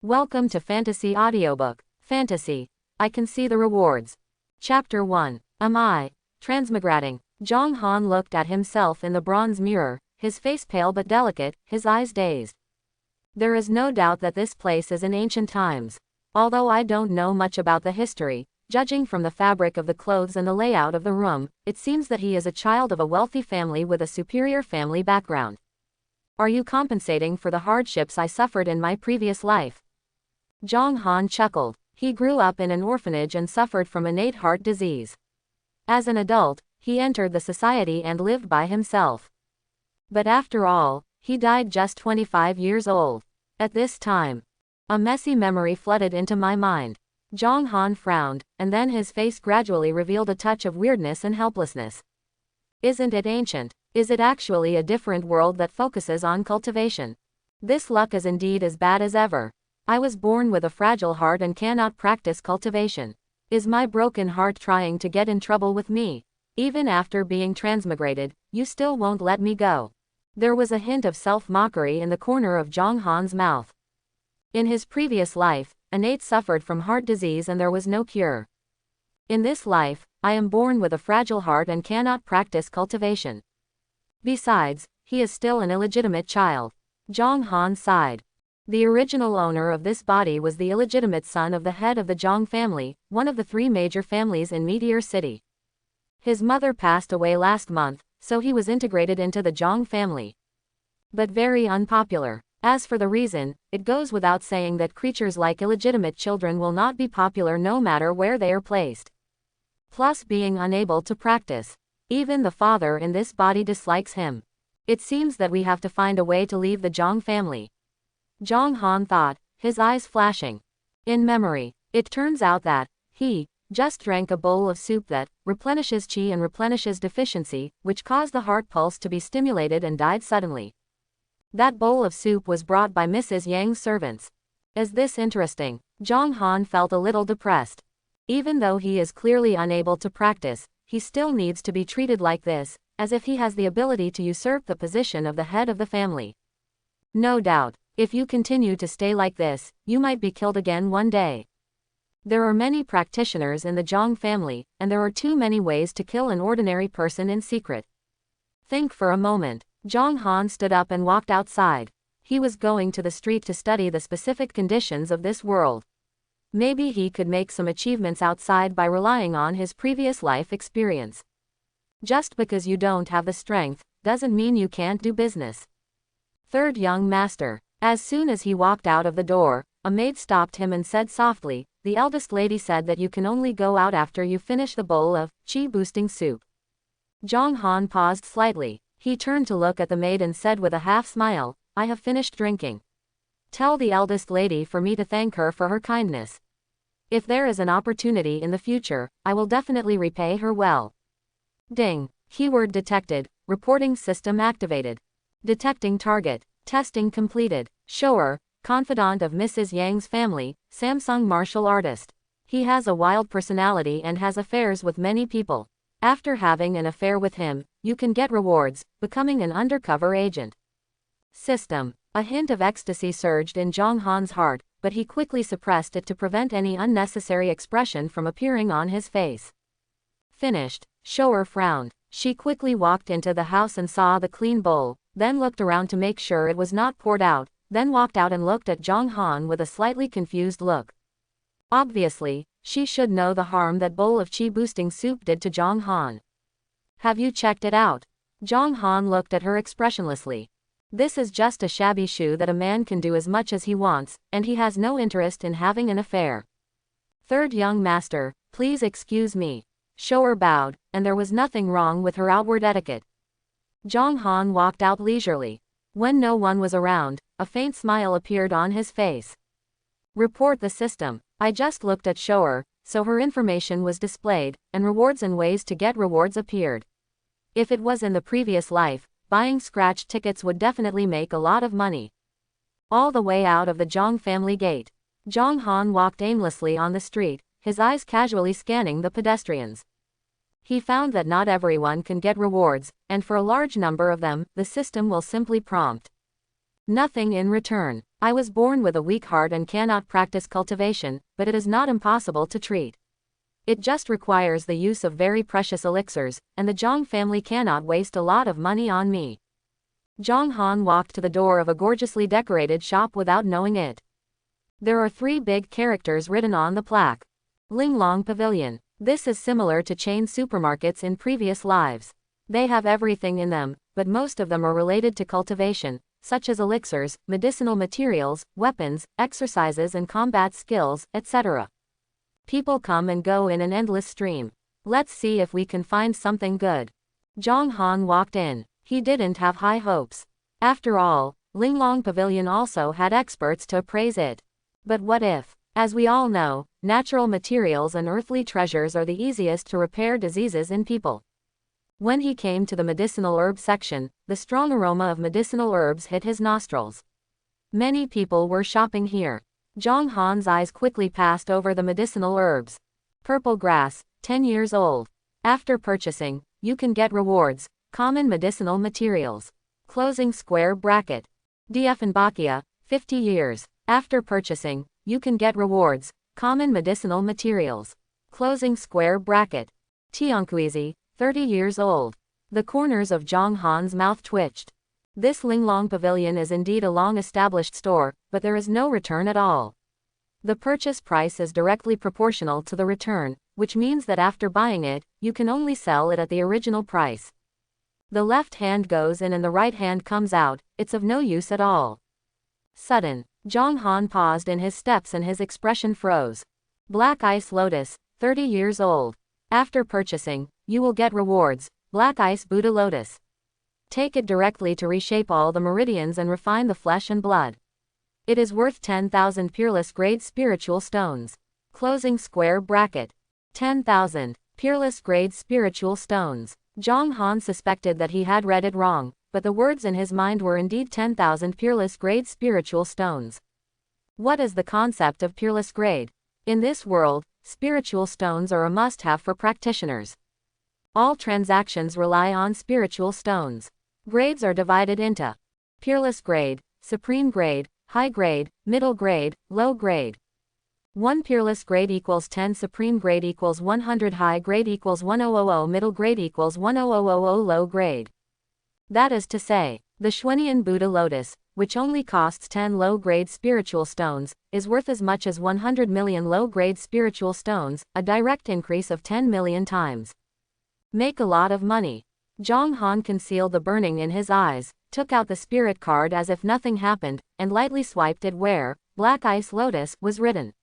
Welcome to Fantasy Audiobook. Fantasy. I can see the rewards. Chapter 1. Am I transmigrating? Jong Han looked at himself in the bronze mirror, his face pale but delicate, his eyes dazed. There is no doubt that this place is in ancient times. Although I don't know much about the history, judging from the fabric of the clothes and the layout of the room, it seems that he is a child of a wealthy family with a superior family background. Are you compensating for the hardships I suffered in my previous life? Jong Han chuckled. He grew up in an orphanage and suffered from innate heart disease. As an adult, he entered the society and lived by himself. But after all, he died just 25 years old. At this time, a messy memory flooded into my mind. Jong Han frowned, and then his face gradually revealed a touch of weirdness and helplessness. Isn't it ancient? Is it actually a different world that focuses on cultivation? This luck is indeed as bad as ever. I was born with a fragile heart and cannot practice cultivation. Is my broken heart trying to get in trouble with me? Even after being transmigrated, you still won't let me go. There was a hint of self-mockery in the corner of Jong Han's mouth. In his previous life, Nate suffered from heart disease and there was no cure. In this life, I am born with a fragile heart and cannot practice cultivation. Besides, he is still an illegitimate child. Jong Han sighed. The original owner of this body was the illegitimate son of the head of the Jong family, one of the three major families in Meteor City. His mother passed away last month, so he was integrated into the Jong family. But very unpopular. As for the reason, it goes without saying that creatures like illegitimate children will not be popular no matter where they are placed. Plus being unable to practice. Even the father in this body dislikes him. It seems that we have to find a way to leave the Jong family. Jong Han thought, his eyes flashing. In memory, it turns out that he just drank a bowl of soup that replenishes qi and replenishes deficiency, which caused the heart pulse to be stimulated and died suddenly. That bowl of soup was brought by Mrs. Yang's servants. Is this interesting? Jong Han felt a little depressed. Even though he is clearly unable to practice, he still needs to be treated like this, as if he has the ability to usurp the position of the head of the family. No doubt. If you continue to stay like this, you might be killed again one day. There are many practitioners in the Jong family, and there are too many ways to kill an ordinary person in secret. Think for a moment. Jong Han stood up and walked outside. He was going to the street to study the specific conditions of this world. Maybe he could make some achievements outside by relying on his previous life experience. Just because you don't have the strength, doesn't mean you can't do business. Third young master. As soon as he walked out of the door, a maid stopped him and said softly, "The eldest lady said that you can only go out after you finish the bowl of qi-boosting soup." Jong Han paused slightly. He turned to look at the maid and said with a half-smile, "I have finished drinking. Tell the eldest lady for me to thank her for her kindness. If there is an opportunity in the future, I will definitely repay her well." Ding. Keyword detected. Reporting system activated. Detecting target. Testing completed. Shower, confidant of Mrs. Yang's family, Samsung martial artist. He has a wild personality and has affairs with many people. After having an affair with him, you can get rewards, becoming an undercover agent. System. A hint of ecstasy surged in Jong Han's heart, but he quickly suppressed it to prevent any unnecessary expression from appearing on his face. Finished. Shower frowned. She quickly walked into the house and saw the clean bowl, then looked around to make sure it was not poured out, then walked out and looked at Jong Han with a slightly confused look. Obviously, she should know the harm that bowl of qi-boosting soup did to Jong Han. Have you checked it out? Jong Han looked at her expressionlessly. This is just a shabby shoe that a man can do as much as he wants, and he has no interest in having an affair. Third young master, please excuse me. Shower bowed, and there was nothing wrong with her outward etiquette. Jong Han walked out leisurely. When no one was around, a faint smile appeared on his face. Report the system. I just looked at Shower, so her information was displayed, and rewards and ways to get rewards appeared. If it was in the previous life, buying scratch tickets would definitely make a lot of money. All the way out of the Jong family gate, Jong Han walked aimlessly on the street, his eyes casually scanning the pedestrians. He found that not everyone can get rewards, and for a large number of them, the system will simply prompt nothing in return. I was born with a weak heart and cannot practice cultivation, but it is not impossible to treat. It just requires the use of very precious elixirs, and the Zhang family cannot waste a lot of money on me. Zhang Han walked to the door of a gorgeously decorated shop without knowing it. There are 3 big characters written on the plaque. Linglong Pavilion. This is similar to chain supermarkets in previous lives. They have everything in them, but most of them are related to cultivation, such as elixirs, medicinal materials, weapons, exercises and combat skills, etc. People come and go in an endless stream. Let's see if we can find something good. Zhang Han walked in. He didn't have high hopes. After all, Linglong Pavilion also had experts to appraise it. But what if? As we all know, natural materials and earthly treasures are the easiest to repair diseases in people. When he came to the medicinal herb section, the strong aroma of medicinal herbs hit his nostrils. Many people were shopping here. Zhang Han's eyes quickly passed over the medicinal herbs. Purple grass, 10 years old. After purchasing, you can get rewards, common medicinal materials. Closing square bracket. Dieffenbachia, 50 years. After purchasing, you can get rewards, common medicinal materials. Closing square bracket. Tiankuizi, 30 years old. The corners of Zhang Han's mouth twitched. This Linglong Pavilion is indeed a long-established store, but there is no return at all. The purchase price is directly proportional to the return, which means that after buying it, you can only sell it at the original price. The left hand goes in and the right hand comes out, it's of no use at all. Sudden, Zhang Han paused in his steps and his expression froze. Black Ice Lotus, 30 years old. After purchasing, you will get rewards, Black Ice Buddha Lotus. Take it directly to reshape all the meridians and refine the flesh and blood. It is worth 10,000 peerless grade spiritual stones. Closing square bracket. 10,000 peerless grade spiritual stones. Zhang Han suspected that he had read it wrong, but the words in his mind were indeed 10,000 peerless grade spiritual stones. What is the concept of peerless grade? In this world, spiritual stones are a must-have for practitioners. All transactions rely on spiritual stones. Grades are divided into peerless grade, supreme grade, high grade, middle grade, low grade. 1 peerless grade equals 10, supreme grade equals 100, high grade equals 1000, middle grade equals 10000, low grade. That is to say, the Xuanian Buddha Lotus, which only costs 10 low-grade spiritual stones, is worth as much as 100 million low-grade spiritual stones, a direct increase of 10 million times. Make a lot of money. Zhang Han concealed the burning in his eyes, took out the spirit card as if nothing happened, and lightly swiped it where Black Ice Lotus was written.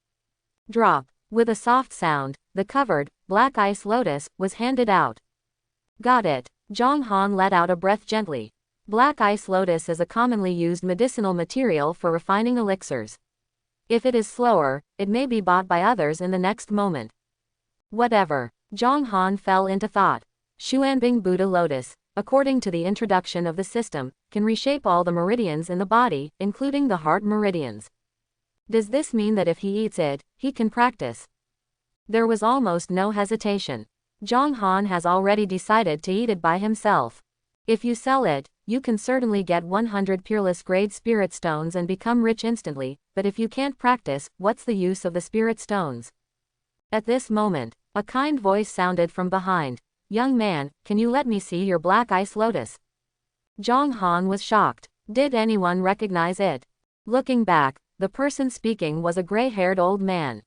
Drop. With a soft sound, the covered Black Ice Lotus was handed out. Got it. Zhang Han let out a breath gently. Black Ice Lotus is a commonly used medicinal material for refining elixirs. If it is slower, it may be bought by others in the next moment. Whatever. Zhang Han fell into thought. Xuanbing Buddha Lotus, according to the introduction of the system, can reshape all the meridians in the body, including the heart meridians. Does this mean that if he eats it, he can practice? There was almost no hesitation. Zhang Han has already decided to eat it by himself. If you sell it, you can certainly get 100 peerless grade spirit stones and become rich instantly, but if you can't practice, what's the use of the spirit stones? At this moment, a kind voice sounded from behind. Young man, can you let me see your Black Ice Lotus? Zhang Han was shocked. Did anyone recognize it? Looking back, the person speaking was a gray-haired old man.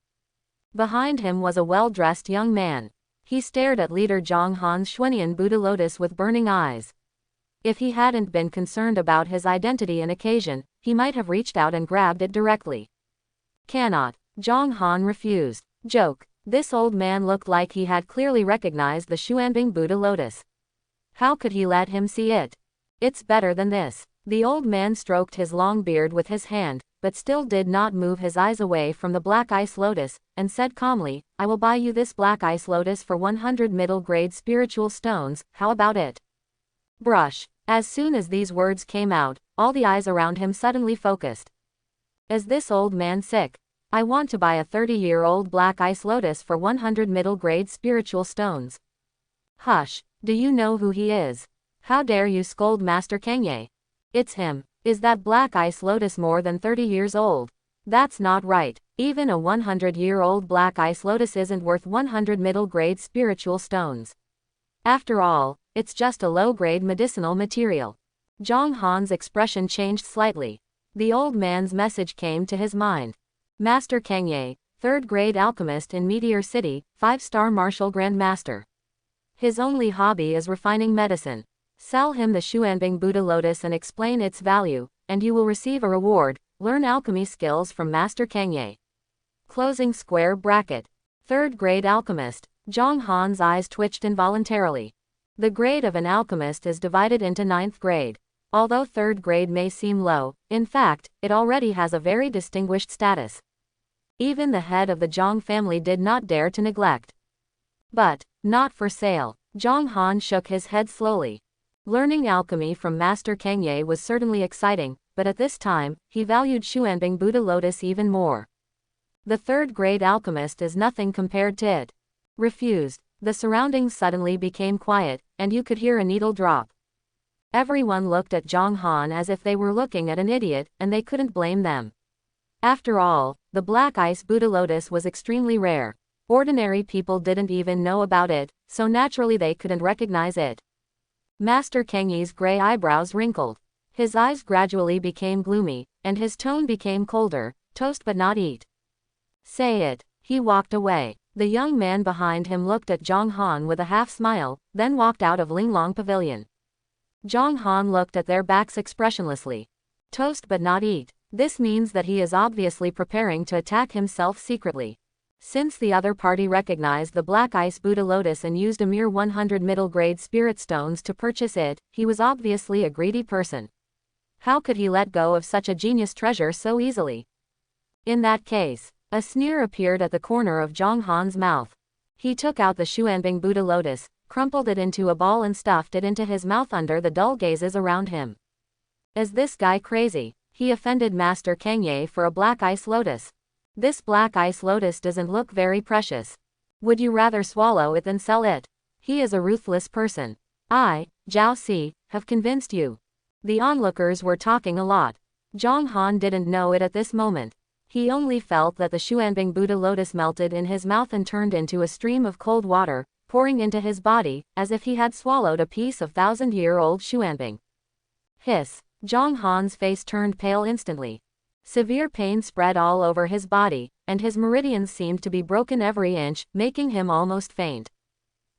Behind him was a well-dressed young man. He stared at leader Zhang Han's Xuanian Buddha Lotus with burning eyes. If he hadn't been concerned about his identity and occasion, he might have reached out and grabbed it directly. Cannot. Zhang Han refused. Joke. This old man looked like he had clearly recognized the Xuanbing Buddha Lotus. How could he let him see it? It's better than this. The old man stroked his long beard with his hand, but still did not move his eyes away from the Black Ice Lotus, and said calmly, I will buy you this Black Ice Lotus for 100 middle-grade spiritual stones, how about it? Brush. As soon as these words came out, all the eyes around him suddenly focused. Is this old man sick? I want to buy a 30-year-old Black Ice Lotus for 100 middle-grade spiritual stones. Hush. Do you know who he is? How dare you scold Master Kangye? It's him. Is that black ice lotus more than 30 years old? That's not right. Even a 100-year-old black ice lotus isn't worth 100 middle-grade spiritual stones. After all, it's just a low-grade medicinal material. Zhang Han's expression changed slightly. The old man's message came to his mind. Master Kangye, 3rd grade alchemist in Meteor City, 5-star martial grandmaster. His only hobby is refining medicine. Sell him the Xuanbing Buddha lotus and explain its value, and you will receive a reward. Learn alchemy skills from Master Kangye. Closing square bracket. 3rd grade alchemist. Zhang Han's eyes twitched involuntarily. The grade of an alchemist is divided into 9th grade. Although 3rd grade may seem low, in fact, it already has a very distinguished status. Even the head of the Zhang family did not dare to neglect. But, not for sale. Zhang Han shook his head slowly. Learning alchemy from Master Kangye was certainly exciting, but at this time, he valued Xuanbing Buddha lotus even more. The 3rd grade alchemist is nothing compared to it. Refused. The surroundings suddenly became quiet, and you could hear a needle drop. Everyone looked at Zhang Han as if they were looking at an idiot, and they couldn't blame them. After all, the black ice Buddha lotus was extremely rare. Ordinary people didn't even know about it, so naturally they couldn't recognize it. Master Kangye's gray eyebrows wrinkled. His eyes gradually became gloomy, and his tone became colder. Toast but not eat. Say it. He walked away. The young man behind him looked at Zhang Han with a half-smile, then walked out of Linglong Pavilion. Zhang Han looked at their backs expressionlessly. Toast but not eat. This means that he is obviously preparing to attack himself secretly. Since the other party recognized the black ice Buddha lotus and used a mere 100 middle-grade spirit stones to purchase it, he was obviously a greedy person. How could he let go of such a genius treasure so easily? In that case, a sneer appeared at the corner of Zhang Han's mouth. He took out the Xuanbing Buddha lotus, crumpled it into a ball and stuffed it into his mouth under the dull gazes around him. Is this guy crazy? He offended Master Kangye for a black ice lotus. This black ice lotus doesn't look very precious. Would you rather swallow it than sell it? He is a ruthless person. I, Zhao Si, have convinced you. The onlookers were talking a lot. Zhang Han didn't know it at this moment. He only felt that the Xuanbing Buddha lotus melted in his mouth and turned into a stream of cold water, pouring into his body, as if he had swallowed a piece of 1,000-year-old Xuanbing. Hiss. Zhang Han's face turned pale instantly. Severe pain spread all over his body, and his meridians seemed to be broken every inch, making him almost faint.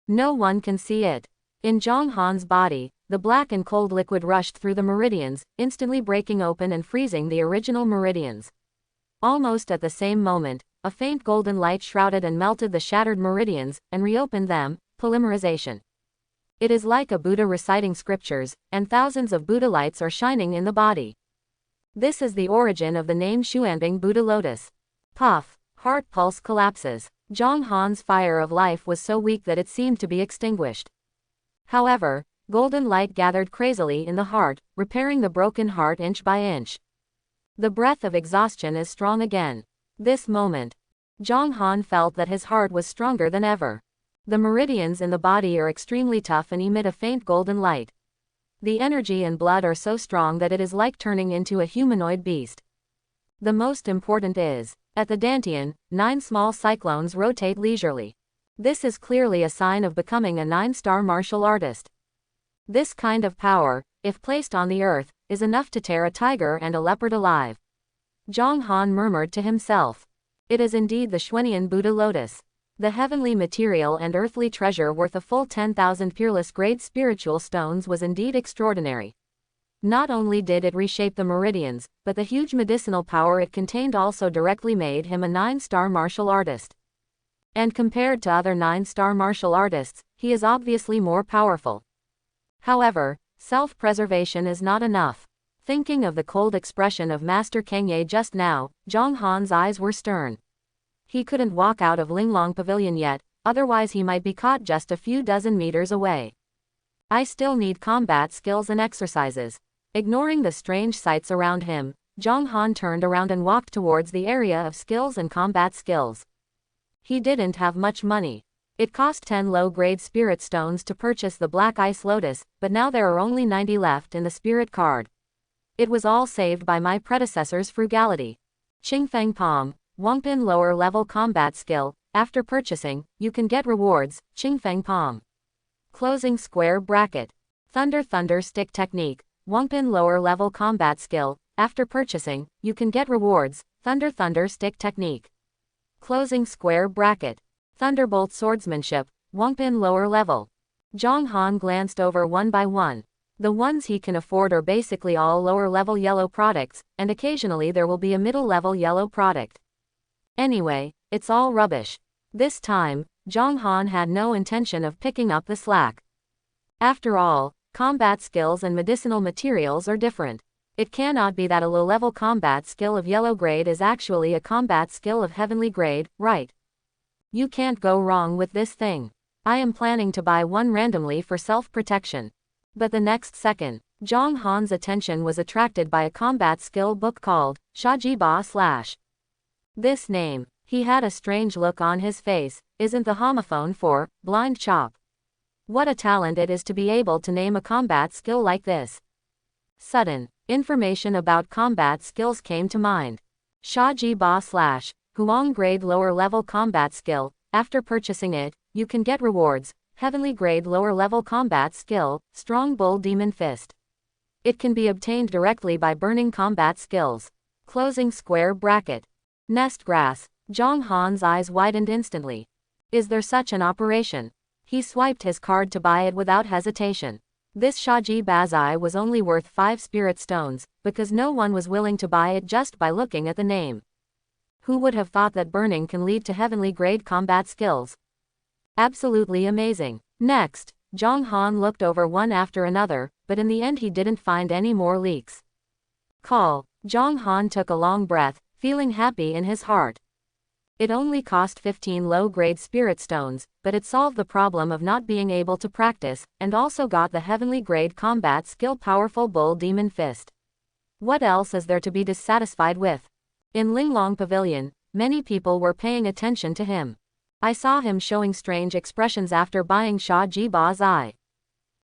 No one can see it. In Zhang Han's body, the black and cold liquid rushed through the meridians, instantly breaking open and freezing the original meridians. Almost at the same moment, a faint golden light shrouded and melted the shattered meridians, and reopened them. Polymerization. It is like a Buddha reciting scriptures, and thousands of Buddha lights are shining in the body. This is the origin of the name Xuanbing Buddha lotus. Puff. Heart pulse collapses. Zhang Han's fire of life was so weak that it seemed to be extinguished. However, golden light gathered crazily in the heart, repairing the broken heart inch by inch. The breath of exhaustion is strong again. This moment, Zhang Han felt that his heart was stronger than ever. The meridians in the body are extremely tough and emit a faint golden light. The energy and blood are so strong that it is like turning into a humanoid beast. The most important is, at the Dantian, 9 small cyclones rotate leisurely. This is clearly a sign of becoming a 9-star martial artist. This kind of power, if placed on the earth, is enough to tear a tiger and a leopard alive. Zhang Han murmured to himself. It is indeed the Xuanian Buddha lotus. The heavenly material and earthly treasure worth a full 10,000 peerless grade spiritual stones was indeed extraordinary. Not only did it reshape the meridians, but the huge medicinal power it contained also directly made him a 9-star martial artist. And compared to other 9-star martial artists, he is obviously more powerful. However, self-preservation is not enough. Thinking of the cold expression of Master Kangye just now, Zhang Han's eyes were stern. He couldn't walk out of Linglong Pavilion yet, otherwise he might be caught just a few dozen meters away. I still need combat skills and exercises. Ignoring the strange sights around him, Zhang Han turned around and walked towards the area of skills and combat skills. He didn't have much money. It cost 10 low-grade spirit stones to purchase the black ice lotus, but now there are only 90 left in the spirit card. It was all saved by my predecessor's frugality. Qingfeng Palm, Wangpin lower level combat skill. After purchasing, you can get rewards. Qingfeng Palm. Closing square bracket. Thunder stick technique. Wangpin lower level combat skill. After purchasing, you can get rewards. Thunder stick technique. Closing square bracket. Thunderbolt swordsmanship. Wangpin lower level. Zhang Han glanced over one by one. The ones he can afford are basically all lower level yellow products, and occasionally there will be a middle level yellow product. Anyway, it's all rubbish. This time, Zhang Han had no intention of picking up the slack. After all, combat skills and medicinal materials are different. It cannot be that a low-level combat skill of yellow grade is actually a combat skill of heavenly grade, right? You can't go wrong with this thing. I am planning to buy one randomly for self-protection. But the next second, Zhang Han's attention was attracted by a combat skill book called Shajiba / This name, he had a strange look on his face, isn't the homophone for blind chop. What a talent it is to be able to name a combat skill like this. Sudden information about combat skills came to mind. Shajiba / Huang grade lower level combat skill. After purchasing it, you can get rewards. Heavenly grade lower level combat skill, Strong Bull Demon Fist. It can be obtained directly by burning combat skills. Closing square bracket. Nest grass. Zhang Han's eyes widened instantly. Is there such an operation? He swiped his card to buy it without hesitation. This Shaji Bazai was only worth 5 spirit stones, because no one was willing to buy it just by looking at the name. Who would have thought that burning can lead to heavenly grade combat skills? Absolutely amazing. Next, Zhang Han looked over one after another, but in the end he didn't find any more leaks. Call. Zhang Han took a long breath, feeling happy in his heart. It only cost 15 low-grade spirit stones, but it solved the problem of not being able to practice, and also got the heavenly grade combat skill Powerful Bull Demon Fist. What else is there to be dissatisfied with? In Linglong Pavilion, many people were paying attention to him. I saw him showing strange expressions after buying Shajiba's eye.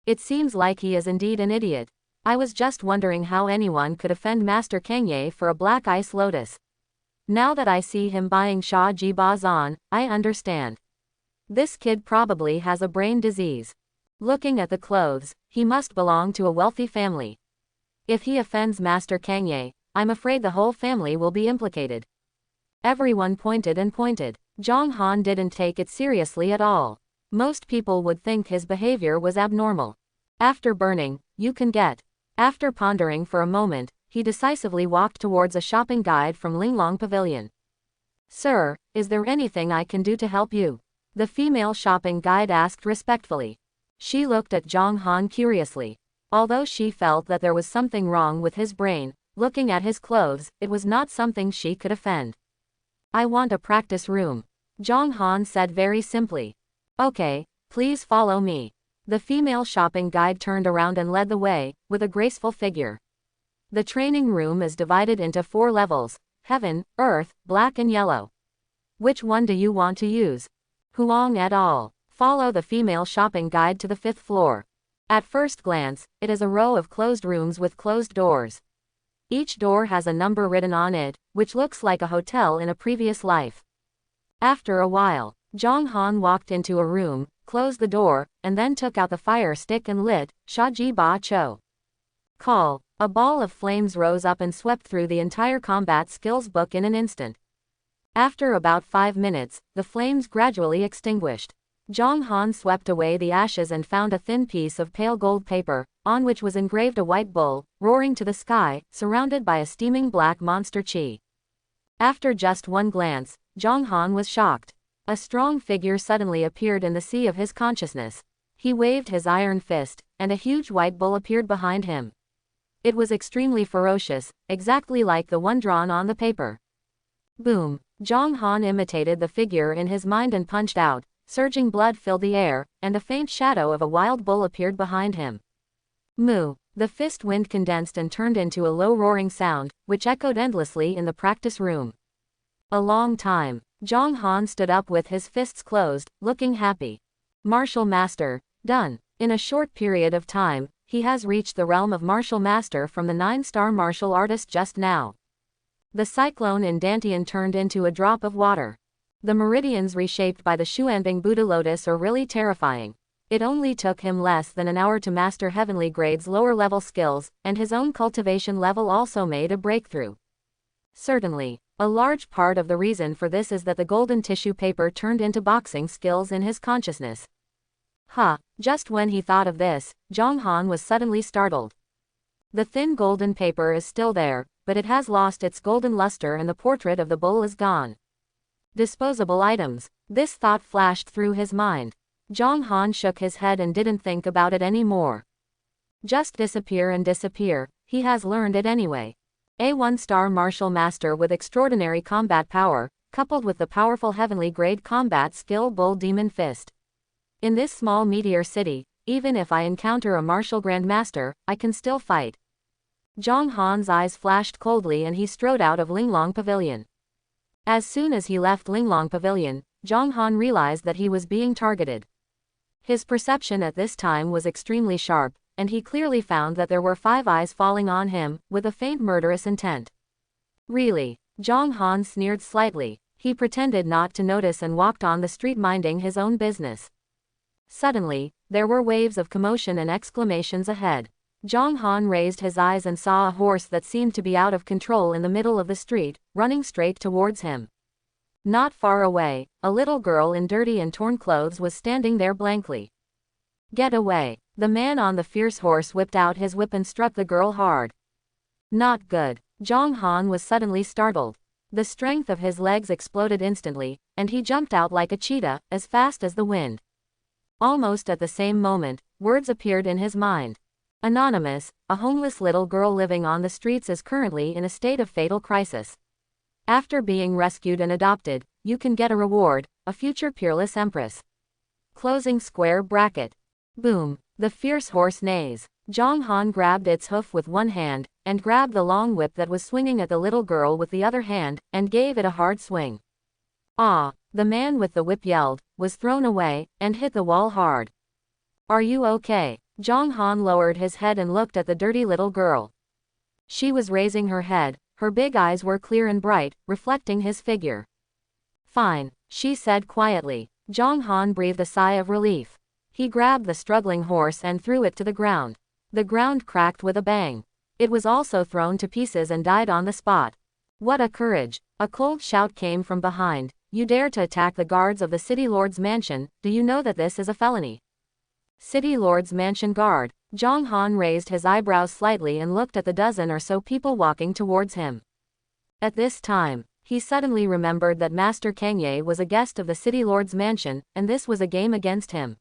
It seems like he is indeed an idiot. I was just wondering how anyone could offend Master Kangye for a black ice lotus. Now that I see him buying Shajiba's on, I understand. This kid probably has a brain disease. Looking at the clothes, he must belong to a wealthy family. If he offends Master Kangye, I'm afraid the whole family will be implicated. Everyone pointed and pointed. Zhang Han didn't take it seriously at all. Most people would think his behavior was abnormal. After burning, you can get. After pondering for a moment, he decisively walked towards a shopping guide from Linglong Pavilion. Sir, is there anything I can do to help you? The female shopping guide asked respectfully. She looked at Zhang Han curiously. Although she felt that there was something wrong with his brain, looking at his clothes, it was not something she could offend. I want a practice room. Zhang Han said very simply. Okay, please follow me. The female shopping guide turned around and led the way, with a graceful figure. The training room is divided into 4 levels: heaven, earth, black and yellow. Which one do you want to use? Huang et al. Follow the female shopping guide to the 5th floor. At first glance, it is a row of closed rooms with closed doors. Each door has a number written on it, which looks like a hotel in a previous life. After a while, Zhang Han walked into a room, closed the door, and then took out the fire stick and lit Shajiba Cho. Call. A ball of flames rose up and swept through the entire combat skills book in an instant. After about 5 minutes, the flames gradually extinguished. Zhang Han swept away the ashes and found a thin piece of pale gold paper, on which was engraved a white bull, roaring to the sky, surrounded by a steaming black monster chi. After just one glance, Zhang Han was shocked. A strong figure suddenly appeared in the sea of his consciousness. He waved his iron fist, and a huge white bull appeared behind him. It was extremely ferocious, exactly like the one drawn on the paper. Boom! Zhang Han imitated the figure in his mind and punched out. Surging blood filled the air, and a faint shadow of a wild bull appeared behind him. Moo! The fist wind condensed and turned into a low roaring sound, which echoed endlessly in the practice room. A long time. Zhang Han stood up with his fists closed, looking happy. Martial master, done. In a short period of time, he has reached the realm of martial master from the 9-star martial artist just now. The cyclone in Dantian turned into a drop of water. The meridians reshaped by the Xuanbing Buddha lotus are really terrifying. It only took him less than an hour to master heavenly grade's lower level skills, and his own cultivation level also made a breakthrough. Certainly, a large part of the reason for this is that the golden tissue paper turned into boxing skills in his consciousness. Just when he thought of this, Zhang Han was suddenly startled. The thin golden paper is still there, but it has lost its golden luster and the portrait of the bull is gone. Disposable items. This thought flashed through his mind. Zhang Han shook his head and didn't think about it anymore. Just disappear and disappear, he has learned it anyway. A 1-star martial master with extraordinary combat power, coupled with the powerful heavenly grade combat skill Bull Demon Fist. In this small meteor city, even if I encounter a martial grandmaster, I can still fight. Zhang Han's eyes flashed coldly and he strode out of Linglong Pavilion. As soon as he left Linglong Pavilion, Zhang Han realized that he was being targeted. His perception at this time was extremely sharp, and he clearly found that there were 5 eyes falling on him, with a faint murderous intent. Really? Zhang Han sneered slightly. He pretended not to notice and walked on the street minding his own business. Suddenly, there were waves of commotion and exclamations ahead. Zhang Han raised his eyes and saw a horse that seemed to be out of control in the middle of the street, running straight towards him. Not far away, a little girl in dirty and torn clothes was standing there blankly. Get away. The man on the fierce horse whipped out his whip and struck the girl hard. Not good. Zhang Han was suddenly startled. The strength of his legs exploded instantly, and he jumped out like a cheetah, as fast as the wind. Almost at the same moment, words appeared in his mind. Anonymous, a homeless little girl living on the streets is currently in a state of fatal crisis. After being rescued and adopted, you can get a reward, a future peerless empress. Closing square bracket. Boom. The fierce horse neighs. Zhang Han grabbed its hoof with one hand, and grabbed the long whip that was swinging at the little girl with the other hand, and gave it a hard swing. Ah! The man with the whip yelled, was thrown away, and hit the wall hard. Are you okay? Zhang Han lowered his head and looked at the dirty little girl. She was raising her head, her big eyes were clear and bright, reflecting his figure. Fine, she said quietly. Zhang Han breathed a sigh of relief. He grabbed the struggling horse and threw it to the ground. The ground cracked with a bang. It was also thrown to pieces and died on the spot. What a courage! A cold shout came from behind. You dare to attack the guards of the City Lord's mansion, do you know that this is a felony? City Lord's mansion guard. Zhang Han raised his eyebrows slightly and looked at the dozen or so people walking towards him. At this time, he suddenly remembered that Master Kangye was a guest of the City Lord's mansion, and this was a game against him.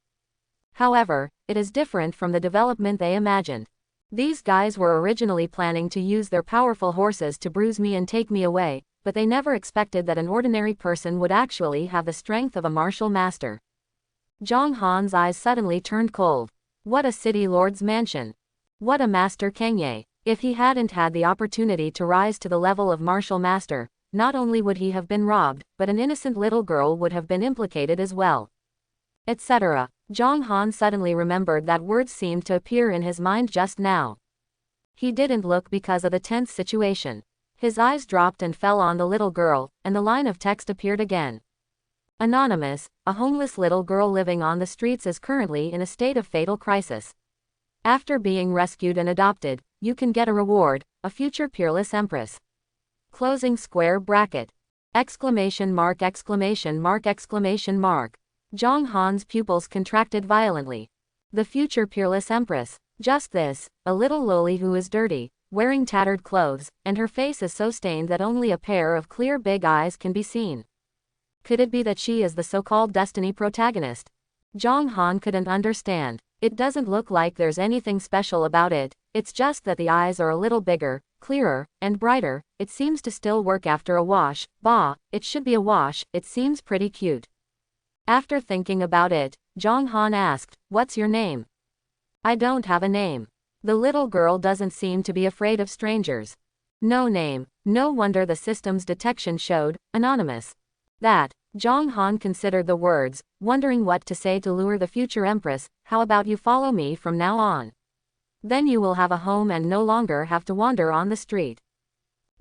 However, it is different from the development they imagined. These guys were originally planning to use their powerful horses to bruise me and take me away, but they never expected that an ordinary person would actually have the strength of a martial master. Zhang Han's eyes suddenly turned cold. What a City Lord's mansion! What a Master Kangye! If he hadn't had the opportunity to rise to the level of martial master, not only would he have been robbed, but an innocent little girl would have been implicated as well. Etc. Zhang Han suddenly remembered that words seemed to appear in his mind just now. He didn't look because of the tense situation. His eyes dropped and fell on the little girl, and the line of text appeared again. Anonymous, a homeless little girl living on the streets is currently in a state of fatal crisis. After being rescued and adopted, you can get a reward, a future peerless empress. Closing square bracket. Exclamation mark exclamation mark exclamation mark. Zhang Han's pupils contracted violently. The future peerless empress. Just this, a little loli who is dirty, wearing tattered clothes, and her face is so stained that only a pair of clear big eyes can be seen. Could it be that she is the so-called destiny protagonist? Zhang Han couldn't understand. It doesn't look like there's anything special about it, it's just that the eyes are a little bigger, clearer, and brighter. It seems to still work after a wash. Bah, it should be a wash, it seems pretty cute. After thinking about it, Zhang Han asked, "What's your name?" "I don't have a name." The little girl doesn't seem to be afraid of strangers. No name. No wonder the system's detection showed, anonymous. That. Zhang Han considered the words, wondering what to say to lure the future empress. How about you follow me from now on? Then you will have a home and no longer have to wander on the street.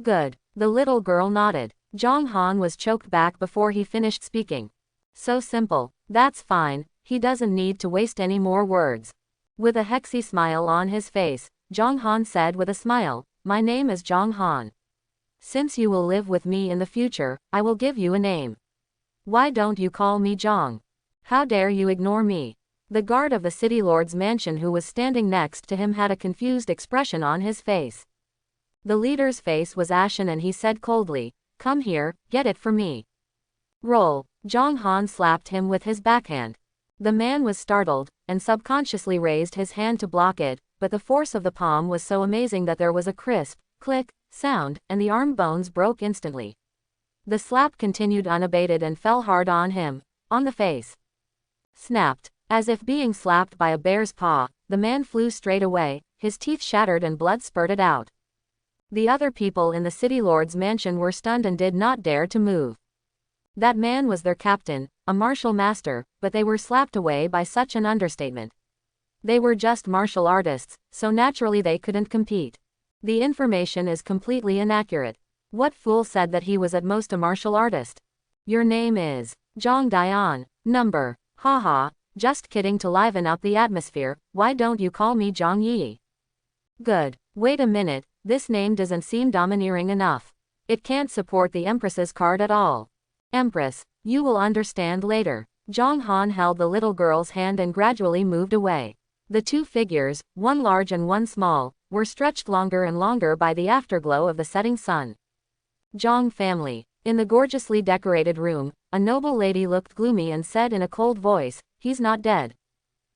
Good. The little girl nodded. Jong Han was choked back before he finished speaking. So simple. That's fine, he doesn't need to waste any more words. With a hexy smile on his face, Jong Han said with a smile, my name is Jong Han. Since you will live with me in the future, I will give you a name. Why don't you call me Jong? How dare you ignore me? The guard of the city lord's mansion who was standing next to him had a confused expression on his face. The leader's face was ashen and he said coldly, come here, get it for me. Roll. Jong Han slapped him with his backhand. The man was startled, and subconsciously raised his hand to block it, but the force of the palm was so amazing that there was a crisp, click, sound, and the arm bones broke instantly. The slap continued unabated and fell hard on him, on the face. Snapped. As if being slapped by a bear's paw, the man flew straight away, his teeth shattered and blood spurted out. The other people in the city lord's mansion were stunned and did not dare to move. That man was their captain, a martial master, but they were slapped away by such an understatement. They were just martial artists, so naturally they couldn't compete. The information is completely inaccurate. What fool said that he was at most a martial artist? Your name is Jong Dian. Number. Haha, just kidding. To liven up the atmosphere, why don't you call me Jong Yi? Good. Wait a minute, this name doesn't seem domineering enough. It can't support the Empress's card at all. Empress, you will understand later. Jong Han held the little girl's hand and gradually moved away. The two figures, one large and one small, were stretched longer and longer by the afterglow of the setting sun. Jong family. In the gorgeously decorated room, a noble lady looked gloomy and said in a cold voice, he's not dead.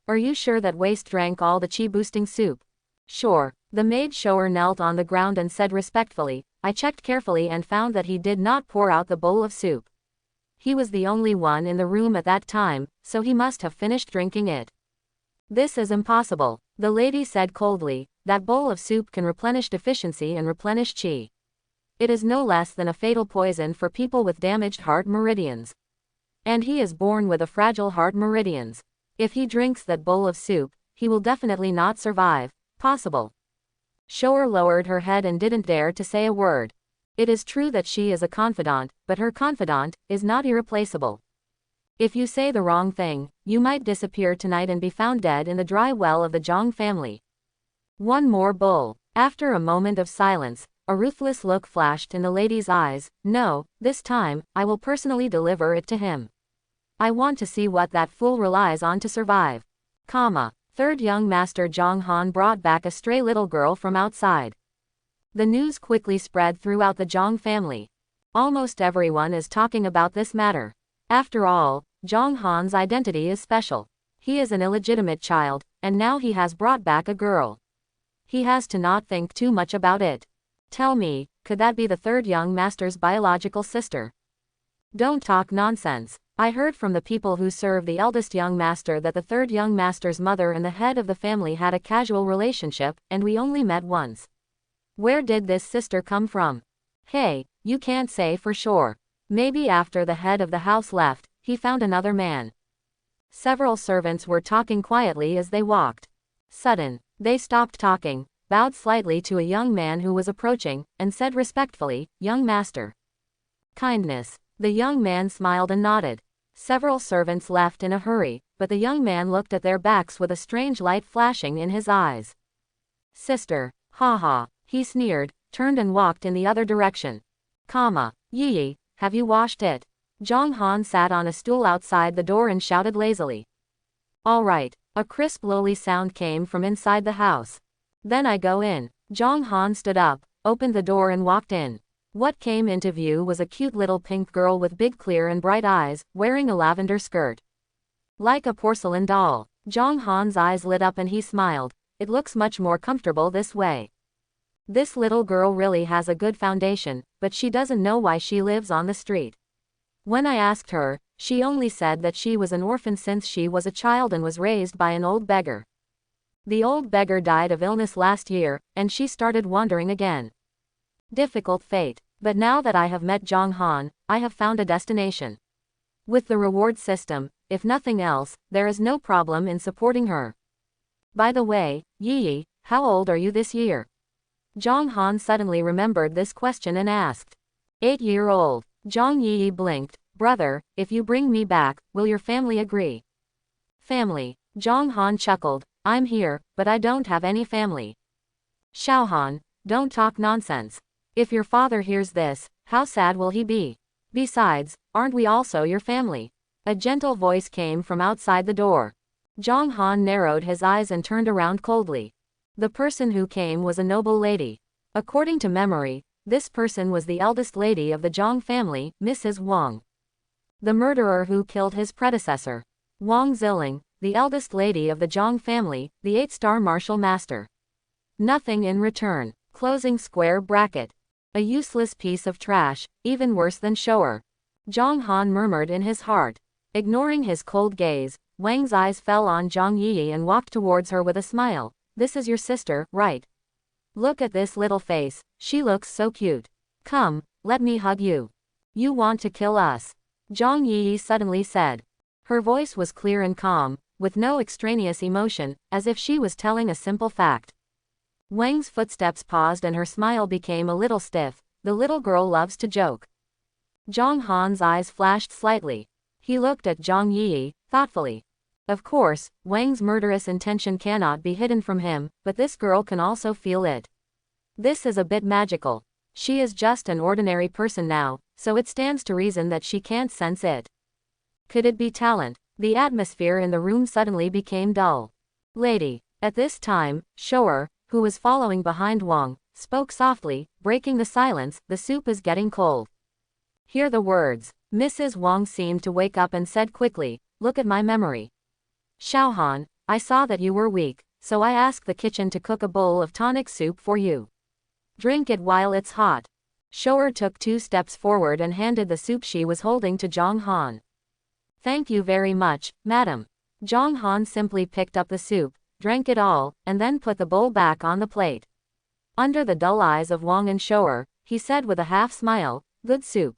Are you sure that waste drank all the chi-boosting soup? Sure. The maid shower knelt on the ground and said respectfully, I checked carefully and found that he did not pour out the bowl of soup. He was the only one in the room at that time, so he must have finished drinking it. This is impossible, the lady said coldly. That bowl of soup can replenish deficiency and replenish chi. It is no less than a fatal poison for people with damaged heart meridians. And he is born with a fragile heart meridians. If he drinks that bowl of soup, he will definitely not survive. Possible. Shower lowered her head and didn't dare to say a word. It is true that she is a confidant, but her confidant is not irreplaceable. If you say the wrong thing, you might disappear tonight and be found dead in the dry well of the Jong family. One more bowl. After a moment of silence, a ruthless look flashed in the lady's eyes. No, this time, I will personally deliver it to him. I want to see what that fool relies on to survive. Third young master Jong Han brought back a stray little girl from outside. The news quickly spread throughout the Jong family. Almost everyone is talking about this matter. After all, Jong Han's identity is special. He is an illegitimate child, and now he has brought back a girl. He has to not think too much about it. Tell me, could that be the third young master's biological sister? Don't talk nonsense. I heard from the people who serve the eldest young master that the third young master's mother and the head of the family had a casual relationship, and we only met once. Where did this sister come from? Hey, you can't say for sure. Maybe after the head of the house left, he found another man. Several servants were talking quietly as they walked. They stopped talking, bowed slightly to a young man who was approaching, and said respectfully, young master. Kindness. The young man smiled and nodded. Several servants left in a hurry, but the young man looked at their backs with a strange light flashing in his eyes. Sister. Haha. He sneered, turned and walked in the other direction. Yi, have you washed it? Jong Han sat on a stool outside the door and shouted lazily. All right. A crisp lowly sound came from inside the house. Then I go in. Jong Han stood up, opened the door and walked in. What came into view was a cute little pink girl with big clear and bright eyes, wearing a lavender skirt. Like a porcelain doll. Jong Han's eyes lit up and he smiled. It looks much more comfortable this way. This little girl really has a good foundation, but she doesn't know why she lives on the street. When I asked her, she only said that she was an orphan since she was a child and was raised by an old beggar. The old beggar died of illness last year, and she started wandering again. Difficult fate. But now that I have met Jong Han, I have found a destination. With the reward system, if nothing else, there is no problem in supporting her. By the way, Yi, how old are you this year? Zhang Han suddenly remembered this question and asked. 8-year-old. Zhang Yi blinked. Brother, if you bring me back, will your family agree? Family. Zhang Han chuckled. I'm here, but I don't have any family. Xiao Han, don't talk nonsense. If your father hears this, how sad will he be? Besides, aren't we also your family? A gentle voice came from outside the door. Zhang Han narrowed his eyes and turned around coldly. The person who came was a noble lady. According to memory, this person was the eldest lady of the Zhang family, Mrs. Wang. The murderer who killed his predecessor. Wang Ziling, the eldest lady of the Zhang family, the 8-star martial master. Nothing in return. Closing square bracket. A useless piece of trash, even worse than Shoer. Zhang Han murmured in his heart. Ignoring his cold gaze, Wang's eyes fell on Zhang Yi and walked towards her with a smile. This is your sister, right? Look at this little face, she looks so cute. Come, let me hug you. You want to kill us? Zhang Yi suddenly said. Her voice was clear and calm, with no extraneous emotion, as if she was telling a simple fact. Wang's footsteps paused and her smile became a little stiff. The little girl loves to joke. Zhang Han's eyes flashed slightly. He looked at Zhang Yi, thoughtfully. Of course, Wang's murderous intention cannot be hidden from him, but this girl can also feel it. This is a bit magical. She is just an ordinary person now, so it stands to reason that she can't sense it. Could it be talent? The atmosphere in the room suddenly became dull. Lady. At this time, Shoer, who was following behind Wang, spoke softly, breaking the silence. The soup is getting cold. Hear the words. Mrs. Wang seemed to wake up and said quickly, look at my memory. Xiao Han, I saw that you were weak, so I asked the kitchen to cook a bowl of tonic soup for you. Drink it while it's hot. Shoer took 2 steps forward and handed the soup she was holding to Zhang Han. Thank you very much, madam. Zhang Han simply picked up the soup, drank it all, and then put the bowl back on the plate. Under the dull eyes of Wang and Shoer, he said with a half smile, good soup.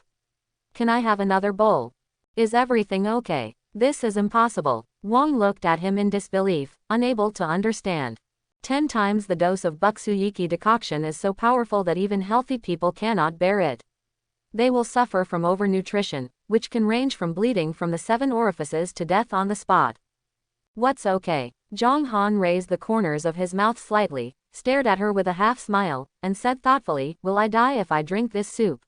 Can I have another bowl? Is everything okay? This is impossible. Wang looked at him in disbelief, unable to understand. 10 times the dose of Buksuyiki decoction is so powerful that even healthy people cannot bear it. They will suffer from overnutrition, which can range from bleeding from the 7 orifices to death on the spot. What's okay? Zhang Han raised the corners of his mouth slightly, stared at her with a half smile, and said thoughtfully, will I die if I drink this soup?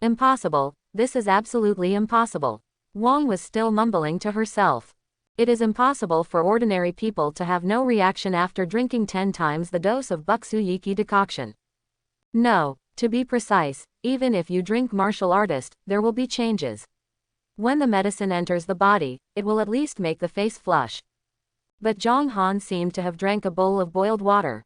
Impossible, this is absolutely impossible. Wang was still mumbling to herself. It is impossible for ordinary people to have no reaction after drinking 10 times the dose of Buksuyiki decoction. No, to be precise, even if you drink martial artist, there will be changes. When the medicine enters the body, it will at least make the face flush. But Zhang Han seemed to have drank a bowl of boiled water.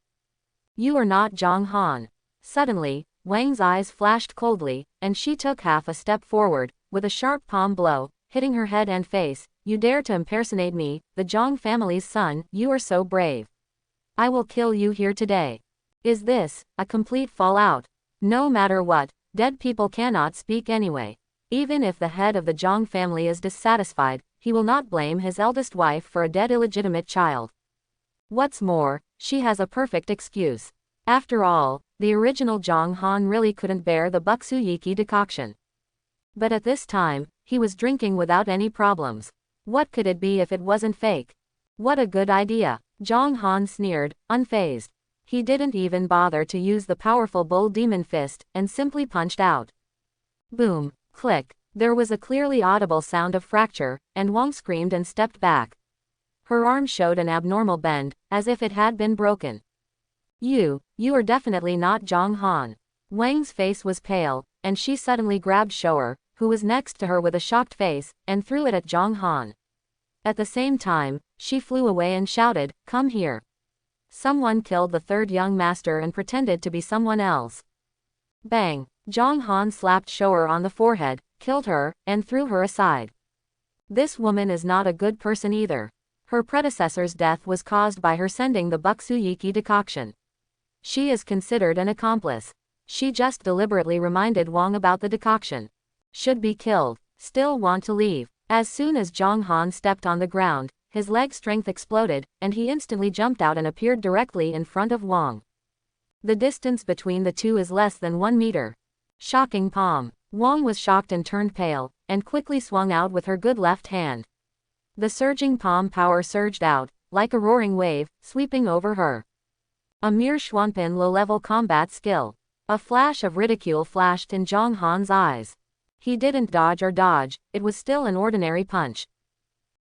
You are not Zhang Han. Suddenly, Wang's eyes flashed coldly, and she took half a step forward, with a sharp palm blow, hitting her head and face. You dare to impersonate me, the Zhang family's son, you are so brave. I will kill you here today. Is this a complete fallout? No matter what, dead people cannot speak anyway. Even if the head of the Zhang family is dissatisfied, he will not blame his eldest wife for a dead illegitimate child. What's more, she has a perfect excuse. After all, the original Zhang Han really couldn't bear the Buksuyiki decoction. But at this time, he was drinking without any problems. What could it be if it wasn't fake? What a good idea. Zhang Han sneered, unfazed. He didn't even bother to use the powerful bull demon fist, and simply punched out. Boom, click. There was a clearly audible sound of fracture, and Wang screamed and stepped back. Her arm showed an abnormal bend, as if it had been broken. You are definitely not Zhang Han. Wang's face was pale, and she suddenly grabbed Shoer, who was next to her with a shocked face, and threw it at Zhang Han. At the same time, she flew away and shouted, come here. Someone killed the 3rd young master and pretended to be someone else. Bang! Zhang Han slapped Shoer on the forehead, killed her, and threw her aside. This woman is not a good person either. Her predecessor's death was caused by her sending the Buksuyiki decoction. She is considered an accomplice. She just deliberately reminded Wang about the decoction. Should be killed. Still want to leave. As soon as Zhang Han stepped on the ground, his leg strength exploded, and he instantly jumped out and appeared directly in front of Wang. The distance between the two is less than 1 meter. Shocking palm. Wang was shocked and turned pale, and quickly swung out with her good left hand. The surging palm power surged out, like a roaring wave, sweeping over her. A mere Schwanpin low-level combat skill. A flash of ridicule flashed in Zhang Han's eyes. He didn't dodge or dodge, it was still an ordinary punch.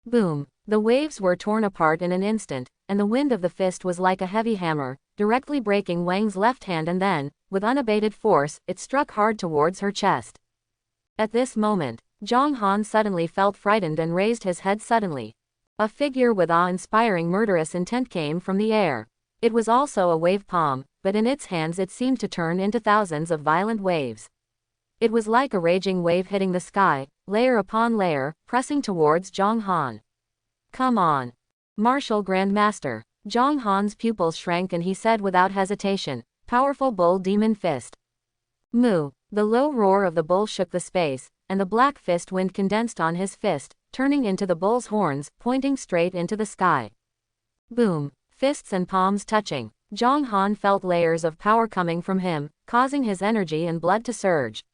Boom! The waves were torn apart in an instant, and the wind of the fist was like a heavy hammer, directly breaking Wang's left hand, and then, with unabated force, it struck hard towards her chest. At this moment, Zhang Han suddenly felt frightened and raised his head suddenly. A figure with awe-inspiring murderous intent came from the air. It was also a wave palm, but in its hands it seemed to turn into thousands of violent waves. It was like a raging wave hitting the sky, layer upon layer, pressing towards Zhang Han. Come on. Martial Grandmaster. Zhang Han's pupils shrank and he said without hesitation, powerful bull demon fist. Moo. The low roar of the bull shook the space, and the black fist wind condensed on his fist, turning into the bull's horns, pointing straight into the sky. Boom. Fists and palms touching. Zhang Han felt layers of power coming from him, causing his energy and blood to surge.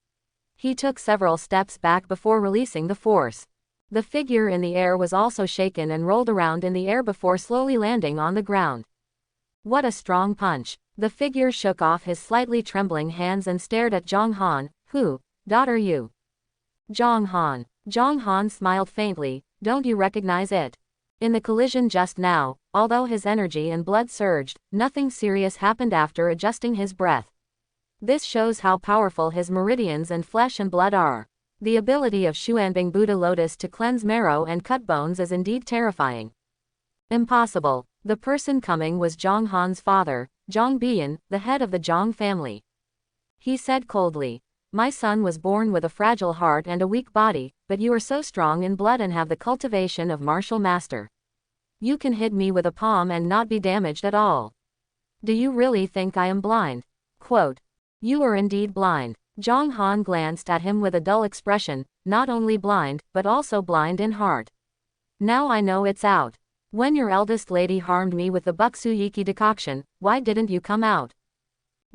He took several steps back before releasing the force. The figure in the air was also shaken and rolled around in the air before slowly landing on the ground. What a strong punch! The figure shook off his slightly trembling hands and stared at Zhang Han. Who, daughter you? Zhang Han. Zhang Han smiled faintly, don't you recognize it? In the collision just now, although his energy and blood surged, nothing serious happened after adjusting his breath. This shows how powerful his meridians and flesh and blood are. The ability of Xuanbing Buddha Lotus to cleanse marrow and cut bones is indeed terrifying. Impossible. The person coming was Zhang Han's father, Zhang Bian, the head of the Zhang family. He said coldly, my son was born with a fragile heart and a weak body, but you are so strong in blood and have the cultivation of martial master. You can hit me with a palm and not be damaged at all. Do you really think I am blind? Quote. You are indeed blind. Zhang Han glanced at him with a dull expression, not only blind, but also blind in heart. Now I know it's out. When your eldest lady harmed me with the Buksuyiki decoction, why didn't you come out?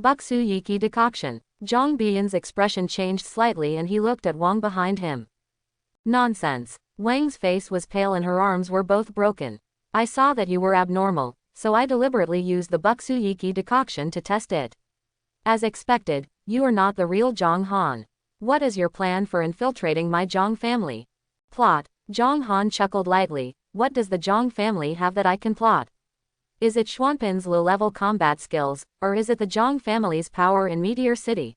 Buksuyiki decoction. Zhang Bian's expression changed slightly and he looked at Wang behind him. Nonsense. Wang's face was pale and her arms were both broken. I saw that you were abnormal, so I deliberately used the Buksuyiki decoction to test it. As expected, you are not the real Zhang Han. What is your plan for infiltrating my Zhang family? Plot. Zhang Han chuckled lightly. What does the Zhang family have that I can plot? Is it Xuanpin's low-level combat skills, or is it the Zhang family's power in Meteor City?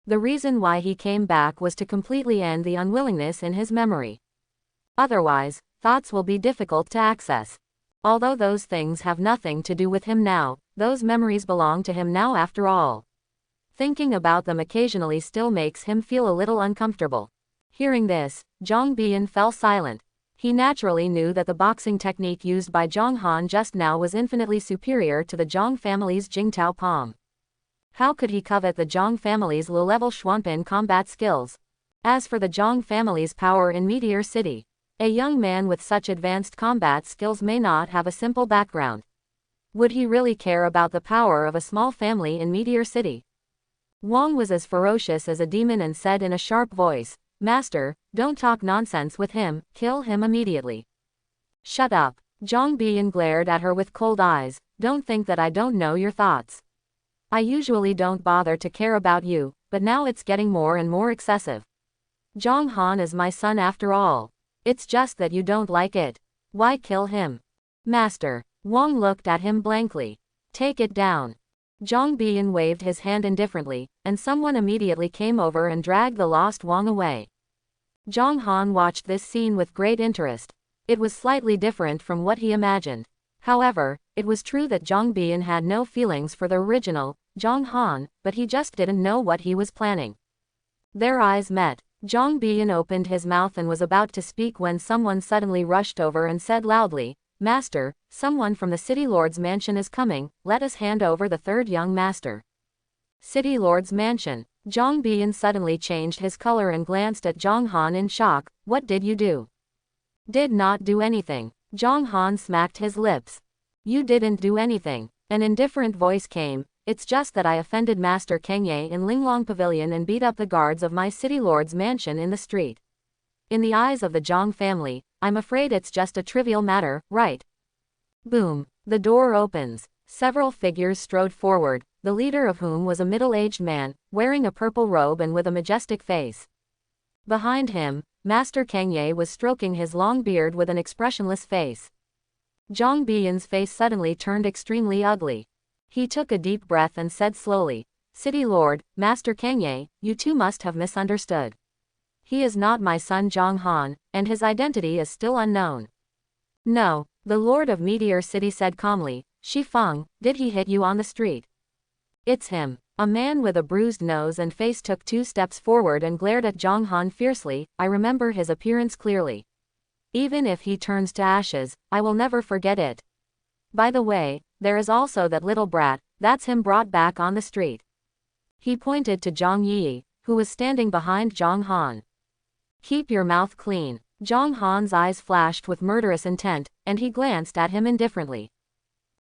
The reason why he came back was to completely end the unwillingness in his memory. Otherwise, thoughts will be difficult to access. Although those things have nothing to do with him now, those memories belong to him now after all. Thinking about them occasionally still makes him feel a little uncomfortable. Hearing this, Zhang Bian fell silent. He naturally knew that the boxing technique used by Zhang Han just now was infinitely superior to the Zhang family's Jingtao palm. How could he covet the Zhang family's low-level Xuanpin combat skills? As for the Zhang family's power in Meteor City, a young man with such advanced combat skills may not have a simple background. Would he really care about the power of a small family in Meteor City? Wang was as ferocious as a demon and said in a sharp voice, Master, don't talk nonsense with him, kill him immediately. Shut up. Zhang Bian glared at her with cold eyes, don't think that I don't know your thoughts. I usually don't bother to care about you, but now it's getting more and more excessive. Zhang Han is my son after all. It's just that you don't like it. Why kill him? Master. Wang looked at him blankly. Take it down. Zhang Bian waved his hand indifferently, and someone immediately came over and dragged the lost Wang away. Zhang Han watched this scene with great interest. It was slightly different from what he imagined. However, it was true that Zhang Bian had no feelings for the original, Zhang Han, but he just didn't know what he was planning. Their eyes met. Zhang Bian opened his mouth and was about to speak when someone suddenly rushed over and said loudly, Master, someone from the City Lord's mansion is coming, let us hand over the third young master. City Lord's mansion. Zhang Bian suddenly changed his color and glanced at Zhang Han in shock. What did you do? Did not do anything. Zhang Han smacked his lips. You didn't do anything. An indifferent voice came. It's just that I offended Master Kengye in Linglong Pavilion and beat up the guards of my city lord's mansion in the street. In the eyes of the Zhang family, I'm afraid it's just a trivial matter, right? Boom. The door opens. Several figures strode forward, the leader of whom was a middle-aged man, wearing a purple robe and with a majestic face. Behind him, Master Kengye was stroking his long beard with an expressionless face. Zhang Biyan's face suddenly turned extremely ugly. He took a deep breath and said slowly, City Lord, Master Kengye, you two must have misunderstood. He is not my son Zhang Han, and his identity is still unknown. No, the Lord of Meteor City said calmly, Shi Feng, did he hit you on the street? It's him. A man with a bruised nose and face took 2 steps forward and glared at Zhang Han fiercely. I remember his appearance clearly. Even if he turns to ashes, I will never forget it. By the way, there is also that little brat, that's him brought back on the street. He pointed to Zhang Yi, who was standing behind Zhang Han. Keep your mouth clean. Zhang Han's eyes flashed with murderous intent, and he glanced at him indifferently.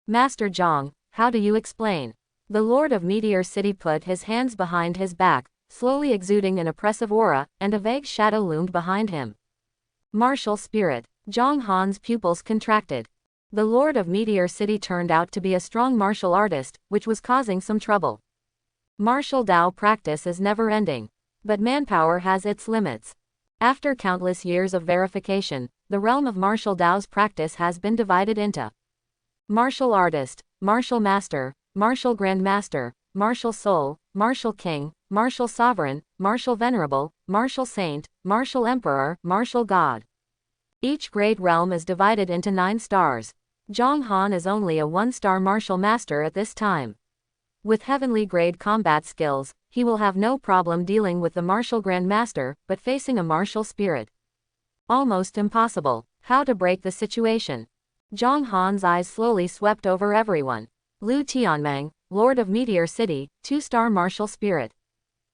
Master Zhang, how do you explain? The Lord of Meteor City put his hands behind his back, slowly exuding an oppressive aura, and a vague shadow loomed behind him. Martial spirit. Zhang Han's pupils contracted. The Lord of Meteor City turned out to be a strong martial artist, which was causing some trouble. Martial Dao practice is never-ending. But manpower has its limits. After countless years of verification, the realm of martial Dao's practice has been divided into martial artist, martial master, martial grandmaster, martial soul, martial king, martial sovereign, martial venerable, martial saint, martial emperor, martial god. Each great realm is divided into 9 stars. Zhang Han is only a 1-star martial master at this time. With heavenly grade combat skills, he will have no problem dealing with the martial grandmaster, but facing a martial spirit. Almost impossible. How to break the situation? Zhang Han's eyes slowly swept over everyone. Lu Tianmeng, Lord of Meteor City, 2-star martial spirit.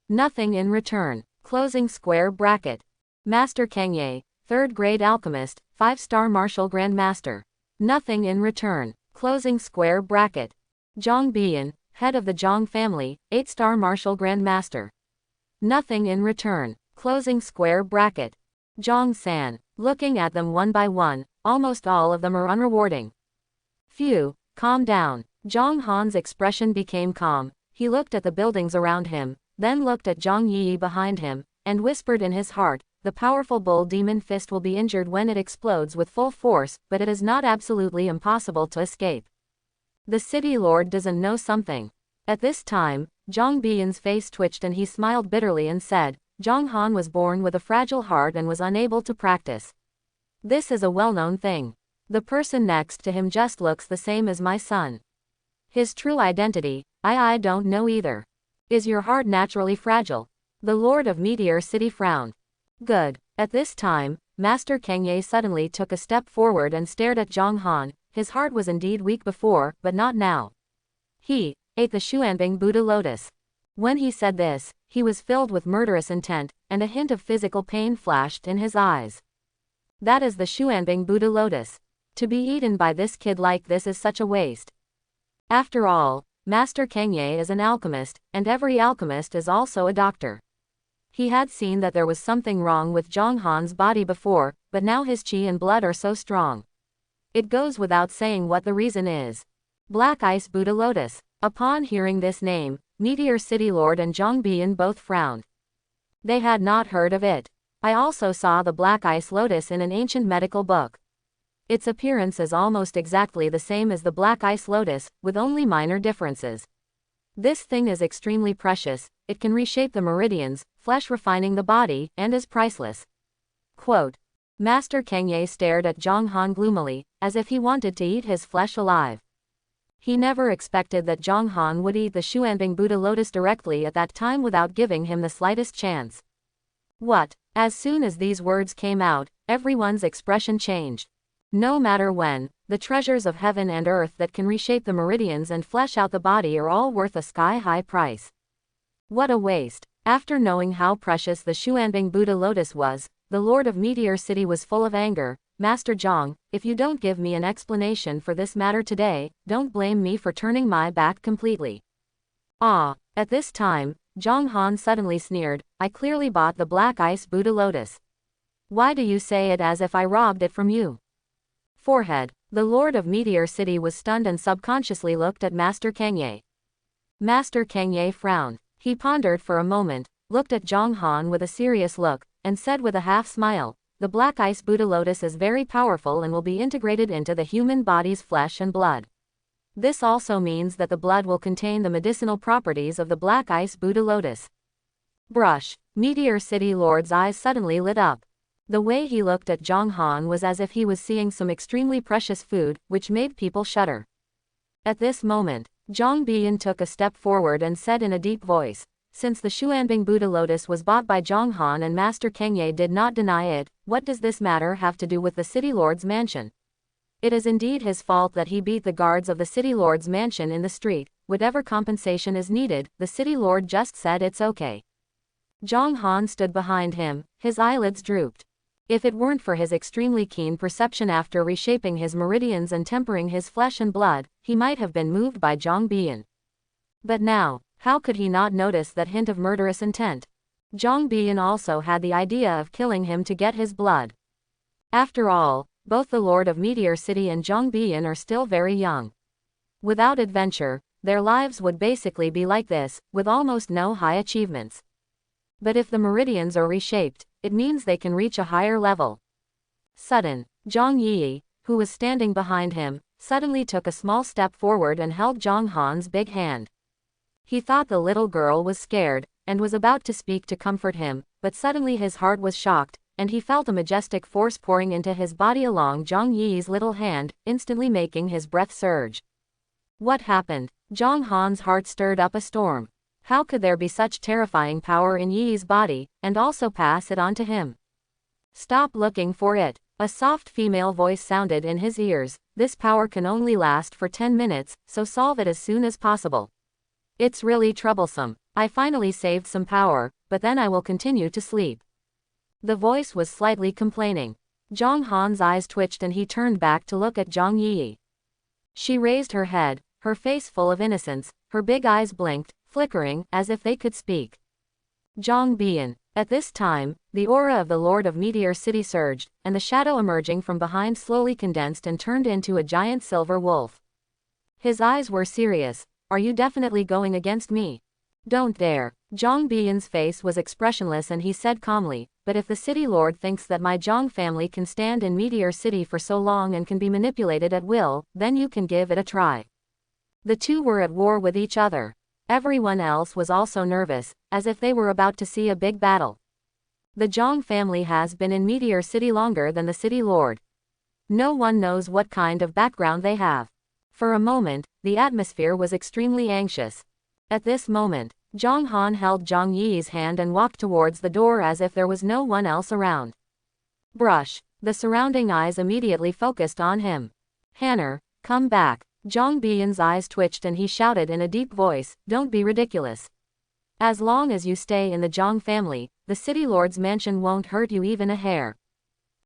Nothing in return. Closing square bracket. Master Kengye, 3rd grade alchemist, 5-star martial grandmaster. Nothing in return. Closing square bracket. Zhang Biyan, head of the Zhang family, 8-star martial grandmaster. Nothing in return. Closing square bracket. Zhang San, looking at them one by one, almost all of them are unrewarding. Phew, calm down. Zhang Han's expression became calm. He looked at the buildings around him, then looked at Zhang Yi behind him, and whispered in his heart, the powerful bull demon fist will be injured when it explodes with full force, but it is not absolutely impossible to escape. The city lord doesn't know something. At this time, Zhang Biyan's face twitched and he smiled bitterly and said, Zhang Han was born with a fragile heart and was unable to practice. This is a well-known thing. The person next to him just looks the same as my son. His true identity, I don't know either. Is your heart naturally fragile? The Lord of Meteor City frowned. Good. At this time, Master Kengye suddenly took a step forward and stared at Zhang Han. His heart was indeed weak before, but not now. He ate the Xuanbing Buddha lotus. When he said this, he was filled with murderous intent, and a hint of physical pain flashed in his eyes. That is the Xuanbing Buddha lotus. To be eaten by this kid like this is such a waste. After all, Master Kengye is an alchemist, and every alchemist is also a doctor. He had seen that there was something wrong with Zhang Han's body before, but now his qi and blood are so strong. It goes without saying what the reason is. Black Ice Buddha Lotus. Upon hearing this name, Meteor City Lord and Zhang Biyan both frowned. They had not heard of it. I also saw the Black Ice Lotus in an ancient medical book. Its appearance is almost exactly the same as the Black Ice Lotus, with only minor differences. This thing is extremely precious, it can reshape the meridians, flesh refining the body, and is priceless. Quote. Master Kengye stared at Zhang Han gloomily, as if he wanted to eat his flesh alive. He never expected that Zhang Han would eat the Xuanbing Buddha lotus directly at that time without giving him the slightest chance. What? As soon as these words came out, everyone's expression changed. No matter when, the treasures of heaven and earth that can reshape the meridians and flesh out the body are all worth a sky-high price. What a waste. After knowing how precious the Xuanbing Buddha lotus was, the Lord of Meteor City was full of anger. Master Zhang, if you don't give me an explanation for this matter today, don't blame me for turning my back completely. Ah, at this time, Zhang Han suddenly sneered, I clearly bought the black ice Buddha lotus. Why do you say it as if I robbed it from you? Forehead. The Lord of Meteor City was stunned and subconsciously looked at Master Kangye. Master Kangye frowned. He pondered for a moment, looked at Zhang Han with a serious look, and said with a half smile, the black ice Buddha lotus is very powerful and will be integrated into the human body's flesh and blood. This also means that the blood will contain the medicinal properties of the black ice Buddha lotus. Brush. Meteor City Lord's eyes suddenly lit up. The way he looked at Zhang Han was as if he was seeing some extremely precious food, which made people shudder. At this moment, Zhang Bian took a step forward and said in a deep voice, since the Xuanbing Buddha lotus was bought by Zhang Han and Master Kangye did not deny it, what does this matter have to do with the City Lord's mansion? It is indeed his fault that he beat the guards of the City Lord's mansion in the street. Whatever compensation is needed, the City Lord just said it's okay. Zhang Han stood behind him, his eyelids drooped. If it weren't for his extremely keen perception after reshaping his meridians and tempering his flesh and blood, he might have been moved by Zhang Bian. But now, how could he not notice that hint of murderous intent? Zhang Bian also had the idea of killing him to get his blood. After all, both the Lord of Meteor City and Zhang Bian are still very young. Without adventure, their lives would basically be like this, with almost no high achievements. But if the meridians are reshaped, it means they can reach a higher level. Sudden, Zhang Yi, who was standing behind him, suddenly took a small step forward and held Zhang Han's big hand. He thought the little girl was scared, and was about to speak to comfort him, but suddenly his heart was shocked, and he felt a majestic force pouring into his body along Zhang Yi's little hand, instantly making his breath surge. What happened? Zhang Han's heart stirred up a storm. How could there be such terrifying power in Yi's body, and also pass it on to him? Stop looking for it. A soft female voice sounded in his ears. This power can only last for 10 minutes, so solve it as soon as possible. It's really troublesome. I finally saved some power, but then I will continue to sleep. The voice was slightly complaining. Zhang Han's eyes twitched and he turned back to look at Zhang Yi. She raised her head, her face full of innocence, her big eyes blinked, flickering, as if they could speak. Zhang Bian. At this time, the aura of the Lord of Meteor City surged, and the shadow emerging from behind slowly condensed and turned into a giant silver wolf. His eyes were serious. Are you definitely going against me? Don't dare. Zhang Bian's face was expressionless and he said calmly, but if the City Lord thinks that my Zhang family can stand in Meteor City for so long and can be manipulated at will, then you can give it a try. The two were at war with each other. Everyone else was also nervous, as if they were about to see a big battle. The Zhang family has been in Meteor City longer than the City Lord. No one knows what kind of background they have. For a moment, the atmosphere was extremely anxious. At this moment, Zhang Han held Zhang Yi's hand and walked towards the door as if there was no one else around. Brush. The surrounding eyes immediately focused on him. Hanner, come back. Zhang Bian's eyes twitched and he shouted in a deep voice, don't be ridiculous. As long as you stay in the Zhang family, the City Lord's mansion won't hurt you even a hair.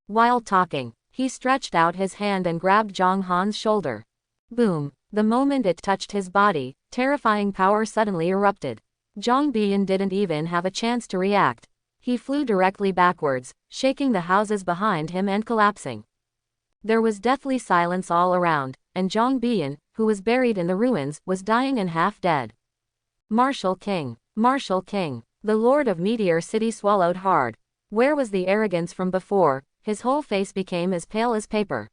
While talking, he stretched out his hand and grabbed Zhang Han's shoulder. Boom. The moment it touched his body, terrifying power suddenly erupted. Zhang Bian didn't even have a chance to react. He flew directly backwards, shaking the houses behind him and collapsing. There was deathly silence all around, and Zhang Bian, who was buried in the ruins, was dying and half dead. Martial King. Martial King. The Lord of Meteor City swallowed hard. Where was the arrogance from before? His whole face became as pale as paper.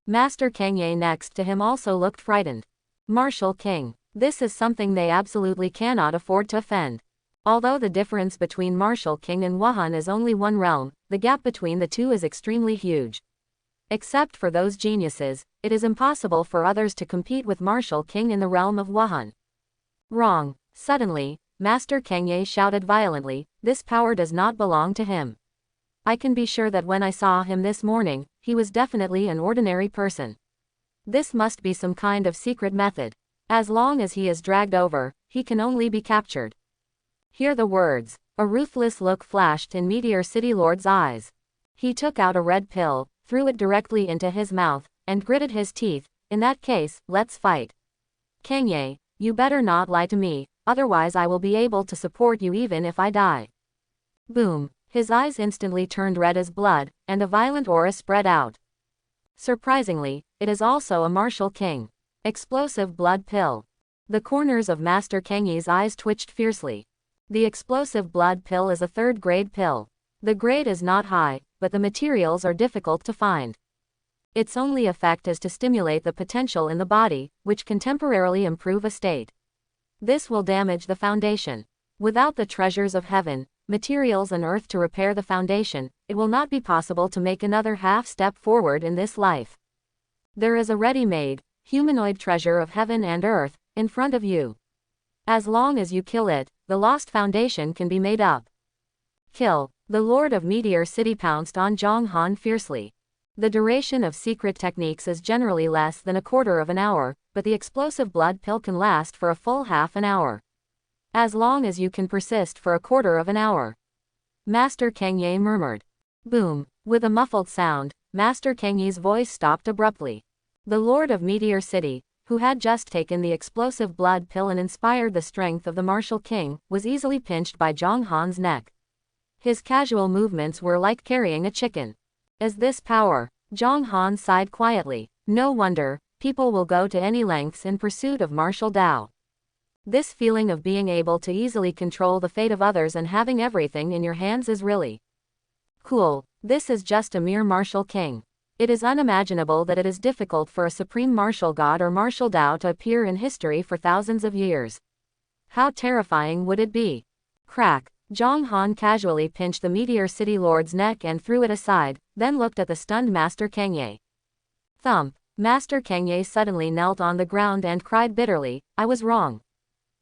Master Kangye next to him also looked frightened. Martial King. This is something they absolutely cannot afford to offend. Although the difference between Martial King and Wuhan is only one realm, the gap between the two is extremely huge. Except for those geniuses, it is impossible for others to compete with Martial King in the realm of Wuhan. Wrong. Suddenly, Master Kangye shouted violently, this power does not belong to him. I can be sure that when I saw him this morning, he was definitely an ordinary person. This must be some kind of secret method. As long as he is dragged over, he can only be captured. Hear the words. A ruthless look flashed in Meteor City Lord's eyes. He took out a red pill, threw it directly into his mouth, and gritted his teeth. In that case, let's fight. Kangye, you better not lie to me, otherwise I will be able to support you even if I die. Boom. His eyes instantly turned red as blood, and a violent aura spread out. Surprisingly, it is also a martial king. Explosive blood pill. The corners of Master Kangye's eyes twitched fiercely. The explosive blood pill is a third-grade pill. The grade is not high, but the materials are difficult to find. Its only effect is to stimulate the potential in the body, which can temporarily improve a state. This will damage the foundation. Without the treasures of heaven, materials and earth to repair the foundation, it will not be possible to make another half-step forward in this life. There is a ready-made, humanoid treasure of heaven and earth, in front of you. As long as you kill it, the lost foundation can be made up. Kill. The Lord of Meteor City pounced on Zhang Han fiercely. The duration of secret techniques is generally less than a quarter of an hour, but the explosive blood pill can last for a full half an hour. As long as you can persist for a quarter of an hour. Master Kangye murmured. Boom. With a muffled sound, Master Kangye's voice stopped abruptly. The Lord of Meteor City, who had just taken the explosive blood pill and inspired the strength of the martial king, was easily pinched by Zhang Han's neck. His casual movements were like carrying a chicken. Is this power? Zhang Han sighed quietly. No wonder, people will go to any lengths in pursuit of martial Dao. This feeling of being able to easily control the fate of others and having everything in your hands is really cool. This is just a mere martial king. It is unimaginable that it is difficult for a supreme martial god or martial Dao to appear in history for thousands of years. How terrifying would it be? Crack. Zhang Han casually pinched the Meteor City Lord's neck and threw it aside, then looked at the stunned Master Kangye. Thump. Master Kangye suddenly knelt on the ground and cried bitterly, I was wrong.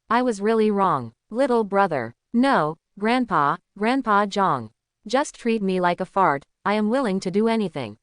I was really wrong. Little brother. No, Grandpa Zhang. Just treat me like a fart, I am willing to do anything.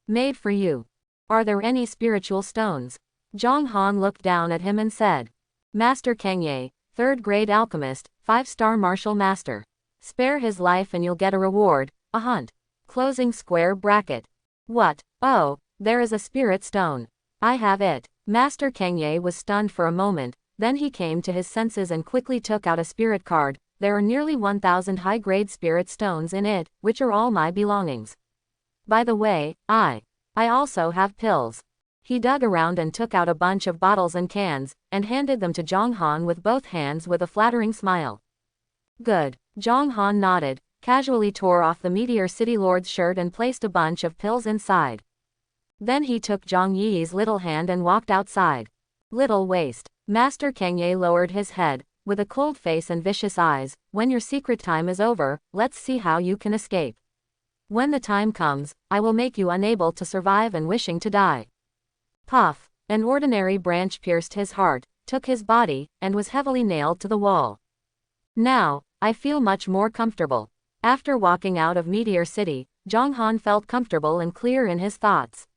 Made for you. Are there any spiritual stones? Zhang Han looked down at him and said. Master Kangye, third-grade alchemist, 5-star martial master. Spare his life and you'll get a reward, a hunt. Closing square bracket. What? Oh, there is a spirit stone. I have it. Master Kangye was stunned for a moment, then he came to his senses and quickly took out a spirit card. There are nearly 1,000 high-grade spirit stones in it, which are all my belongings. By the way, I also have pills. He dug around and took out a bunch of bottles and cans, and handed them to Zhang Han with both hands with a flattering smile. Good. Zhang Han nodded, casually tore off the Meteor City Lord's shirt and placed a bunch of pills inside. Then he took Zhang Yi's little hand and walked outside. Little waste. Master Kangye lowered his head, with a cold face and vicious eyes. When your secret time is over, let's see how you can escape. When the time comes, I will make you unable to survive and wishing to die. Puff. An ordinary branch pierced his heart, took his body, and was heavily nailed to the wall. Now, I feel much more comfortable. After walking out of Meteor City, Zhang Han felt comfortable and clear in his thoughts.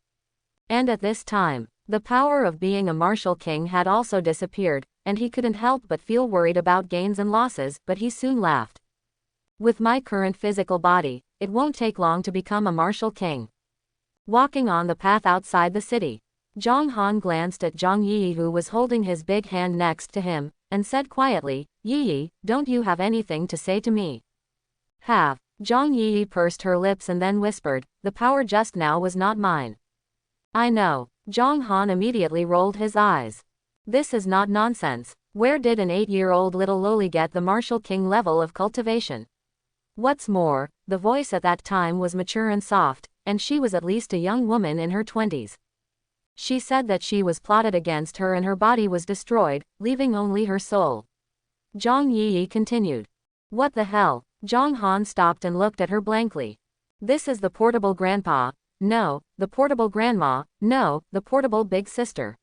And at this time, the power of being a martial king had also disappeared, and he couldn't help but feel worried about gains and losses, but he soon laughed. With my current physical body, it won't take long to become a martial king. Walking on the path outside the city, Zhang Han glanced at Zhang Yi who was holding his big hand next to him, and said quietly, Yi, don't you have anything to say to me? Have. Zhang Yi pursed her lips and then whispered, the power just now was not mine. I know. Zhang Han immediately rolled his eyes. This is not nonsense. Where did an 8-year-old little loli get the martial king level of cultivation? What's more, the voice at that time was mature and soft, and she was at least a young woman in her 20s. She said that she was plotted against her and her body was destroyed, leaving only her soul. Zhang Yi continued. What the hell? Zhang Han stopped and looked at her blankly. This is the portable grandpa. No, the portable grandma. No, the portable big sister.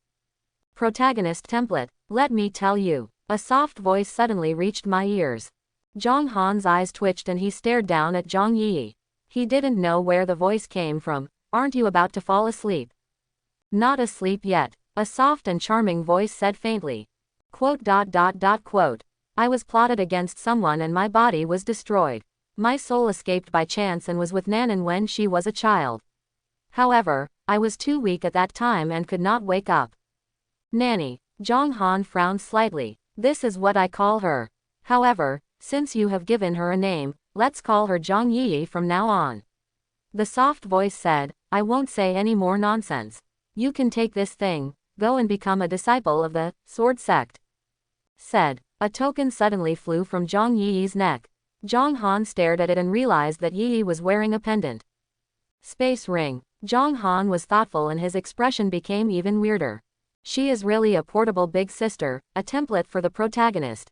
Protagonist template. Let me tell you. A soft voice suddenly reached my ears. Zhang Han's eyes twitched and he stared down at Zhang Yi. He didn't know where the voice came from. Aren't you about to fall asleep? Not asleep yet. A soft and charming voice said faintly. Quote. I was plotted against someone and my body was destroyed. My soul escaped by chance and was with Nanan when she was a child. However, I was too weak at that time and could not wake up. Nanny. Zhang Han frowned slightly. This is what I call her. However, since you have given her a name, let's call her Zhang Yi from now on. The soft voice said, I won't say any more nonsense. You can take this thing, go and become a disciple of the sword sect. Said. A token suddenly flew from Zhang Yi's neck. Zhang Han stared at it and realized that Yi was wearing a pendant. Space ring. Zhang Han was thoughtful and his expression became even weirder. She is really a portable big sister, a template for the protagonist.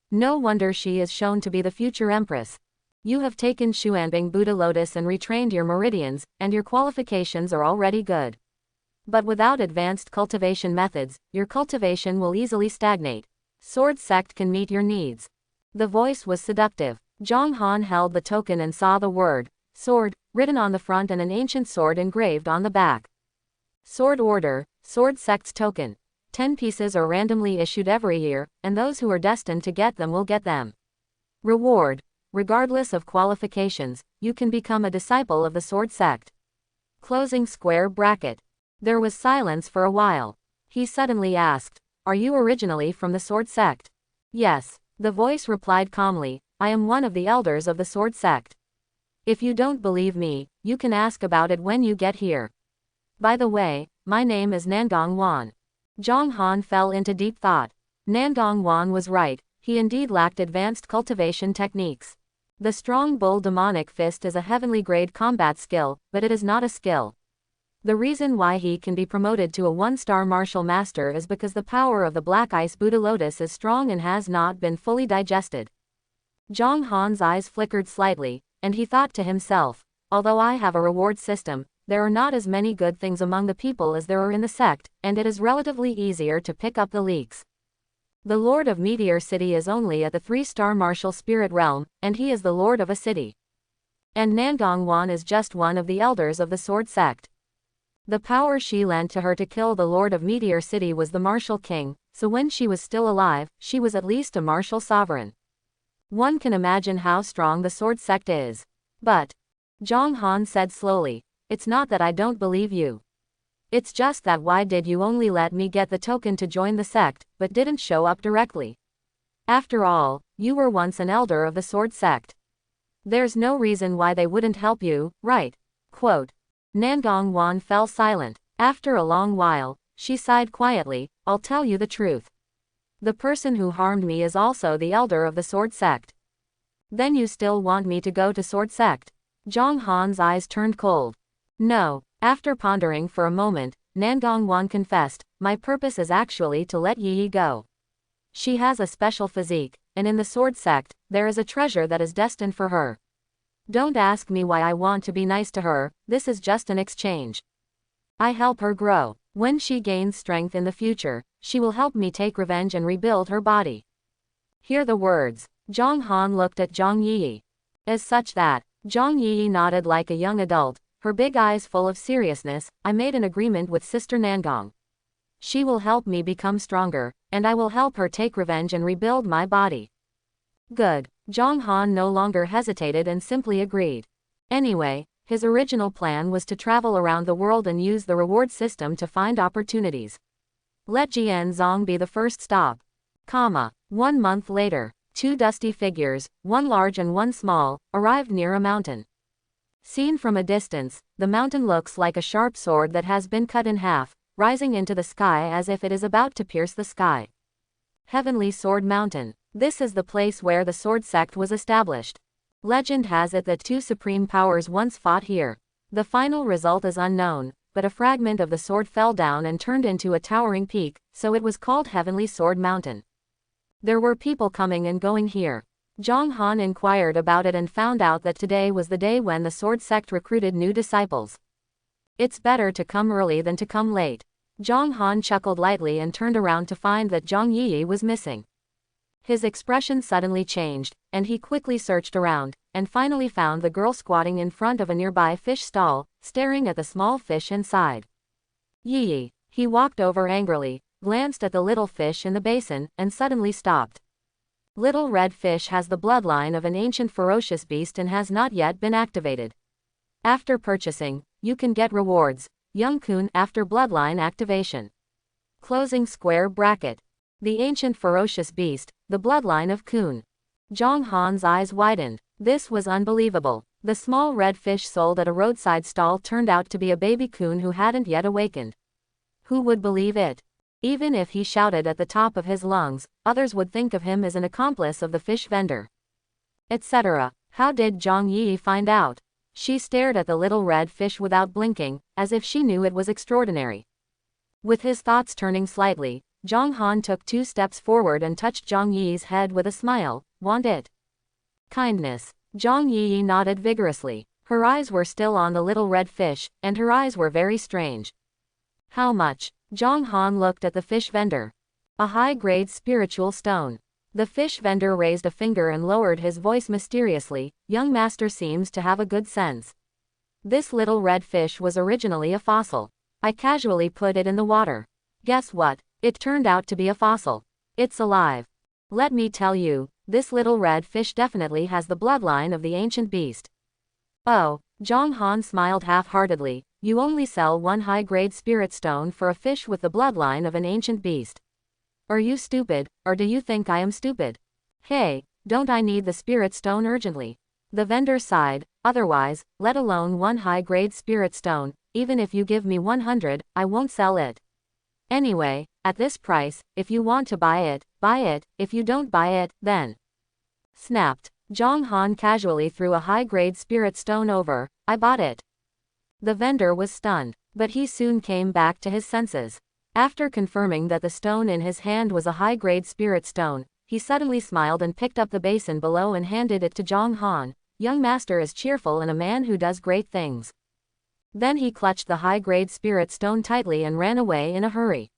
No wonder she is shown to be the future empress. You have taken Xuanbing Buddha Lotus and retrained your meridians, and your qualifications are already good. But without advanced cultivation methods, your cultivation will easily stagnate. Sword sect can meet your needs. The voice was seductive. Zhang Han held the token and saw the word, sword, written on the front and an ancient sword engraved on the back. Sword Order, Sword Sect's token. 10 pieces are randomly issued every year, and those who are destined to get them will get them. Reward. Regardless of qualifications, you can become a disciple of the Sword Sect. Closing square bracket. There was silence for a while. He suddenly asked, Are you originally from the Sword Sect? Yes. The voice replied calmly, I am one of the elders of the Sword Sect. If you don't believe me, you can ask about it when you get here. By the way, my name is Nangong Wan. Zhang Han fell into deep thought. Nangong Wan was right, he indeed lacked advanced cultivation techniques. The strong bull demonic fist is a heavenly grade combat skill, but it is not a skill. The reason why he can be promoted to a 1-star martial master is because the power of the Black Ice Buddha Lotus is strong and has not been fully digested. Zhang Han's eyes flickered slightly, and he thought to himself, although I have a reward system, there are not as many good things among the people as there are in the sect, and it is relatively easier to pick up the leaks. The Lord of Meteor City is only at the 3-star martial spirit realm, and he is the Lord of a city. And Nangong Wan is just one of the elders of the Sword Sect. The power she lent to her to kill the Lord of Meteor City was the Martial King, so when she was still alive, she was at least a martial sovereign. One can imagine how strong the Sword Sect is. But, Zhang Han said slowly, it's not that I don't believe you. It's just that why did you only let me get the token to join the sect, but didn't show up directly? After all, you were once an elder of the Sword Sect. There's no reason why they wouldn't help you, right? Quote. Nangong Wan fell silent. After a long while, she sighed quietly, I'll tell you the truth. The person who harmed me is also the elder of the Sword Sect. Then you still want me to go to Sword Sect? Zhang Han's eyes turned cold. No. After pondering for a moment, Nangong Wan confessed, my purpose is actually to let Yi go. She has a special physique, and in the Sword Sect, there is a treasure that is destined for her. Don't ask me why I want to be nice to her, this is just an exchange. I help her grow. When she gains strength in the future, she will help me take revenge and rebuild her body. Hear the words. Zhang Han looked at Zhang Yi. As such that, Zhang Yi nodded like a young adult, her big eyes full of seriousness, I made an agreement with Sister Nangong. She will help me become stronger, and I will help her take revenge and rebuild my body. Good. Zhang Han no longer hesitated and simply agreed. Anyway, his original plan was to travel around the world and use the reward system to find opportunities. Let Jianzong be the first stop. 1 month later, 2 dusty figures, one large and one small, arrived near a mountain. Seen from a distance, the mountain looks like a sharp sword that has been cut in half, rising into the sky as if it is about to pierce the sky. Heavenly Sword Mountain. This is the place where the Sword Sect was established. Legend has it that 2 supreme powers once fought here. The final result is unknown, but a fragment of the sword fell down and turned into a towering peak, so it was called Heavenly Sword Mountain. There were people coming and going here. Zhang Han inquired about it and found out that today was the day when the Sword Sect recruited new disciples. It's better to come early than to come late. Zhang Han chuckled lightly and turned around to find that Zhang Yi was missing. His expression suddenly changed, and he quickly searched around, and finally found the girl squatting in front of a nearby fish stall, staring at the small fish inside. Yi. He walked over angrily, glanced at the little fish in the basin, and suddenly stopped. Little red fish has the bloodline of an ancient ferocious beast and has not yet been activated. After purchasing, you can get rewards. Young-kun after bloodline activation. Closing square bracket. The ancient ferocious beast, the bloodline of Kun. Jong Han's eyes widened. This was unbelievable. The small red fish sold at a roadside stall turned out to be a baby Kun who hadn't yet awakened. Who would believe it? Even if he shouted at the top of his lungs, others would think of him as an accomplice of the fish vendor. Etc. How did Zhang Yi find out? She stared at the little red fish without blinking, as if she knew it was extraordinary. With his thoughts turning slightly, Zhang Han took 2 steps forward and touched Zhang Yi's head with a smile. Want it? Kindness. Zhang Yi nodded vigorously. Her eyes were still on the little red fish, and her eyes were very strange. How much? Zhang Han looked at the fish vendor. A high-grade spiritual stone. The fish vendor raised a finger and lowered his voice mysteriously. Young master seems to have a good sense. This little red fish was originally a fossil. I casually put it in the water. Guess what? It turned out to be a fossil. It's alive. Let me tell you, this little red fish definitely has the bloodline of the ancient beast. Oh, Zhang Han smiled half-heartedly. You only sell 1 high-grade spirit stone for a fish with the bloodline of an ancient beast. Are you stupid, or do you think I am stupid? Hey, don't I need the spirit stone urgently? The vendor sighed. Otherwise, let alone 1 high-grade spirit stone, even if you give me 100, I won't sell it. Anyway, at this price, if you want to buy it, if you don't buy it, then. Snapped. Zhang Han casually threw a high-grade spirit stone over. I bought it. The vendor was stunned, but he soon came back to his senses. After confirming that the stone in his hand was a high-grade spirit stone, he suddenly smiled and picked up the basin below and handed it to Zhang Han. Young master is cheerful and a man who does great things. Then he clutched the high-grade spirit stone tightly and ran away in a hurry.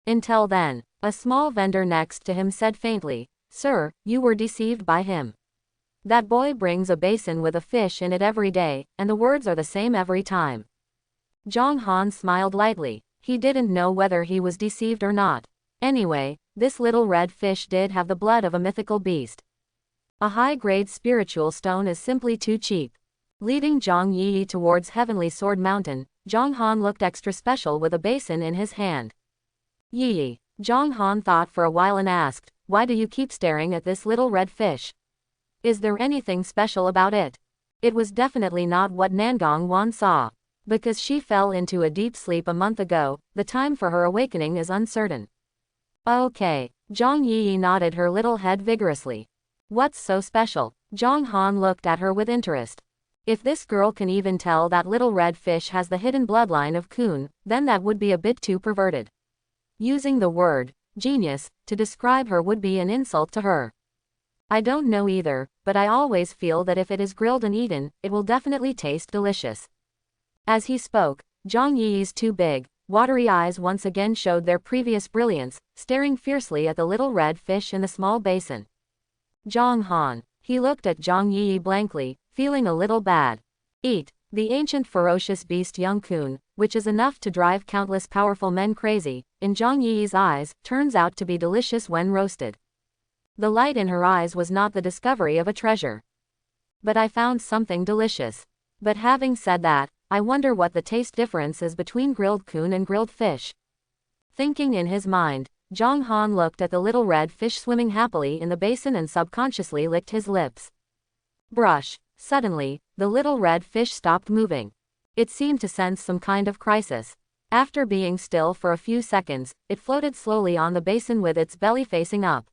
Until then, a small vendor next to him said faintly, "Sir, you were deceived by him. That boy brings a basin with a fish in it every day, and the words are the same every time." Zhang Han smiled lightly. He didn't know whether he was deceived or not. Anyway, this little red fish did have the blood of a mythical beast. A high-grade spiritual stone is simply too cheap. Leading Zhang Yi towards Heavenly Sword Mountain, Zhang Han looked extra special with a basin in his hand. Yi. Zhang Han thought for a while and asked, "Why do you keep staring at this little red fish? Is there anything special about it?" It was definitely not what Nangong Wan saw. Because she fell into a deep sleep a month ago, the time for her awakening is uncertain. Okay. Zhang Yi nodded her little head vigorously. What's so special? Zhang Han looked at her with interest. If this girl can even tell that little red fish has the hidden bloodline of Kun, then that would be a bit too perverted. Using the word genius to describe her would be an insult to her. I don't know either, but I always feel that if it is grilled and eaten, it will definitely taste delicious. As he spoke, Zhang Yi's 2 big, watery eyes once again showed their previous brilliance, staring fiercely at the little red fish in the small basin. Zhang Han. He looked at Zhang Yi blankly, feeling a little bad. Eat. The ancient ferocious beast Young Kun, which is enough to drive countless powerful men crazy, in Zhang Yi's eyes, turns out to be delicious when roasted. The light in her eyes was not the discovery of a treasure. But I found something delicious. But having said that, I wonder what the taste difference is between grilled Kun and grilled fish. Thinking in his mind, Zhang Han looked at the little red fish swimming happily in the basin and subconsciously licked his lips. Brush. Suddenly, the little red fish stopped moving. It seemed to sense some kind of crisis. After being still for a few seconds, it floated slowly on the basin with its belly facing up.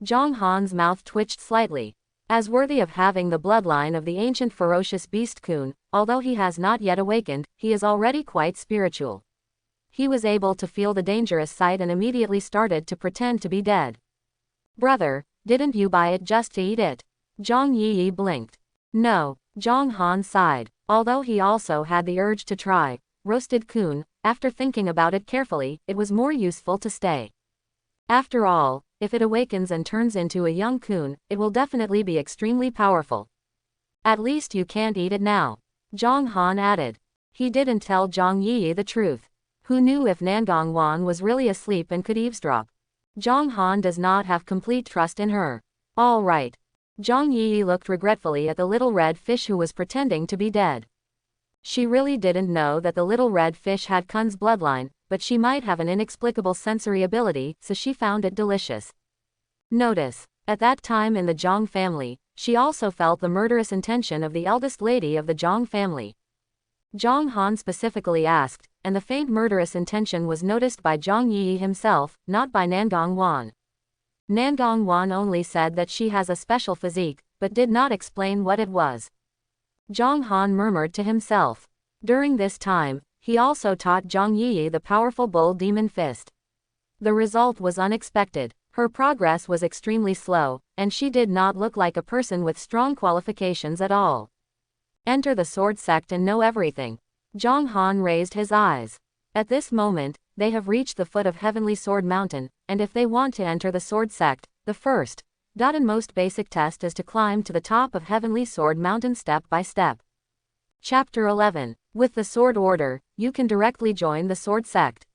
Zhang Han's mouth twitched slightly. As worthy of having the bloodline of the ancient ferocious beast Kun, although he has not yet awakened, he is already quite spiritual. He was able to feel the dangerous sight and immediately started to pretend to be dead. Brother, didn't you buy it just to eat it? Zhang Yi blinked. No, Zhang Han sighed. Although he also had the urge to try roasted Kun, after thinking about it carefully, it was more useful to stay. After all, if it awakens and turns into a young Kun, it will definitely be extremely powerful. At least you can't eat it now. Zhang Han added. He didn't tell Zhang Yi the truth. Who knew if Nangong Wan was really asleep and could eavesdrop? Zhang Han does not have complete trust in her. All right. Zhang Yi looked regretfully at the little red fish who was pretending to be dead. She really didn't know that the little red fish had Kun's bloodline, but she might have an inexplicable sensory ability, so she found it delicious. Notice. At that time in the Zhang family, she also felt the murderous intention of the eldest lady of the Zhang family. Zhang Han specifically asked, and the faint murderous intention was noticed by Zhang Yi himself, not by Nangong Wan. Nangong Wan only said that she has a special physique, but did not explain what it was. Zhang Han murmured to himself. During this time, he also taught Zhang Yi the powerful bull demon fist. The result was unexpected. Her progress was extremely slow, and she did not look like a person with strong qualifications at all. Enter the sword sect and know everything. Zhang Han raised his eyes. At this moment, they have reached the foot of Heavenly Sword Mountain, and if they want to enter the sword sect, the first and most basic test is to climb to the top of Heavenly Sword Mountain step by step. Chapter 11. With the Sword Order, you can directly join the sword sect.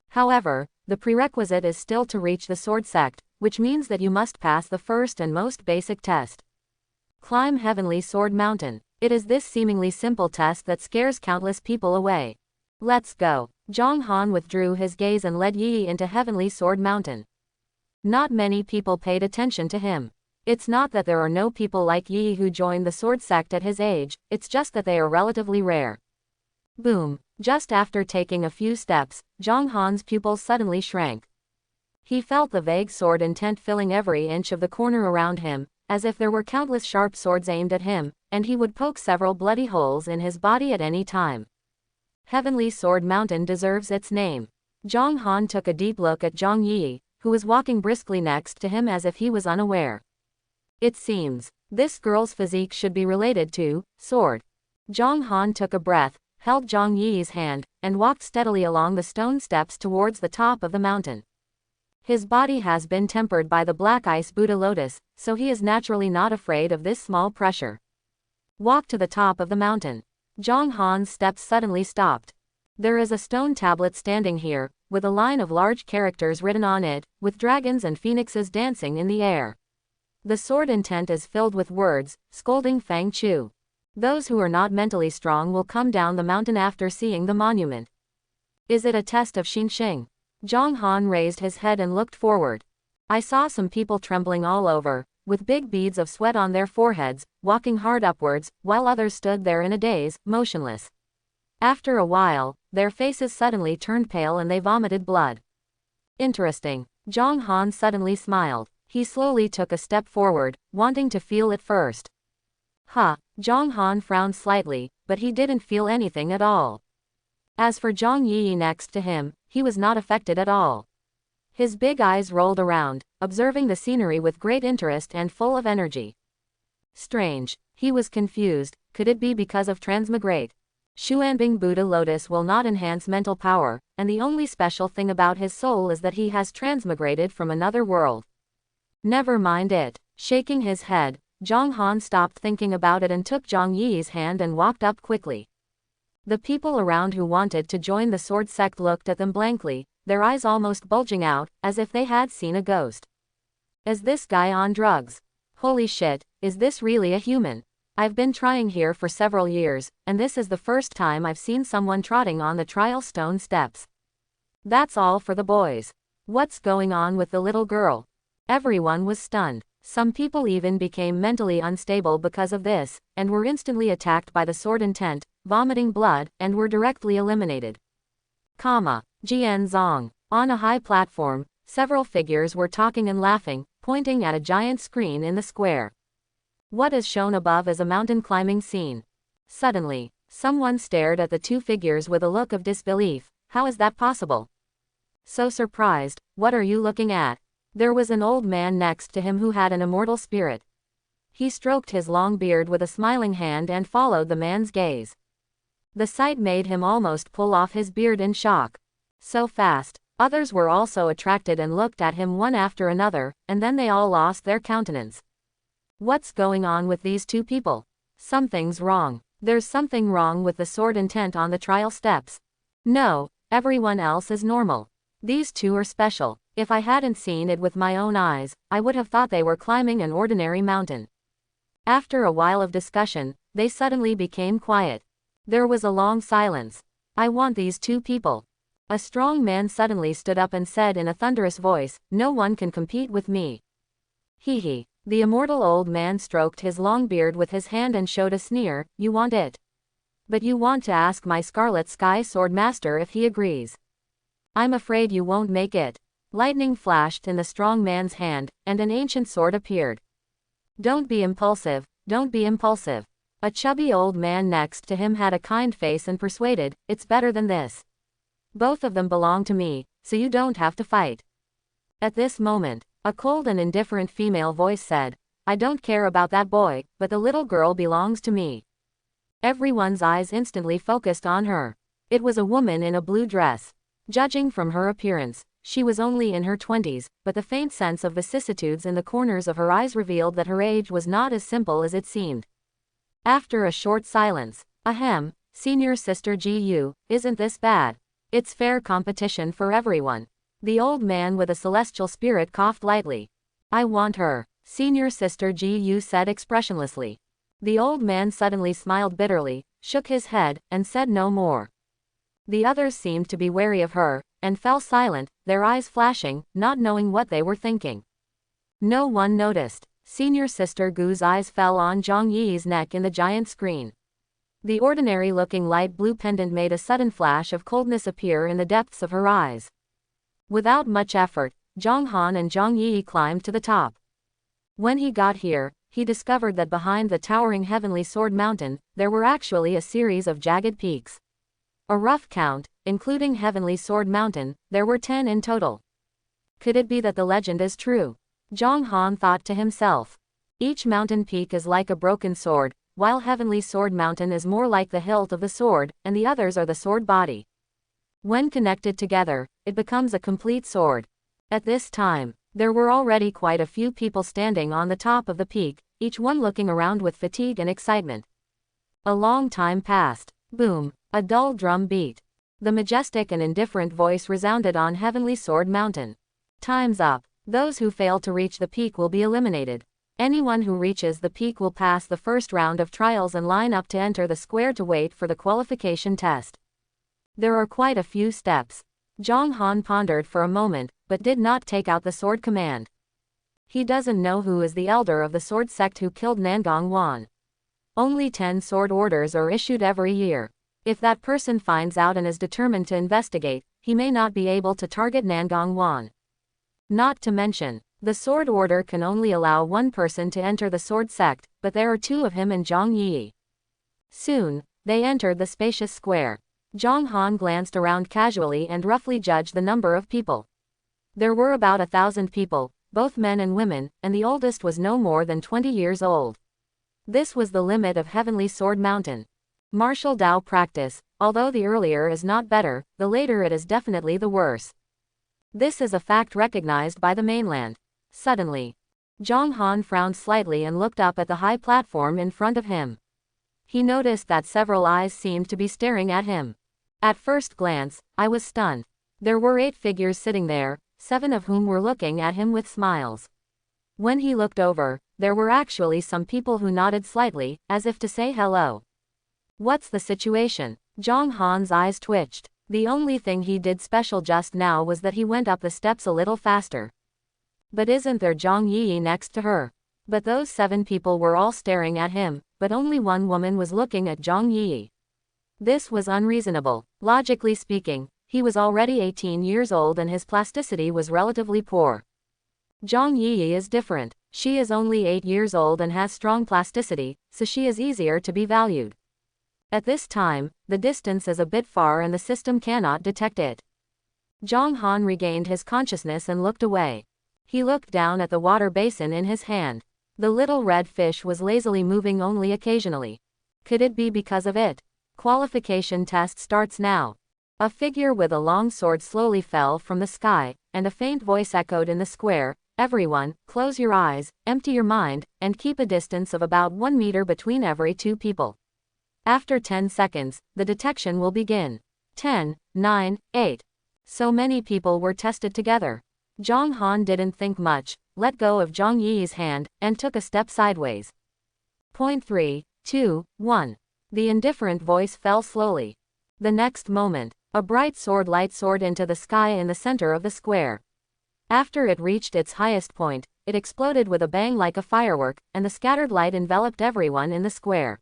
However, the prerequisite is still to reach the sword sect, which means that you must pass the first and most basic test. Climb Heavenly Sword Mountain. It is this seemingly simple test that scares countless people away. Let's go. Zhang Han withdrew his gaze and led Yi into Heavenly Sword Mountain. Not many people paid attention to him. It's not that there are no people like Yi who joined the sword sect at his age, it's just that they are relatively rare. Boom. Just after taking a few steps, Zhang Han's pupils suddenly shrank. He felt the vague sword intent filling every inch of the corner around him, as if there were countless sharp swords aimed at him, and he would poke several bloody holes in his body at any time. Heavenly Sword Mountain deserves its name. Zhang Han took a deep look at Zhang Yi, who was walking briskly next to him as if he was unaware. It seems, this girl's physique should be related to sword. Zhang Han took a breath, held Zhang Yi's hand, and walked steadily along the stone steps towards the top of the mountain. His body has been tempered by the black ice Buddha lotus, so he is naturally not afraid of this small pressure. Walk to the top of the mountain. Zhang Han's steps suddenly stopped. There is a stone tablet standing here, with a line of large characters written on it, with dragons and phoenixes dancing in the air. The sword intent is filled with words, scolding Fang Chu. Those who are not mentally strong will come down the mountain after seeing the monument. Is it a test of Xinxing? Zhang Han raised his head and looked forward. I saw some people trembling all over, with big beads of sweat on their foreheads, walking hard upwards, while others stood there in a daze, motionless. After a while, their faces suddenly turned pale and they vomited blood. Interesting. Zhang Han suddenly smiled. He slowly took a step forward, wanting to feel it first. Zhang Han frowned slightly, but he didn't feel anything at all. As for Zhang Yi next to him, he was not affected at all. His big eyes rolled around, observing the scenery with great interest and full of energy. Strange. He was confused. Could it be because of transmigrate? Xuanbing Buddha Lotus will not enhance mental power, and the only special thing about his soul is that he has transmigrated from another world. Never mind it. Shaking his head, Zhang Han stopped thinking about it and took Zhang Yi's hand and walked up quickly. The people around who wanted to join the sword sect looked at them blankly, their eyes almost bulging out, as if they had seen a ghost. Is this guy on drugs? Holy shit, is this really a human? I've been trying here for several years, and this is the first time I've seen someone trotting on the trial stone steps. That's all for the boys. What's going on with the little girl? Everyone was stunned. Some people even became mentally unstable because of this, and were instantly attacked by the sword intent, vomiting blood, and were directly eliminated. Jian Zong. On a high platform, several figures were talking and laughing, pointing at a giant screen in the square. What is shown above is a mountain climbing scene. Suddenly, someone stared at the two figures with a look of disbelief. How is that possible? So surprised, what are you looking at? There was an old man next to him who had an immortal spirit. He stroked his long beard with a smiling hand and followed the man's gaze. The sight made him almost pull off his beard in shock. So fast. Others were also attracted and looked at him one after another, and then they all lost their countenance. What's going on with these two people? Something's wrong. There's something wrong with the sword intent on the trial steps. No, everyone else is normal. These two are special. If I hadn't seen it with my own eyes, I would have thought they were climbing an ordinary mountain. After a while of discussion, they suddenly became quiet. There was a long silence. I want these two people. A strong man suddenly stood up and said in a thunderous voice, no one can compete with me. Hee hee. The immortal old man stroked his long beard with his hand and showed a sneer, you want it. But you want to ask my Scarlet Sky Sword Master if he agrees. I'm afraid you won't make it. Lightning flashed in the strong man's hand, and an ancient sword appeared. Don't be impulsive, don't be impulsive. A chubby old man next to him had a kind face and persuaded, it's better than this. Both of them belong to me, so you don't have to fight. At this moment, a cold and indifferent female voice said, I don't care about that boy, but the little girl belongs to me. Everyone's eyes instantly focused on her. It was a woman in a blue dress. Judging from her appearance, she was only in her 20s, but the faint sense of vicissitudes in the corners of her eyes revealed that her age was not as simple as it seemed. After a short silence, ahem, Senior Sister GU, isn't this bad? It's fair competition for everyone. The old man with a celestial spirit coughed lightly. I want her, Senior Sister GU said expressionlessly. The old man suddenly smiled bitterly, shook his head, and said no more. The others seemed to be wary of her, and fell silent, their eyes flashing, not knowing what they were thinking. No one noticed. Senior Sister Gu's eyes fell on Zhang Yi's neck in the giant screen. The ordinary-looking light blue pendant made a sudden flash of coldness appear in the depths of her eyes. Without much effort, Zhang Han and Zhang Yi climbed to the top. When he got here, he discovered that behind the towering Heavenly Sword Mountain, there were actually a series of jagged peaks. A rough count, including Heavenly Sword Mountain, there were 10 in total. Could it be that the legend is true? Zhang Han thought to himself. Each mountain peak is like a broken sword, while Heavenly Sword Mountain is more like the hilt of the sword, and the others are the sword body. When connected together, it becomes a complete sword. At this time, there were already quite a few people standing on the top of the peak, each one looking around with fatigue and excitement. A long time passed. Boom, a dull drum beat. The majestic and indifferent voice resounded on Heavenly Sword Mountain. Time's up. Those who fail to reach the peak will be eliminated. Anyone who reaches the peak will pass the first round of trials and line up to enter the square to wait for the qualification test. There are quite a few steps. Zhang Han pondered for a moment, but did not take out the sword command. He doesn't know who is the elder of the sword sect who killed Nangong Wan. Only 10 sword orders are issued every year. If that person finds out and is determined to investigate, he may not be able to target Nangong Wan. Not to mention, the sword order can only allow one person to enter the sword sect, but there are 2 of him and Zhang Yi. Soon, they entered the spacious square. Zhang Han glanced around casually and roughly judged the number of people. There were about 1,000 people, both men and women, and the oldest was no more than 20 years old. This was the limit of Heavenly Sword Mountain. Martial Dao practice, although the earlier is not better, the later it is definitely the worse. This is a fact recognized by the mainland. Suddenly, Zhang Han frowned slightly and looked up at the high platform in front of him. He noticed that several eyes seemed to be staring at him. At first glance, I was stunned. There were 8 figures sitting there, 7 of whom were looking at him with smiles. When he looked over, there were actually some people who nodded slightly, as if to say hello. What's the situation? Zhang Han's eyes twitched. The only thing he did special just now was that he went up the steps a little faster. But isn't there Zhang Yi next to her? But those 7 people were all staring at him, but only one woman was looking at Zhang Yi. This was unreasonable. Logically speaking, he was already 18 years old and his plasticity was relatively poor. Zhang Yi is different. She is only 8 years old and has strong plasticity, so she is easier to be valued. At this time, the distance is a bit far and the system cannot detect it. Zhang Han regained his consciousness and looked away. He looked down at the water basin in his hand. The little red fish was lazily moving only occasionally. Could it be because of it? Qualification test starts now. A figure with a long sword slowly fell from the sky, and a faint voice echoed in the square, everyone, close your eyes, empty your mind, and keep a distance of about 1 meter between every 2 people. After 10 seconds, the detection will begin. 10, 9, 8. So many people were tested together. Zhang Han didn't think much, let go of Zhang Yi's hand, and took a step sideways. 3, 2, 1. The indifferent voice fell slowly. The next moment, a bright sword light soared into the sky in the center of the square. After it reached its highest point, it exploded with a bang like a firework, and the scattered light enveloped everyone in the square.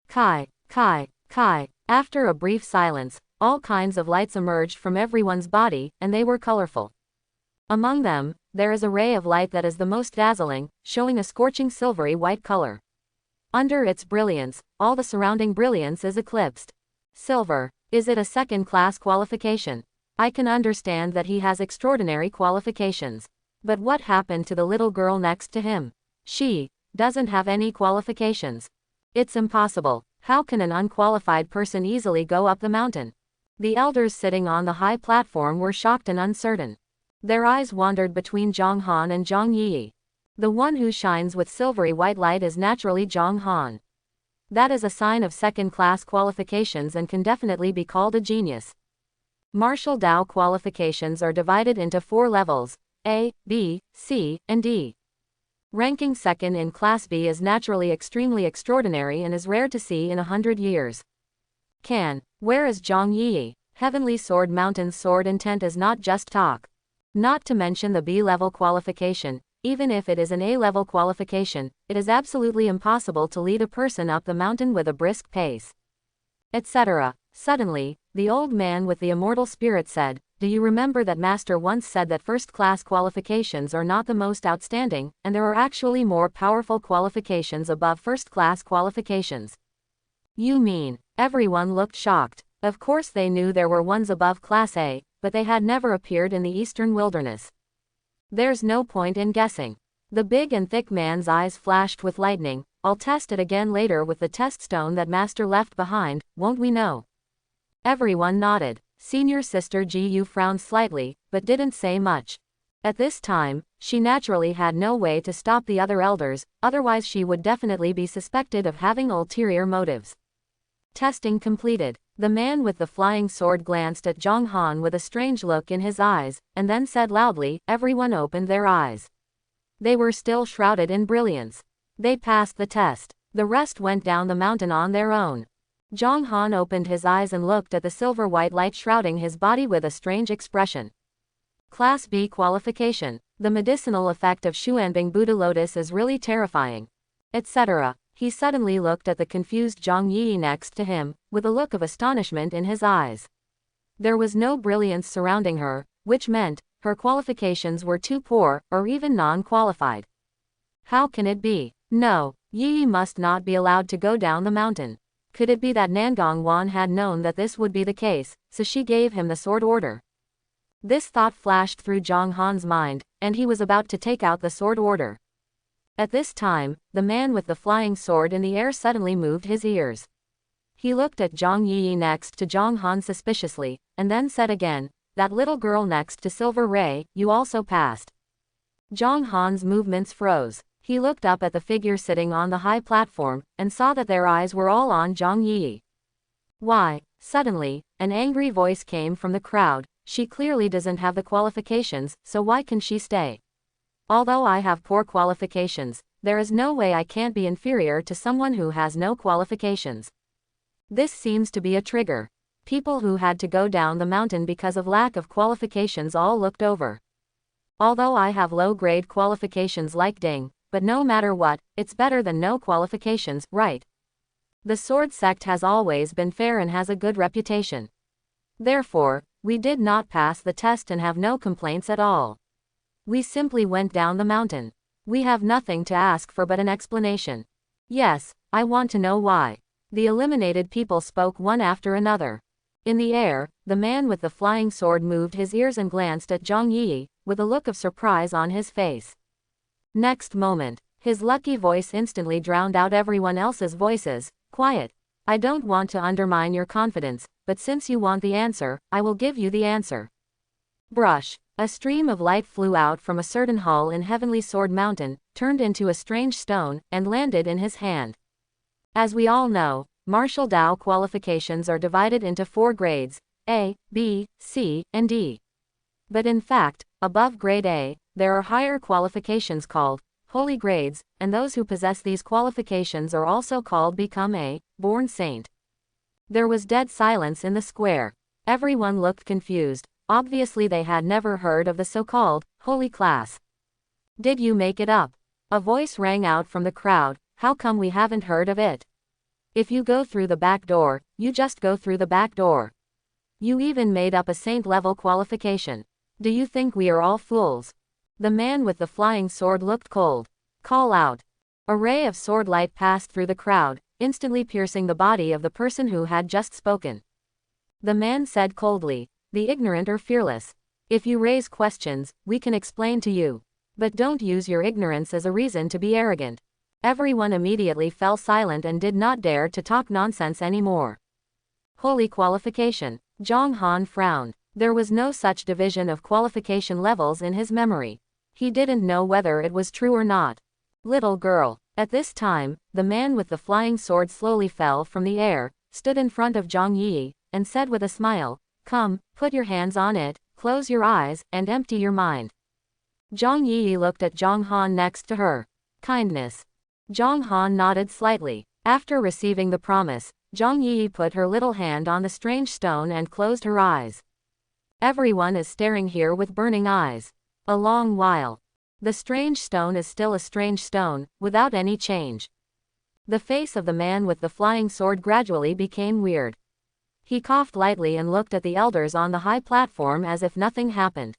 Kai, Kai, Kai. After a brief silence, all kinds of lights emerged from everyone's body, and they were colorful. Among them, there is a ray of light that is the most dazzling, showing a scorching silvery white color. Under its brilliance, all the surrounding brilliance is eclipsed. Silver. Is it a second-class qualification? I can understand that he has extraordinary qualifications. But what happened to the little girl next to him? She doesn't have any qualifications. It's impossible. How can an unqualified person easily go up the mountain? The elders sitting on the high platform were shocked and uncertain. Their eyes wandered between Zhang Han and Zhang Yi. The one who shines with silvery white light is naturally Zhang Han. That is a sign of second-class qualifications and can definitely be called a genius. Martial Dao qualifications are divided into 4 levels: A, B, C, and D. Ranking second in Class B is naturally extremely extraordinary and is rare to see in 100 years. Where is Zhang Yi? Heavenly Sword Mountain's sword intent is not just talk. Not to mention the B-level qualification. Even if it is an A-level qualification, it is absolutely impossible to lead a person up the mountain with a brisk pace. Etc. Suddenly, the old man with the immortal spirit said, "Do you remember that Master once said that first-class qualifications are not the most outstanding, and there are actually more powerful qualifications above first-class qualifications?" You mean? Everyone looked shocked. Of course they knew there were ones above Class A, but they had never appeared in the eastern wilderness. There's no point in guessing. The big and thick man's eyes flashed with lightning. I'll test it again later with the test stone that Master left behind, won't we know? Everyone nodded. Senior Sister Ji Yu frowned slightly, but didn't say much. At this time, she naturally had no way to stop the other elders, otherwise she would definitely be suspected of having ulterior motives. Testing completed. The man with the flying sword glanced at Zhang Han with a strange look in his eyes, and then said loudly. Everyone opened their eyes. They were still shrouded in brilliance. They passed the test. The rest went down the mountain on their own. Zhang Han opened his eyes and looked at the silver white light shrouding his body with a strange expression. Class B qualification. The medicinal effect of Xuanbing Buddha Lotus is really terrifying. Etc. He suddenly looked at the confused Zhang Yi next to him, with a look of astonishment in his eyes. There was no brilliance surrounding her, which meant her qualifications were too poor, or even non-qualified. How can it be? No, Yi must not be allowed to go down the mountain. Could it be that Nangong Wan had known that this would be the case, so she gave him the sword order? This thought flashed through Zhang Han's mind, and he was about to take out the sword order. At this time, the man with the flying sword in the air suddenly moved his ears. He looked at Zhang Yi next to Zhang Han suspiciously, and then said again, "That little girl next to Silver Ray, you also passed." Zhang Han's movements froze. He looked up at the figure sitting on the high platform, and saw that their eyes were all on Zhang Yi. Why? Suddenly, an angry voice came from the crowd. She clearly doesn't have the qualifications, so why can she stay? Although I have poor qualifications, there is no way I can't be inferior to someone who has no qualifications. This seems to be a trigger. People who had to go down the mountain because of lack of qualifications all looked over. Although I have low-grade qualifications like Ding, but no matter what, it's better than no qualifications, right? The sword sect has always been fair and has a good reputation. Therefore, we did not pass the test and have no complaints at all. We simply went down the mountain. We have nothing to ask for but an explanation. Yes, I want to know why. The eliminated people spoke one after another. In the air, the man with the flying sword moved his ears and glanced at Zhang Yi, with a look of surprise on his face. Next moment, his lucky voice instantly drowned out everyone else's voices. Quiet. I don't want to undermine your confidence, but since you want the answer, I will give you the answer. Brush. A stream of light flew out from a certain hall in Heavenly Sword Mountain, turned into a strange stone, and landed in his hand. As we all know, martial Dao qualifications are divided into 4 grades, A, B, C, and D. But in fact, above grade A, there are higher qualifications called holy grades, and those who possess these qualifications are also called become a born saint. There was dead silence in the square. Everyone looked confused. Obviously they had never heard of the so-called holy class. Did you make it up? A voice rang out from the crowd. How come we haven't heard of it? If you go through the back door, you just go through the back door. You even made up a saint-level qualification. Do you think we are all fools? The man with the flying sword looked cold. Call out. A ray of sword light passed through the crowd, instantly piercing the body of the person who had just spoken. The man said coldly, "The ignorant are fearless. If you raise questions, we can explain to you. But don't use your ignorance as a reason to be arrogant." Everyone immediately fell silent and did not dare to talk nonsense anymore. Holy qualification. Zhang Han frowned. There was no such division of qualification levels in his memory. He didn't know whether it was true or not. Little girl. At this time, the man with the flying sword slowly fell from the air, stood in front of Zhang Yi, and said with a smile, "Come, put your hands on it, close your eyes, and empty your mind." Zhang Yi looked at Zhang Han next to her. Kindness. Zhang Han nodded slightly. After receiving the promise, Zhang Yi put her little hand on the strange stone and closed her eyes. Everyone is staring here with burning eyes. A long while. The strange stone is still a strange stone, without any change. The face of the man with the flying sword gradually became weird. He coughed lightly and looked at the elders on the high platform as if nothing happened.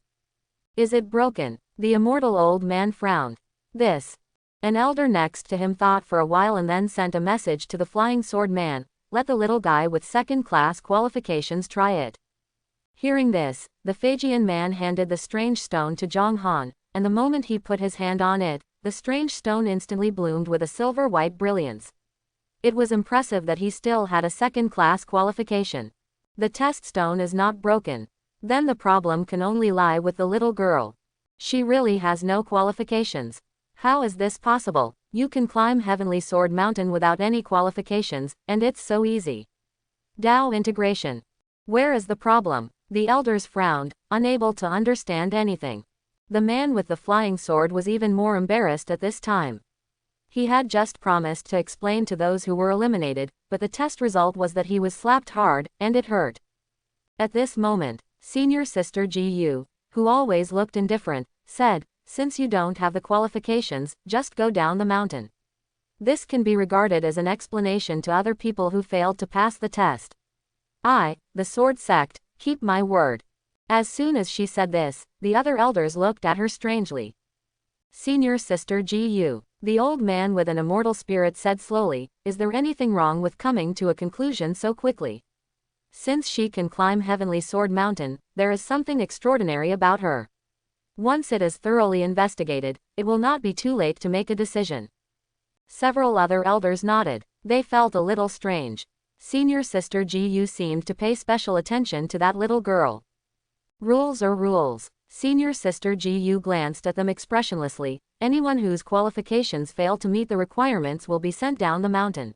"Is it broken?" The immortal old man frowned. "This." An elder next to him thought for a while and then sent a message to the flying sword man, "Let the little guy with second-class qualifications try it." Hearing this, the Phaeacian man handed the strange stone to Zhang Han, and the moment he put his hand on it, the strange stone instantly bloomed with a silver-white brilliance. It was impressive that he still had a second-class qualification. The test stone is not broken. Then the problem can only lie with the little girl. She really has no qualifications. How is this possible? You can climb Heavenly Sword Mountain without any qualifications, and it's so easy. Dao integration. Where is the problem? The elders frowned, unable to understand anything. The man with the flying sword was even more embarrassed at this time. He had just promised to explain to those who were eliminated, but the test result was that he was slapped hard, and it hurt. At this moment, senior sister Ji Yu, who always looked indifferent, said, "Since you don't have the qualifications, just go down the mountain." This can be regarded as an explanation to other people who failed to pass the test. I, the sword sect, keep my word. As soon as she said this, the other elders looked at her strangely. Senior sister Ji Yu, the old man with an immortal spirit said slowly, "Is there anything wrong with coming to a conclusion so quickly? Since she can climb Heavenly Sword Mountain, there is something extraordinary about her. Once it is thoroughly investigated, it will not be too late to make a decision." Several other elders nodded. They felt a little strange. Senior sister Ji Yu seemed to pay special attention to that little girl. Rules are rules. Senior sister Ji Yu glanced at them expressionlessly. Anyone whose qualifications fail to meet the requirements will be sent down the mountain.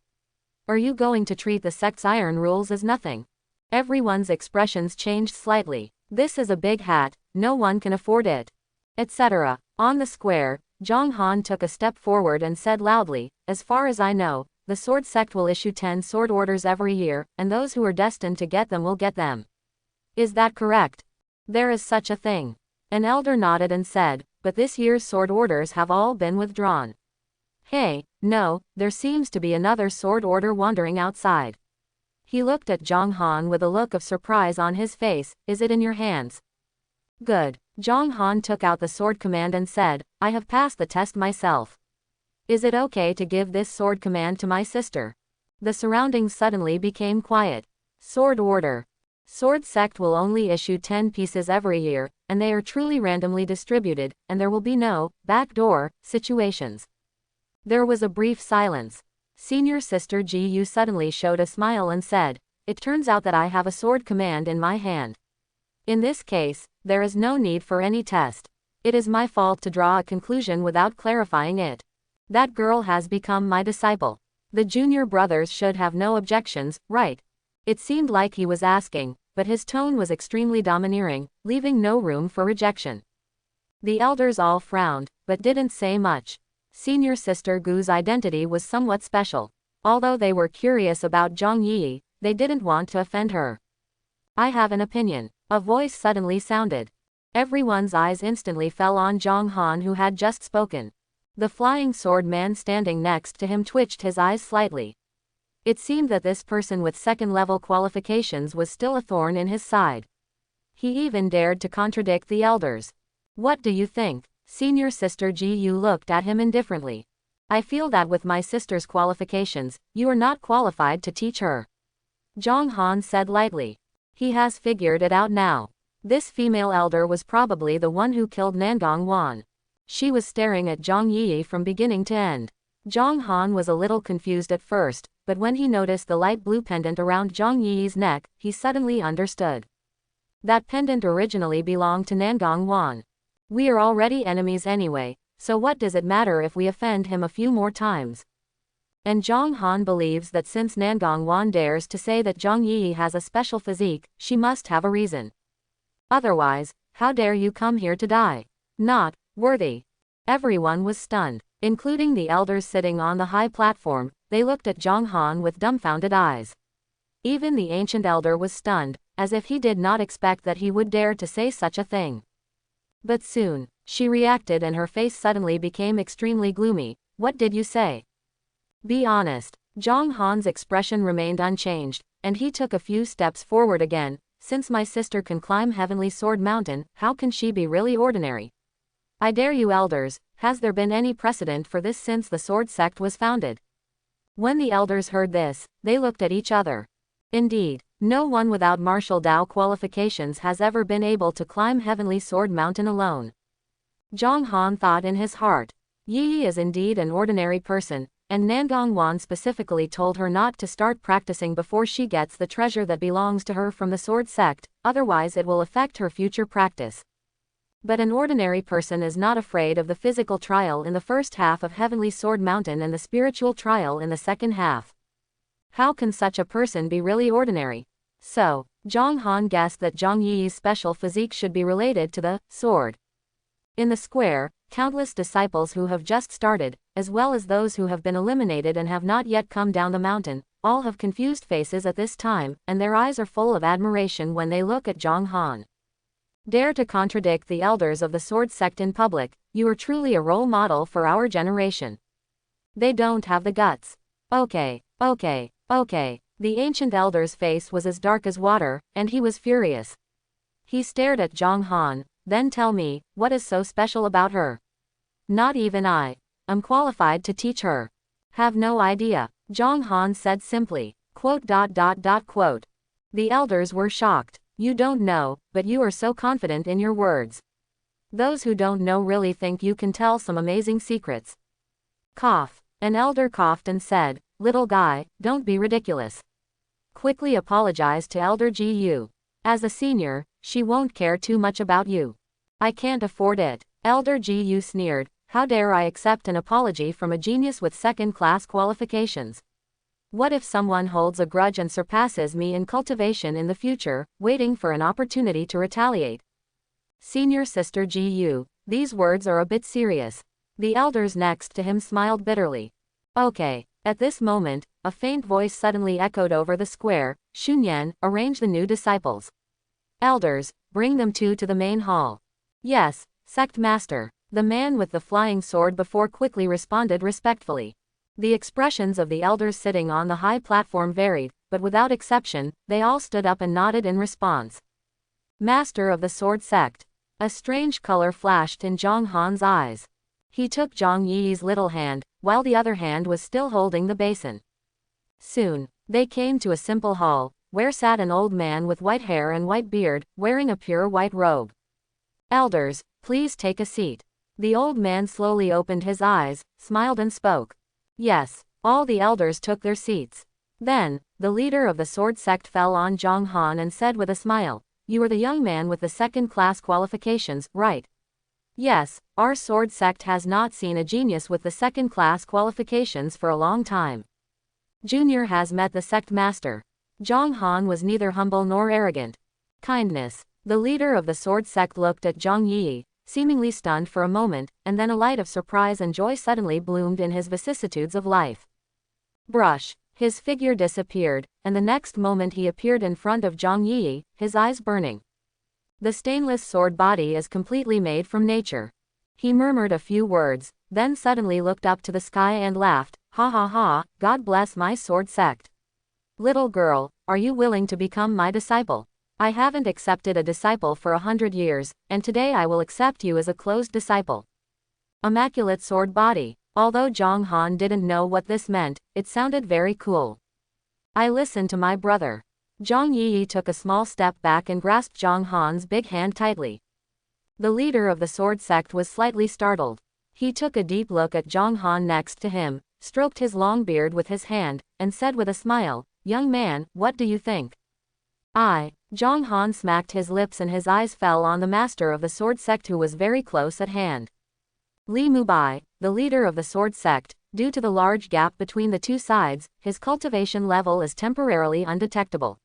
Are you going to treat the sect's iron rules as nothing? Everyone's expressions changed slightly. This is a big hat, no one can afford it. Etc. On the square, Zhang Han took a step forward and said loudly, "As far as I know, the sword sect will issue 10 sword orders every year, and those who are destined to get them will get them. Is that correct?" "There is such a thing." An elder nodded and said, "But this year's sword orders have all been withdrawn." "Hey, no, there seems to be another sword order wandering outside." He looked at Zhang Han with a look of surprise on his face. "Is it in your hands?" "Good." Zhang Han took out the sword command and said, "I have passed the test myself. Is it okay to give this sword command to my sister?" The surroundings suddenly became quiet. Sword order. Sword sect will only issue 10 pieces every year, and they are truly randomly distributed, and there will be no backdoor situations. There was a brief silence. Senior sister Ji Yu suddenly showed a smile and said, "It turns out that I have a sword command in my hand. In this case, there is no need for any test. It is my fault to draw a conclusion without clarifying it. That girl has become my disciple. The junior brothers should have no objections, right?" It seemed like he was asking, but his tone was extremely domineering, leaving no room for rejection. The elders all frowned, but didn't say much. Senior Sister Gu's identity was somewhat special. Although they were curious about Zhang Yi, they didn't want to offend her. I have an opinion. A voice suddenly sounded. Everyone's eyes instantly fell on Zhang Han, who had just spoken. The flying sword man standing next to him twitched his eyes slightly. It seemed that this person with second-level qualifications was still a thorn in his side. He even dared to contradict the elders. What do you think? Senior Sister Ji Yu looked at him indifferently. I feel that with my sister's qualifications, you are not qualified to teach her. Zhang Han said lightly. He has figured it out now. This female elder was probably the one who killed Nangong Wan. She was staring at Zhang Yi from beginning to end. Zhang Han was a little confused at first, but when he noticed the light blue pendant around Zhang Yi's neck, he suddenly understood. That pendant originally belonged to Nangong Wan. We are already enemies anyway, so what does it matter if we offend him a few more times? And Zhang Han believes that since Nangong Wan dares to say that Zhang Yi has a special physique, she must have a reason. Otherwise, how dare you come here to die? Not worthy. Everyone was stunned, including the elders sitting on the high platform. They looked at Zhang Han with dumbfounded eyes. Even the ancient elder was stunned, as if he did not expect that he would dare to say such a thing. But soon, she reacted and her face suddenly became extremely gloomy. What did you say? Be honest. Zhang Han's expression remained unchanged, and he took a few steps forward again. Since my sister can climb Heavenly Sword Mountain, how can she be really ordinary? I dare you elders, has there been any precedent for this since the sword sect was founded? When the elders heard this, they looked at each other. Indeed, no one without martial Dao qualifications has ever been able to climb Heavenly Sword Mountain alone. Zhang Han thought in his heart. Yi is indeed an ordinary person, and Nangong Wan specifically told her not to start practicing before she gets the treasure that belongs to her from the sword sect, otherwise it will affect her future practice. But an ordinary person is not afraid of the physical trial in the first half of Heavenly Sword Mountain and the spiritual trial in the second half. How can such a person be really ordinary? So, Zhang Han guessed that Zhang Yi's special physique should be related to the sword. In the square, countless disciples who have just started, as well as those who have been eliminated and have not yet come down the mountain, all have confused faces at this time, and their eyes are full of admiration when they look at Zhang Han. Dare to contradict the elders of the sword sect in public, you are truly a role model for our generation. They don't have the guts. Okay. The ancient elder's face was as dark as water, and he was furious. He stared at Zhang Han. Then tell me, what is so special about her? Not even I am qualified to teach her. Have no idea, Zhang Han said simply. Quote. The elders were shocked. You don't know, but you are so confident in your words. Those who don't know really think you can tell some amazing secrets. Cough. An elder coughed and said, little guy, don't be ridiculous. Quickly apologized to Elder Ji Yu. As a senior, she won't care too much about you. I can't afford it. Elder Ji Yu sneered. How dare I accept an apology from a genius with second-class qualifications? What if someone holds a grudge and surpasses me in cultivation in the future, waiting for an opportunity to retaliate? Senior Sister Ji Yu, these words are a bit serious. The elders next to him smiled bitterly. Okay. At this moment, a faint voice suddenly echoed over the square. Shunyan, arrange the new disciples. Elders, bring them to the main hall. Yes, Sect Master. The man with the flying sword before quickly responded respectfully. The expressions of the elders sitting on the high platform varied, but without exception, they all stood up and nodded in response. Master of the sword sect. A strange color flashed in Zhang Han's eyes. He took Zhang Yi's little hand, while the other hand was still holding the basin. Soon, they came to a simple hall, where sat an old man with white hair and white beard, wearing a pure white robe. Elders, please take a seat. The old man slowly opened his eyes, smiled and spoke. Yes, all the elders took their seats. Then, the leader of the sword sect fell on Zhang Han and said with a smile, you are the young man with the second-class qualifications, right? Yes, our sword sect has not seen a genius with the second-class qualifications for a long time. Junior has met the sect master. Zhang Han was neither humble nor arrogant. Kindness. The leader of the sword sect looked at Zhang Yi, seemingly stunned for a moment, and then a light of surprise and joy suddenly bloomed in his vicissitudes of life. Brush. His figure disappeared, and the next moment he appeared in front of Zhang Yi, his eyes burning. The stainless sword body is completely made from nature. He murmured a few words, then suddenly looked up to the sky and laughed, ha ha ha, God bless my sword sect. Little girl, are you willing to become my disciple? I haven't accepted a disciple for 100 years, and today I will accept you as a closed disciple. Immaculate sword body. Although Zhang Han didn't know what this meant, it sounded very cool. I listen to my brother. Zhang Yi took a small step back and grasped Zhang Han's big hand tightly. The leader of the sword sect was slightly startled. He took a deep look at Zhang Han next to him, stroked his long beard with his hand, and said with a smile, young man, what do you think? Zhang Han smacked his lips and his eyes fell on the master of the sword sect who was very close at hand. Li Mubai, the leader of the sword sect, due to the large gap between the two sides, his cultivation level is temporarily undetectable.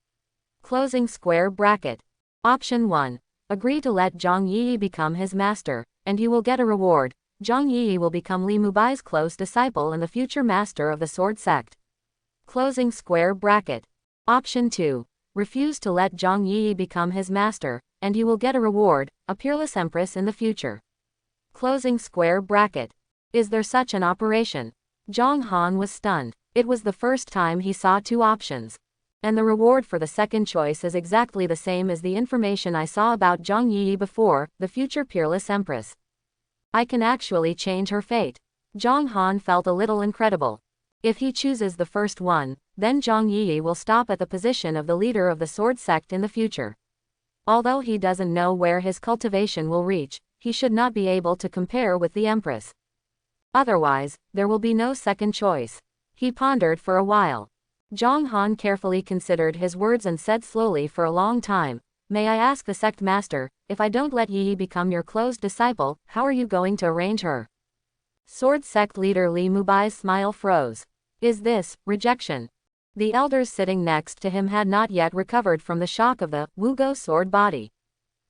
Closing square bracket. Option 1. Agree to let Zhang Yi become his master, and you will get a reward. Zhang Yi will become Li Mubai's close disciple and the future master of the sword sect. Closing square bracket. Option 2. Refuse to let Zhang Yi become his master, and you will get a reward, a peerless empress in the future. Closing square bracket. Is there such an operation? Zhang Han was stunned. It was the first time he saw two options. And the reward for the second choice is exactly the same as the information I saw about Zhang Yi before, the future peerless empress. I can actually change her fate. Zhang Han felt a little incredible. If he chooses the first one, then Zhang Yi will stop at the position of the leader of the sword sect in the future. Although he doesn't know where his cultivation will reach, he should not be able to compare with the empress. Otherwise, there will be no second choice. He pondered for a while. Zhang Han carefully considered his words and said slowly for a long time, may I ask the sect master, if I don't let Yi become your closed disciple, how are you going to arrange her? Sword sect leader Li Mubai's smile froze. Is this rejection? The elders sitting next to him had not yet recovered from the shock of the Wugo sword body.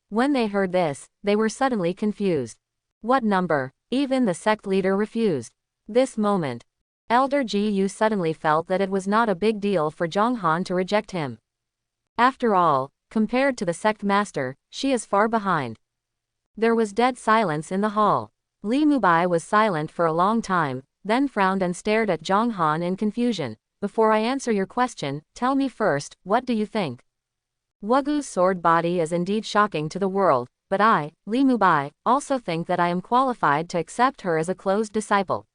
When they heard this, they were suddenly confused. What number? Even the sect leader refused. This moment, Elder Ji Yu suddenly felt that it was not a big deal for Zhang Han to reject him. After all, compared to the sect master, she is far behind. There was dead silence in the hall. Li Mubai was silent for a long time, then frowned and stared at Zhang Han in confusion. Before I answer your question, tell me first, what do you think? Wugu's sword body is indeed shocking to the world, but I, Li Mubai, also think that I am qualified to accept her as a closed disciple.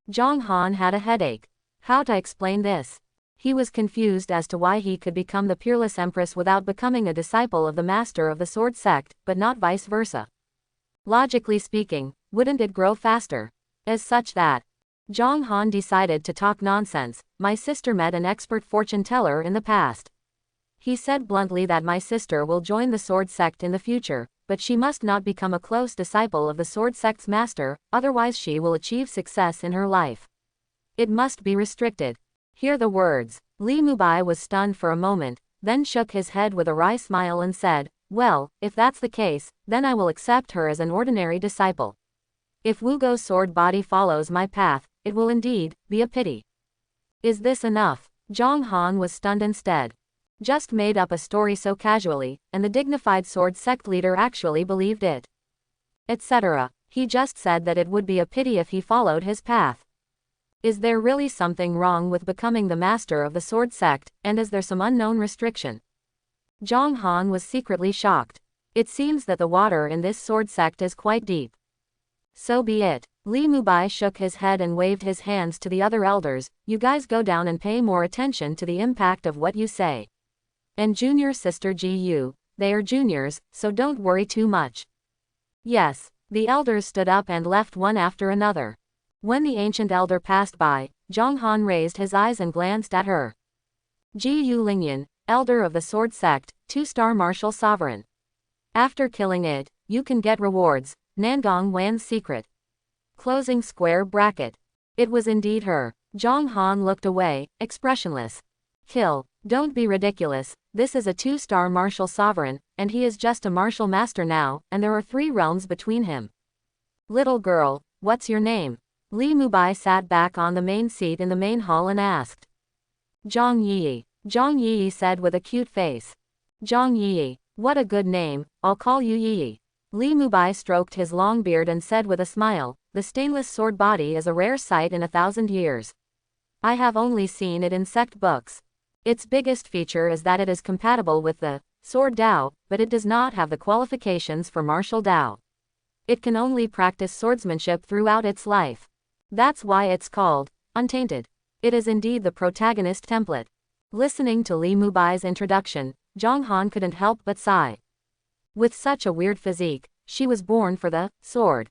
Zhang Han had a headache. How to explain this? He was confused as to why he could become the peerless empress without becoming a disciple of the master of the sword sect, but not vice versa. Logically speaking, wouldn't it grow faster? As such that Zhang Han decided to talk nonsense. My sister met an expert fortune teller in the past. He said bluntly that my sister will join the sword sect in the future, but she must not become a close disciple of the sword sect's master, otherwise she will achieve success in her life. It must be restricted. Hear the words. Li Mubai was stunned for a moment, then shook his head with a wry smile and said, well, if that's the case, then I will accept her as an ordinary disciple. If Wugo's sword body follows my path, it will indeed be a pity. Is this enough? Zhang Han was stunned instead. Just made up a story so casually, and the dignified sword sect leader actually believed it. Etc. He just said that it would be a pity if he followed his path. Is there really something wrong with becoming the master of the sword sect, and is there some unknown restriction? Zhang Han was secretly shocked. It seems that the water in this sword sect is quite deep. So be it. Li Mubai shook his head and waved his hands to the other elders, you guys go down and pay more attention to the impact of what you say. And junior sister Ji Yu, they are juniors, so don't worry too much. Yes. The elders stood up and left one after another. When the ancient elder passed by, Zhang Han raised his eyes and glanced at her. Ji Yu Lingyan, elder of the sword sect, 2-star martial sovereign. After killing it, you can get rewards. Nangong Wan's secret. Closing square bracket. It was indeed her. Zhang Han looked away, expressionless. Kill. Don't be ridiculous, this is a 2-star martial sovereign, and he is just a martial master now, and there are 3 realms between him. Little girl, what's your name? Li Mubai sat back on the main seat in the main hall and asked. Zhang Yi. Zhang Yi said with a cute face. Zhang Yi, what a good name, I'll call you Yi. Li Mubai stroked his long beard and said with a smile, the stainless sword body is a rare sight in 1,000 years. I have only seen it in sect books. Its biggest feature is that it is compatible with the sword Dao, but it does not have the qualifications for martial Dao. It can only practice swordsmanship throughout its life. That's why it's called untainted. It is indeed the protagonist template. Listening to Li Mubai's introduction, Zhang Han couldn't help but sigh. With such a weird physique, she was born for the sword.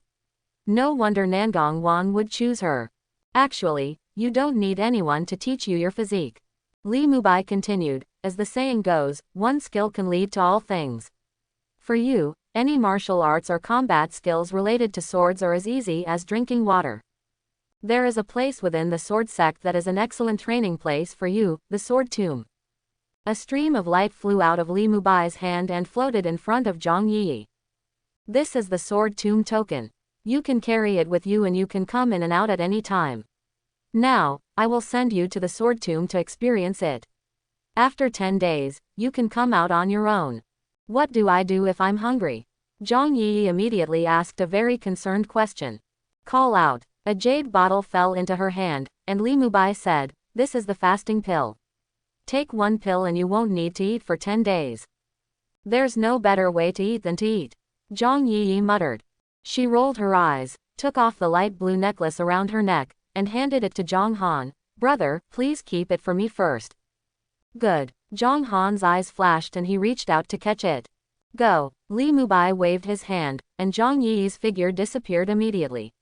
No wonder Nangong Wan would choose her. Actually, you don't need anyone to teach you your physique. Li Mubai continued, as the saying goes, one skill can lead to all things. For you, any martial arts or combat skills related to swords are as easy as drinking water. There is a place within the sword sect that is an excellent training place for you, the sword tomb. A stream of light flew out of Li Mubai's hand and floated in front of Zhang Yi. This is the sword tomb token. You can carry it with you and you can come in and out at any time. Now, I will send you to the sword tomb to experience it. After 10 days, you can come out on your own. What do I do if I'm hungry? Zhang Yi immediately asked a very concerned question. Call out. A jade bottle fell into her hand, and Li Mubai said, this is the fasting pill. Take 1 pill and you won't need to eat for 10 days. There's no better way to eat than to eat. Zhang Yi muttered. She rolled her eyes, took off the light blue necklace around her neck, and handed it to Zhang Han. Brother, please keep it for me first. Good. Zhang Han's eyes flashed and he reached out to catch it. Go. Li Mubai waved his hand, and Zhang Yi's figure disappeared immediately.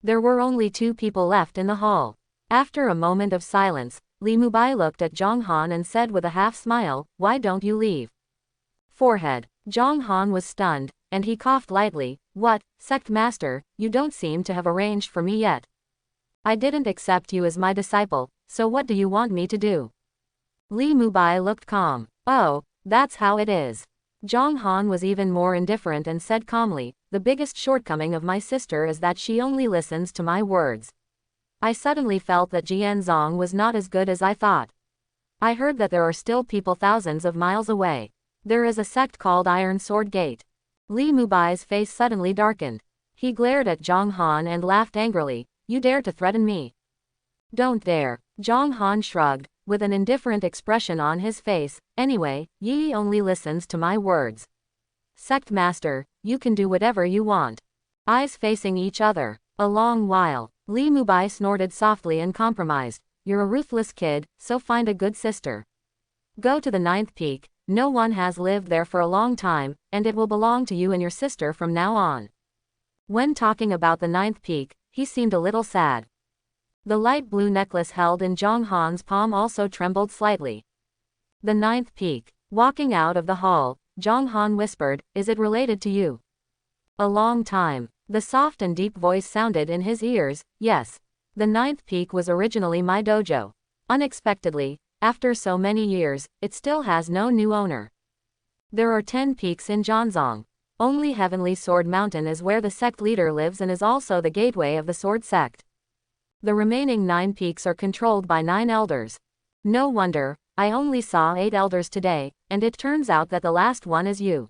There were only 2 people left in the hall. After a moment of silence, Li Mubai looked at Zhang Han and said with a half smile, why don't you leave? Forehead. Zhang Han was stunned, and he coughed lightly. What, sect master, you don't seem to have arranged for me yet. I didn't accept you as my disciple, so what do you want me to do? Li Mubai looked calm. Oh, that's how it is. Zhang Han was even more indifferent and said calmly, the biggest shortcoming of my sister is that she only listens to my words. I suddenly felt that Jianzong was not as good as I thought. I heard that there are still people thousands of miles away. There is a sect called Iron Sword Gate. Li Mubai's face suddenly darkened. He glared at Zhang Han and laughed angrily. You dare to threaten me? Don't dare. Zhang Han shrugged, with an indifferent expression on his face. Anyway, Yi only listens to my words. Sect master, you can do whatever you want. Eyes facing each other. A long while. Li Mubai snorted softly and compromised. You're a ruthless kid, so find a good sister. Go to the 9th peak. No one has lived there for a long time, and it will belong to you and your sister from now on. When talking about the 9th peak, he seemed a little sad. The light blue necklace held in Zhang Han's palm also trembled slightly. The 9th peak. Walking out of the hall, Zhang Han whispered, is it related to you? A long time. The soft and deep voice sounded in his ears, yes. The 9th peak was originally my dojo. Unexpectedly, after so many years, it still has no new owner. There are 10 peaks in Zhanzong. Only Heavenly Sword Mountain is where the sect leader lives and is also the gateway of the sword sect. The remaining 9 peaks are controlled by 9 elders. No wonder, I only saw 8 elders today, and it turns out that the last one is you.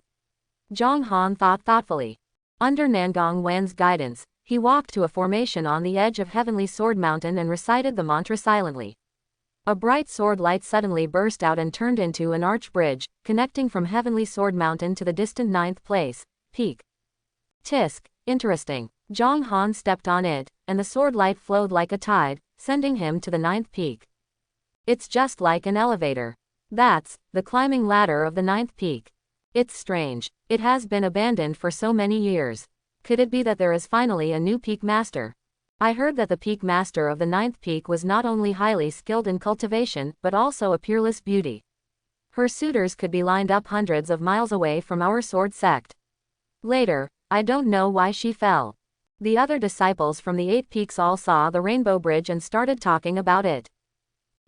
Zhang Han thought thoughtfully. Under Nangong Wan's guidance, he walked to a formation on the edge of Heavenly Sword Mountain and recited the mantra silently. A bright sword light suddenly burst out and turned into an arch bridge, connecting from Heavenly Sword Mountain to the distant 9th place, peak. Tisk, interesting. Zhang Han stepped on it, and the sword light flowed like a tide, sending him to the 9th peak. It's just like an elevator. That's the climbing ladder of the 9th peak. It's strange. It has been abandoned for so many years. Could it be that there is finally a new peak master? I heard that the peak master of the 9th peak was not only highly skilled in cultivation, but also a peerless beauty. Her suitors could be lined up hundreds of miles away from our sword sect. Later, I don't know why she fell. The other disciples from the 8 peaks all saw the rainbow bridge and started talking about it.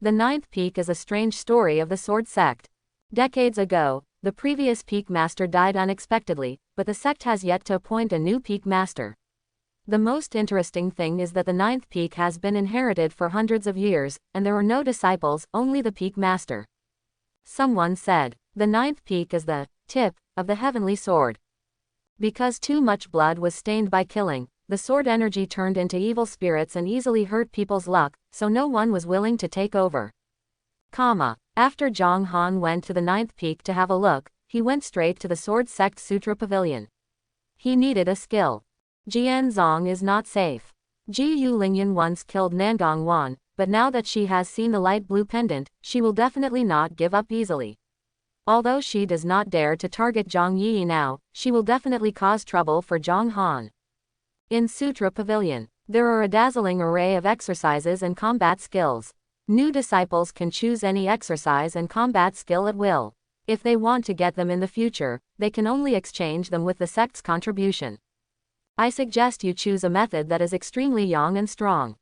The ninth peak is a strange story of the sword sect. Decades ago, the previous peak master died unexpectedly, but the sect has yet to appoint a new peak master. The most interesting thing is that the ninth peak has been inherited for hundreds of years, and there are no disciples, only the peak master. Someone said, the ninth peak is the tip of the heavenly sword. Because too much blood was stained by killing, the sword energy turned into evil spirits and easily hurt people's luck, so no one was willing to take over. After Zhang Han went to the ninth peak to have a look, he went straight to the sword sect sutra pavilion. He needed a skill. Jianzong is not safe. Ji Yulingyan once killed Nangong Wan, but now that she has seen the light blue pendant, she will definitely not give up easily. Although she does not dare to target Zhang Yi now, she will definitely cause trouble for Zhang Han. In Sutra Pavilion, there are a dazzling array of exercises and combat skills. New disciples can choose any exercise and combat skill at will. If they want to get them in the future, they can only exchange them with the sect's contribution. I suggest you choose a method that is extremely young and strong.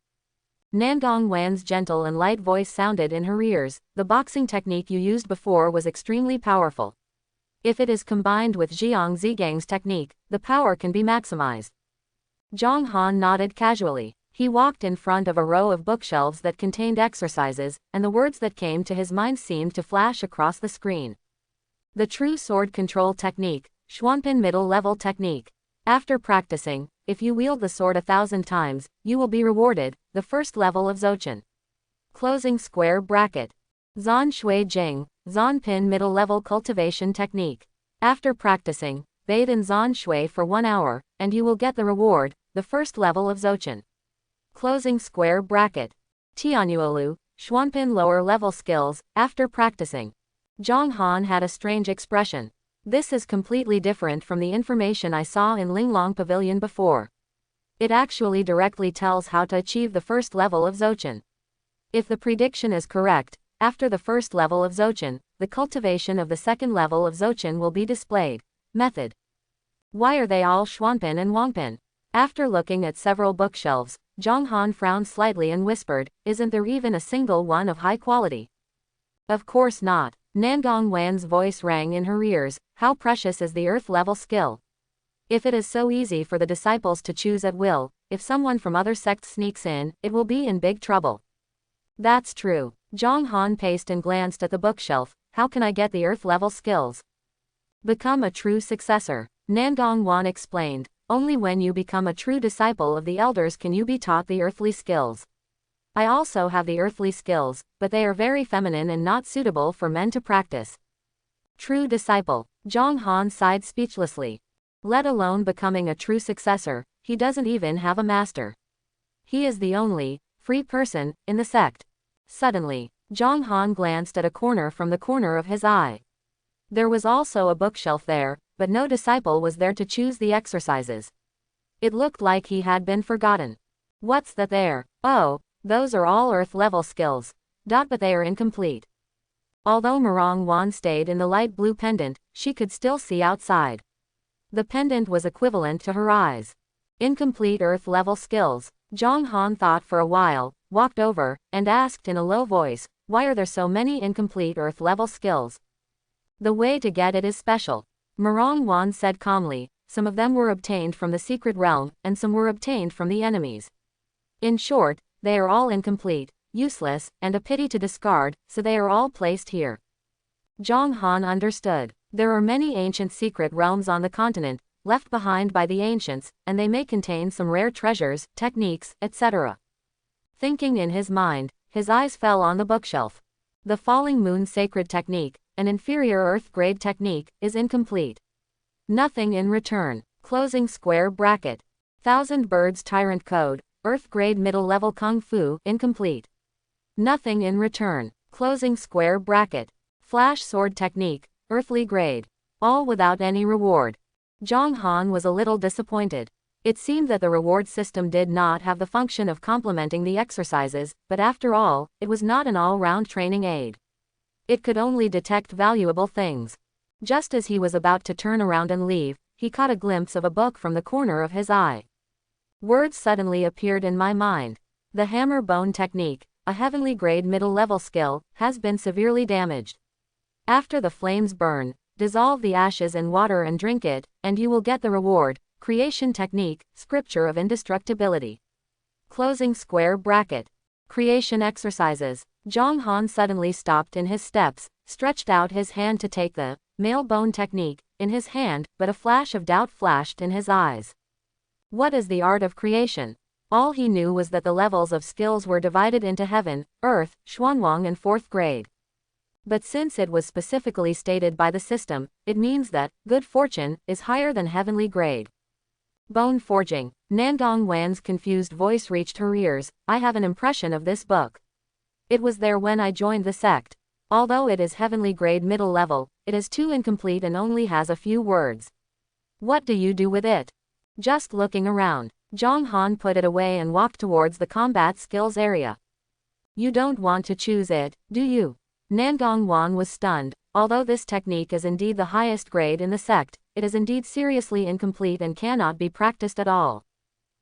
Nangong Wan's gentle and light voice sounded in her ears. The boxing technique you used before was extremely powerful. If it is combined with Jiang Zigang's technique, the power can be maximized. Zhang Han nodded casually. He walked in front of a row of bookshelves that contained exercises, and the words that came to his mind seemed to flash across the screen. The True Sword Control Technique, Xuanpin Middle Level Technique. After practicing, if you wield the sword 1,000 times, you will be rewarded, the first level of Zouchen. Closing square bracket. Zan Shui Jing, Zanpin Middle Level Cultivation Technique. After practicing, bathe in Zan Shui for 1 hour, and you will get the reward, the first level of Zouchen. Closing square bracket. Tianyuolu, Xuanpin Lower Level Skills. After practicing, Zhang Han had a strange expression. This is completely different from the information I saw in Linglong Pavilion before. It actually directly tells how to achieve the first level of Zouchen. If the prediction is correct, after the first level of Zouchen, the cultivation of the second level of Zouchen will be displayed. Method. Why are they all Xuanpin and Wangpin? After looking at several bookshelves, Zhang Han frowned slightly and whispered, isn't there even a single one of high quality? Of course not. Nangong Wan's voice rang in her ears. How precious is the earth-level skill? If it is so easy for the disciples to choose at will, if someone from other sects sneaks in, it will be in big trouble. That's true. Zhang Han paced and glanced at the bookshelf. How can I get the earth-level skills? Become a true successor. Nangong Wan explained. Only when you become a true disciple of the elders can you be taught the earthly skills. I also have the earthly skills, but they are very feminine and not suitable for men to practice. True disciple. Zhang Han sighed speechlessly. Let alone becoming a true successor, he doesn't even have a master. He is the only, free person, in the sect. Suddenly, Zhang Han glanced at a corner from the corner of his eye. There was also a bookshelf there, but no disciple was there to choose the exercises. It looked like he had been forgotten. What's that there? Oh, those are all earth-level skills. But they are incomplete. Although Marong Wan stayed in the light blue pendant, she could still see outside. The pendant was equivalent to her eyes. Incomplete earth-level skills. Zhang Han thought for a while, walked over, and asked in a low voice, why are there so many incomplete earth-level skills? The way to get it is special. Marong Wan said calmly, some of them were obtained from the secret realm, and some were obtained from the enemies. In short, they are all incomplete, useless, and a pity to discard, so they are all placed here. Zhang Han understood. There are many ancient secret realms on the continent, left behind by the ancients, and they may contain some rare treasures, techniques, etc. Thinking in his mind, his eyes fell on the bookshelf. The Falling Moon Sacred Technique, an inferior Earth-grade technique, is incomplete. Nothing in return. Closing square bracket. Thousand Birds Tyrant Code, Earth-grade middle-level Kung Fu, incomplete. Nothing in return. Closing square bracket. Flash Sword Technique, Earthly grade. All without any reward. Zhang Han was a little disappointed. It seemed that the reward system did not have the function of complementing the exercises, but after all, it was not an all-round training aid. It could only detect valuable things. Just as he was about to turn around and leave, he caught a glimpse of a book from the corner of his eye. Words suddenly appeared in my mind. The Hammer Bone Technique, a heavenly grade middle level skill, has been severely damaged. After the flames burn, dissolve the ashes in water and drink it, and you will get the reward. Creation technique, scripture of indestructibility. Closing square bracket. Creation exercises. Zhang Han suddenly stopped in his steps, stretched out his hand to take the male bone technique in his hand, but a flash of doubt flashed in his eyes. What is the art of creation? All he knew was that the levels of skills were divided into heaven, earth, xuanwang and fourth grade. But since it was specifically stated by the system, it means that good fortune is higher than heavenly grade. Bone forging. Nangong Wan's confused voice reached her ears. I have an impression of this book. It was there when I joined the sect. Although it is heavenly grade middle level, it is too incomplete and only has a few words. What do you do with it? Just looking around. Zhang Han put it away and walked towards the combat skills area. You don't want to choose it, do you? Nangong Wan was stunned. Although this technique is indeed the highest grade in the sect, it is indeed seriously incomplete and cannot be practiced at all.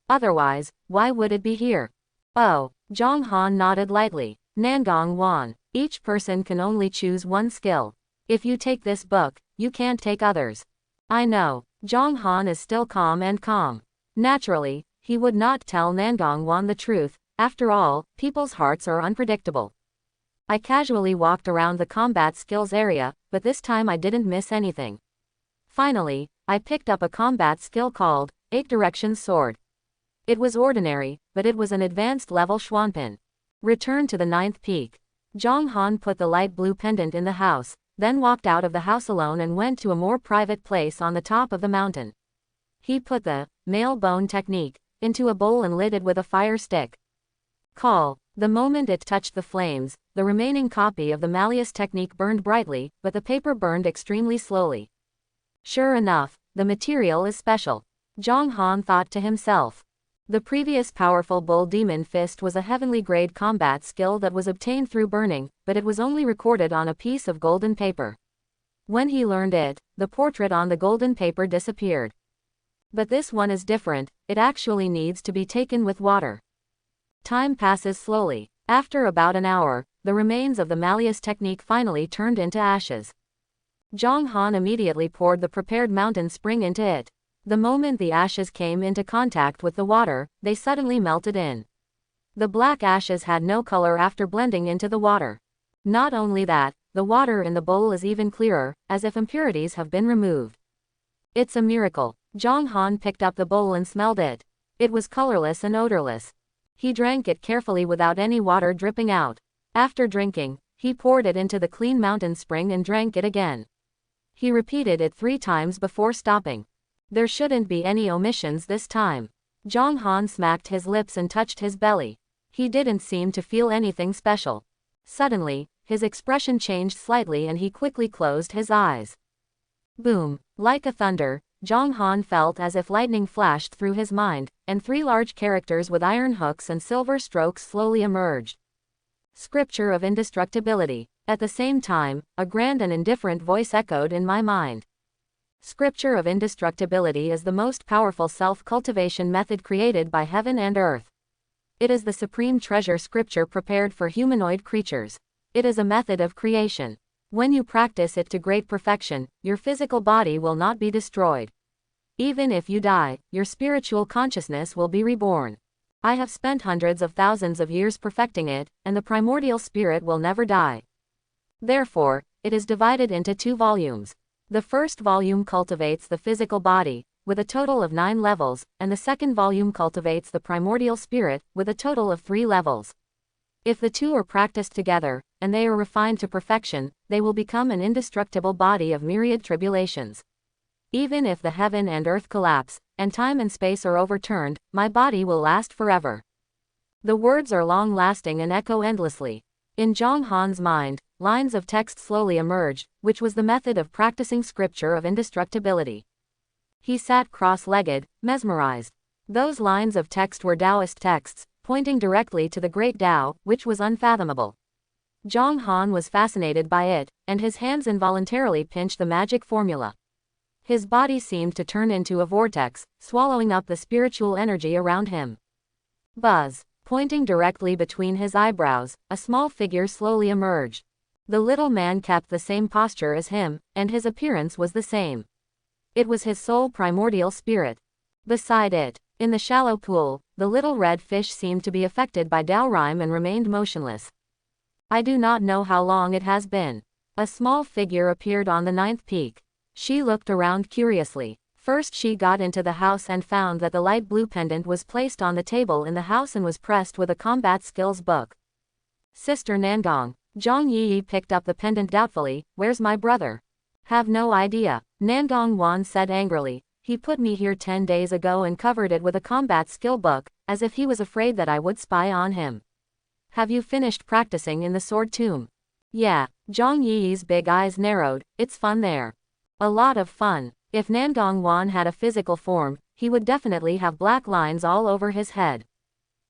Otherwise, why would it be here? Oh, Zhang Han nodded lightly. Nangong Wan, each person can only choose one skill. If you take this book, you can't take others. I know. Zhang Han is still calm. Naturally, he would not tell Nangong Wan the truth. After all, people's hearts are unpredictable. I casually walked around the combat skills area, but this time I didn't miss anything. Finally, I picked up a combat skill called 8 Directions Sword. It was ordinary, but it was an advanced level Xuanpin. Return to the 9th peak. Zhang Han put the light blue pendant in the house, then walked out of the house alone and went to a more private place on the top of the mountain. He put the male bone technique into a bowl and lit it with a fire stick. Call. The moment it touched the flames, the remaining copy of the Malleus technique burned brightly, but the paper burned extremely slowly. Sure enough, the material is special. Zhang Han thought to himself. The previous powerful bull demon fist was a heavenly grade combat skill that was obtained through burning, but it was only recorded on a piece of golden paper. When he learned it, the portrait on the golden paper disappeared. But this one is different, it actually needs to be taken with water. Time passes slowly. After about an hour, the remains of the Malleus technique finally turned into ashes. Zhang Han immediately poured the prepared mountain spring into it. The moment the ashes came into contact with the water, they suddenly melted in. The black ashes had no color after blending into the water. Not only that, the water in the bowl is even clearer, as if impurities have been removed. It's a miracle. Zhang Han picked up the bowl and smelled it. It was colorless and odorless. He drank it carefully without any water dripping out. After drinking, he poured it into the clean mountain spring and drank it again. He repeated it 3 times before stopping. There shouldn't be any omissions this time. Zhang Han smacked his lips and touched his belly. He didn't seem to feel anything special. Suddenly, his expression changed slightly and he quickly closed his eyes. Boom! Like a thunder, Zhang Han felt as if lightning flashed through his mind, and 3 large characters with iron hooks and silver strokes slowly emerged. Scripture of indestructibility. At the same time, a grand and indifferent voice echoed in my mind. Scripture of indestructibility is the most powerful self-cultivation method created by heaven and earth. It is the supreme treasure scripture prepared for humanoid creatures. It is a method of creation. When you practice it to great perfection, your physical body will not be destroyed. Even if you die, your spiritual consciousness will be reborn. I have spent hundreds of thousands of years perfecting it, and the primordial spirit will never die. Therefore, it is divided into 2 volumes. The first volume cultivates the physical body, with a total of 9 levels, and the second volume cultivates the primordial spirit, with a total of 3 levels. If the 2 are practiced together, and they are refined to perfection, they will become an indestructible body of myriad tribulations. Even if the heaven and earth collapse, and time and space are overturned, my body will last forever. The words are long-lasting and echo endlessly. In Zhang Han's mind, lines of text slowly emerged, which was the method of practicing scripture of indestructibility. He sat cross-legged, mesmerized. Those lines of text were Taoist texts, pointing directly to the great Tao, which was unfathomable. Zhang Han was fascinated by it, and his hands involuntarily pinched the magic formula. His body seemed to turn into a vortex, swallowing up the spiritual energy around him. Buzz. Pointing directly between his eyebrows, a small figure slowly emerged. The little man kept the same posture as him, and his appearance was the same. It was his soul primordial spirit. Beside it, in the shallow pool, the little red fish seemed to be affected by Dalrime and remained motionless. I do not know how long it has been. A small figure appeared on the 9th peak. She looked around curiously. First she got into the house and found that the light blue pendant was placed on the table in the house and was pressed with a combat skills book. Sister Nangong. Zhang Yi picked up the pendant doubtfully. Where's my brother? Have no idea. Nangong Wan said angrily. He put me here 10 days ago and covered it with a combat skill book, as if he was afraid that I would spy on him. Have you finished practicing in the sword tomb? Yeah. Zhang Yi's big eyes narrowed. It's fun there. A lot of fun. If Nangong Wan had a physical form, he would definitely have black lines all over his head.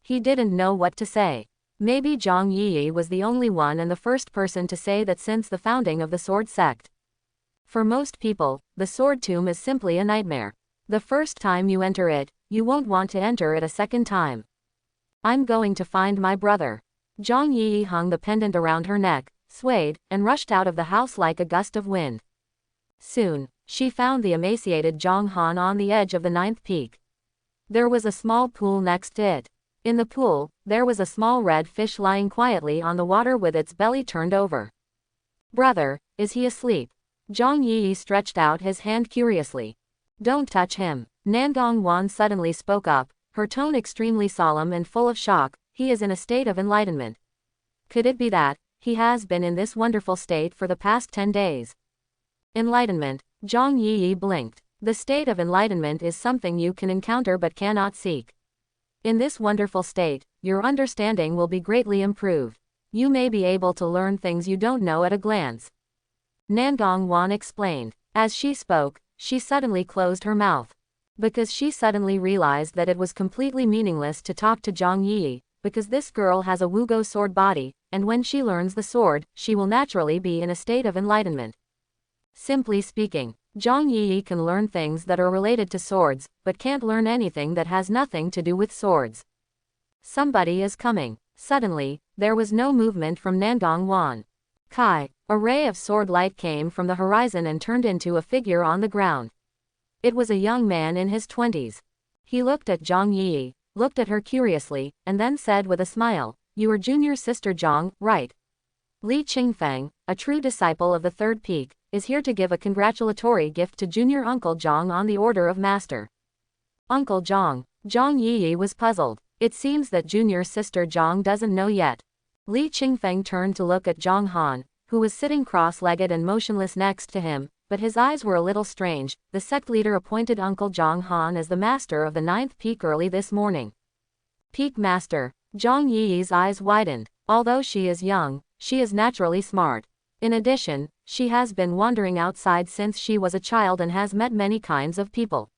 He didn't know what to say. Maybe Zhang Yi was the only one and the first person to say that since the founding of the sword sect. For most people, the sword tomb is simply a nightmare. The first time you enter it, you won't want to enter it a second time. I'm going to find my brother. Zhang Yi hung the pendant around her neck, swayed, and rushed out of the house like a gust of wind. Soon, she found the emaciated Zhang Han on the edge of the 9th peak. There was a small pool next to it. In the pool, there was a small red fish lying quietly on the water with its belly turned over. Brother, is he asleep? Zhang Yi stretched out his hand curiously. Don't touch him. Nangong Wan suddenly spoke up, her tone extremely solemn and full of shock. He is in a state of enlightenment. Could it be that he has been in this wonderful state for the past 10 days? Enlightenment. Zhang Yi blinked. The state of enlightenment is something you can encounter but cannot seek. In this wonderful state, your understanding will be greatly improved. You may be able to learn things you don't know at a glance. Nangong Wan explained. As she spoke, she suddenly closed her mouth. Because she suddenly realized that it was completely meaningless to talk to Zhang Yi, because this girl has a Wugo sword body, and when she learns the sword, she will naturally be in a state of enlightenment. Simply speaking, Zhang Yi can learn things that are related to swords, but can't learn anything that has nothing to do with swords. Somebody is coming. Suddenly, there was no movement from Nangong Wan. Kai, a ray of sword light came from the horizon and turned into a figure on the ground. It was a young man in his 20s. He looked at Zhang Yi, looked at her curiously, and then said with a smile, "You are junior sister Zhang, right?" Li Qingfeng, a true disciple of the 3rd peak, is here to give a congratulatory gift to junior uncle Zhang on the order of master. Uncle Zhang. Zhang Yi was puzzled. It seems that junior sister Zhang doesn't know yet. Li Qingfeng turned to look at Zhang Han, who was sitting cross-legged and motionless next to him, but his eyes were a little strange. The sect leader appointed Uncle Zhang Han as the master of the 9th peak early this morning. Peak master. Zhang Yi's eyes widened. Although she is young, she is naturally smart. In addition, she has been wandering outside since she was a child and has met many kinds of people.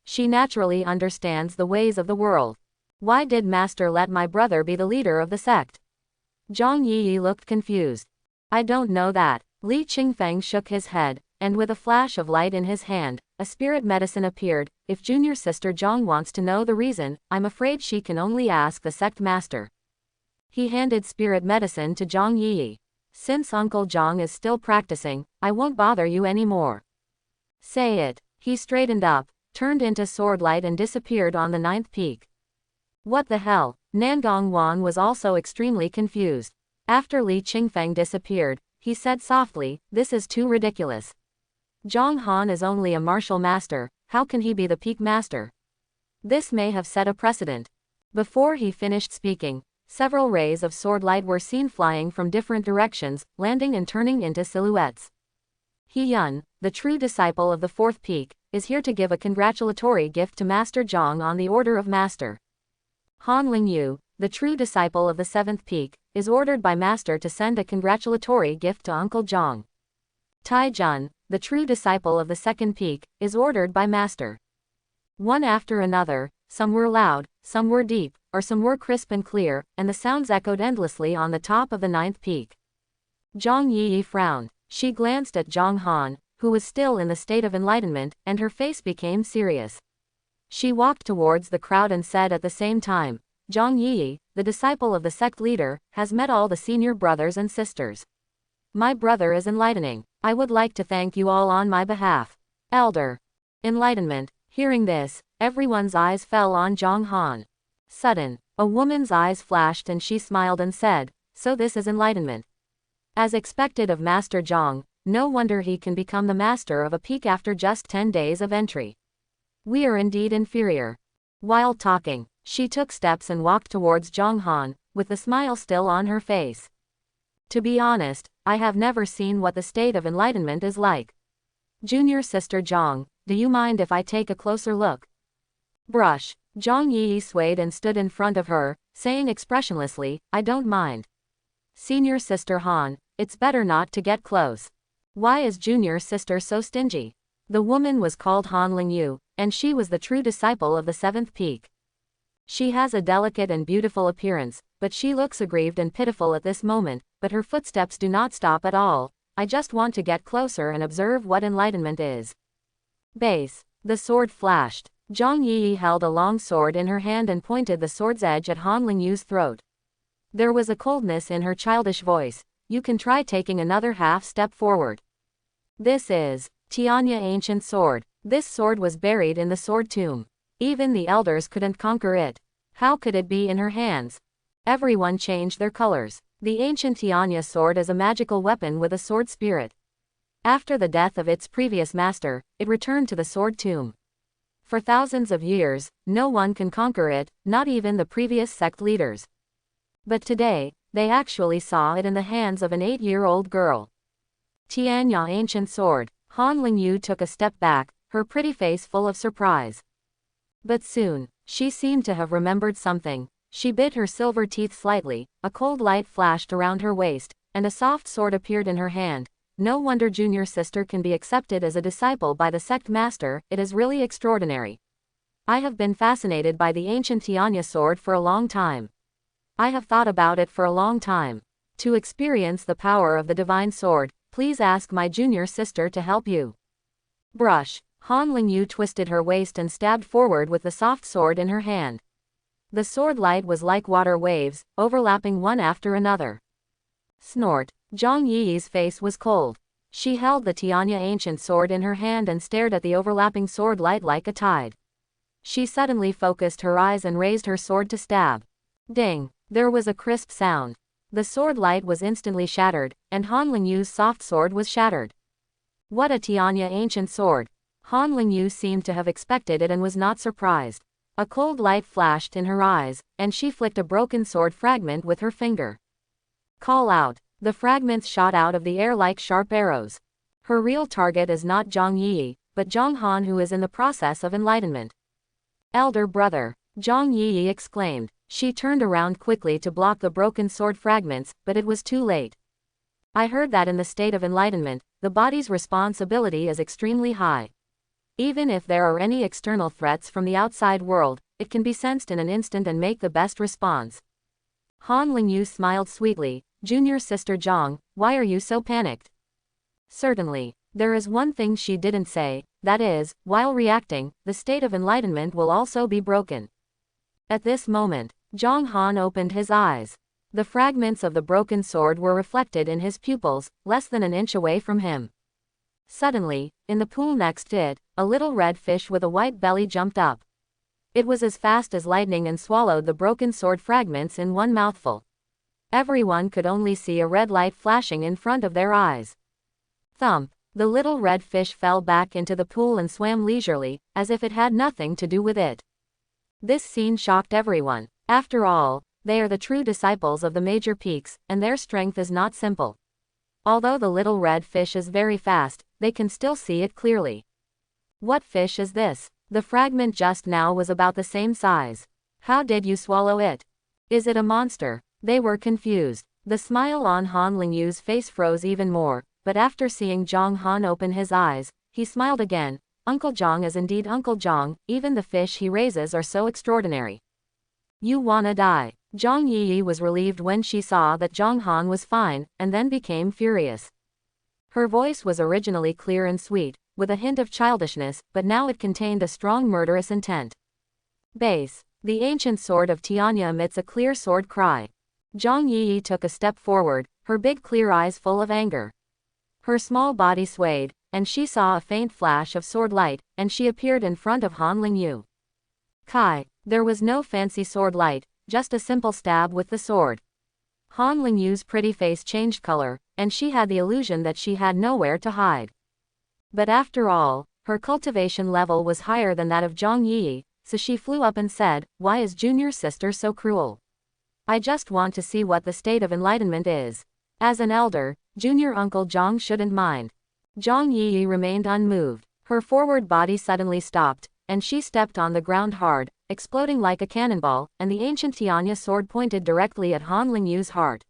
She naturally understands the ways of the world. Why did master let my brother be the leader of the sect? Zhang Yi looked confused. I don't know that. Li Qingfeng shook his head, and with a flash of light in his hand, a spirit medicine appeared. If junior sister Zhang wants to know the reason, I'm afraid she can only ask the sect master. He handed spirit medicine to Zhang Yi. Since Uncle Zhang is still practicing, I won't bother you anymore. Say it. He straightened up, turned into sword light and disappeared on the 9th peak. What the hell? Nangong Wan was also extremely confused. After Li Qingfeng disappeared, he said softly, "This is too ridiculous. Zhang Han is only a martial master, how can he be the peak master? This may have set a precedent." Before he finished speaking, several rays of sword light were seen flying from different directions, landing and turning into silhouettes. He Yun, the true disciple of the 4th peak, is here to give a congratulatory gift to Master Zhang on the order of master. Han Lingyu, the true disciple of the 7th peak, is ordered by master to send a congratulatory gift to Uncle Zhang. Tai Jun, the true disciple of the 2nd peak, is ordered by master. One after another, some were loud, some were deep, or some were crisp and clear, and the sounds echoed endlessly on the top of the 9th peak. Zhang Yi frowned. She glanced at Zhang Han, who was still in the state of enlightenment, and her face became serious. She walked towards the crowd and said at the same time, Zhang Yi, the disciple of the sect leader, has met all the senior brothers and sisters. My brother is enlightening. I would like to thank you all on my behalf. Elder. Enlightenment. Hearing this, everyone's eyes fell on Zhang Han. Sudden, a woman's eyes flashed and she smiled and said, "So this is enlightenment." As expected of Master Zhang, no wonder he can become the master of a peak after just 10 days of entry. We are indeed inferior. While talking, she took steps and walked towards Zhang Han, with the smile still on her face. To be honest, I have never seen what the state of enlightenment is like. Junior sister Zhang, do you mind if I take a closer look? Brush. Zhang Yi swayed and stood in front of her, saying expressionlessly, I don't mind. Senior sister Han, it's better not to get close. Why is junior sister so stingy? The woman was called Han Lingyu, and she was the true disciple of the seventh peak. She has a delicate and beautiful appearance, but she looks aggrieved and pitiful at this moment, but her footsteps do not stop at all. I just want to get closer and observe what enlightenment is. Base. The sword flashed. Zhang Yi held a long sword in her hand and pointed the sword's edge at Han Lingyu's throat. There was a coldness in her childish voice. You can try taking another half step forward. This is Tianya ancient sword. This sword was buried in the sword tomb. Even the elders couldn't conquer it. How could it be in her hands? Everyone changed their colors. The ancient Tianya sword is a magical weapon with a sword spirit. After the death of its previous master, it returned to the sword tomb. For thousands of years, no one can conquer it, not even the previous sect leaders. But today, they actually saw it in the hands of an 8-year-old girl. Tianya ancient sword. Han Lingyu took a step back, her pretty face full of surprise. But soon, she seemed to have remembered something. She bit her silver teeth slightly, a cold light flashed around her waist, and a soft sword appeared in her hand. No wonder junior sister can be accepted as a disciple by the sect master, it is really extraordinary. I have been fascinated by the ancient Tianya sword for a long time. I have thought about it for a long time. To experience the power of the divine sword, please ask my junior sister to help you. Brush. Han Lingyu twisted her waist and stabbed forward with the soft sword in her hand. The sword light was like water waves, overlapping one after another. Snort. Zhang Yi's face was cold. She held the Tianya ancient sword in her hand and stared at the overlapping sword light like a tide. She suddenly focused her eyes and raised her sword to stab. Ding! There was a crisp sound. The sword light was instantly shattered, and Han Lingyu's soft sword was shattered. What a Tianya ancient sword! Han Lingyu seemed to have expected it and was not surprised. A cold light flashed in her eyes, and she flicked a broken sword fragment with her finger. Call out. The fragments shot out of the air like sharp arrows. Her real target is not Zhang Yi, but Zhang Han, who is in the process of enlightenment. Elder brother, Zhang Yi exclaimed. She turned around quickly to block the broken sword fragments, but it was too late. I heard that in the state of enlightenment, the body's responsibility is extremely high. Even if there are any external threats from the outside world, it can be sensed in an instant and make the best response. Han Lingyu smiled sweetly. Junior sister Zhang, why are you so panicked? Certainly, there is one thing she didn't say, that is, while reacting, the state of enlightenment will also be broken. At this moment, Zhang Han opened his eyes. The fragments of the broken sword were reflected in his pupils, less than an inch away from him. Suddenly, in the pool next to it, a little red fish with a white belly jumped up. It was as fast as lightning and swallowed the broken sword fragments in one mouthful. Everyone could only see a red light flashing in front of their eyes. Thump! The little red fish fell back into the pool and swam leisurely, as if it had nothing to do with it. This scene shocked everyone. After all, they are the true disciples of the major peaks, and their strength is not simple. Although the little red fish is very fast, they can still see it clearly. What fish is this? The fragment just now was about the same size. How did you swallow it? Is it a monster? They were confused. The smile on Han Lingyu's face froze even more, but after seeing Zhang Han open his eyes, he smiled again. Uncle Zhang is indeed Uncle Zhang, even the fish he raises are so extraordinary. You wanna die. Zhang Yi was relieved when she saw that Zhang Han was fine, and then became furious. Her voice was originally clear and sweet, with a hint of childishness, but now it contained a strong murderous intent. Base. The ancient sword of Tianya emits a clear sword cry. Zhang Yi took a step forward, her big clear eyes full of anger. Her small body swayed, and she saw a faint flash of sword light, and she appeared in front of Han Lingyu. Kai. There was no fancy sword light, just a simple stab with the sword. Han Lingyu's pretty face changed color, and she had the illusion that she had nowhere to hide. But after all, her cultivation level was higher than that of Zhang Yi, so she flew up and said, "Why is junior sister so cruel? I just want to see what the state of enlightenment is. As an elder, junior uncle Zhang shouldn't mind." Zhang Yi remained unmoved. Her forward body suddenly stopped, and she stepped on the ground hard, exploding like a cannonball, and the ancient Tianya sword pointed directly at Han Lingyu's heart.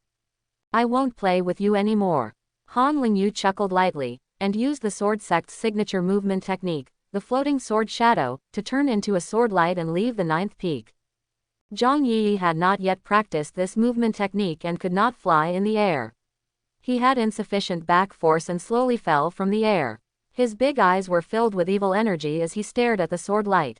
"I won't play with you anymore." Han Lingyu chuckled lightly, and used the sword sect's signature movement technique, the floating sword shadow, to turn into a sword light and leave the ninth peak. Zhang Yi had not yet practiced this movement technique and could not fly in the air. He had insufficient back force and slowly fell from the air. His big eyes were filled with evil energy as he stared at the sword light.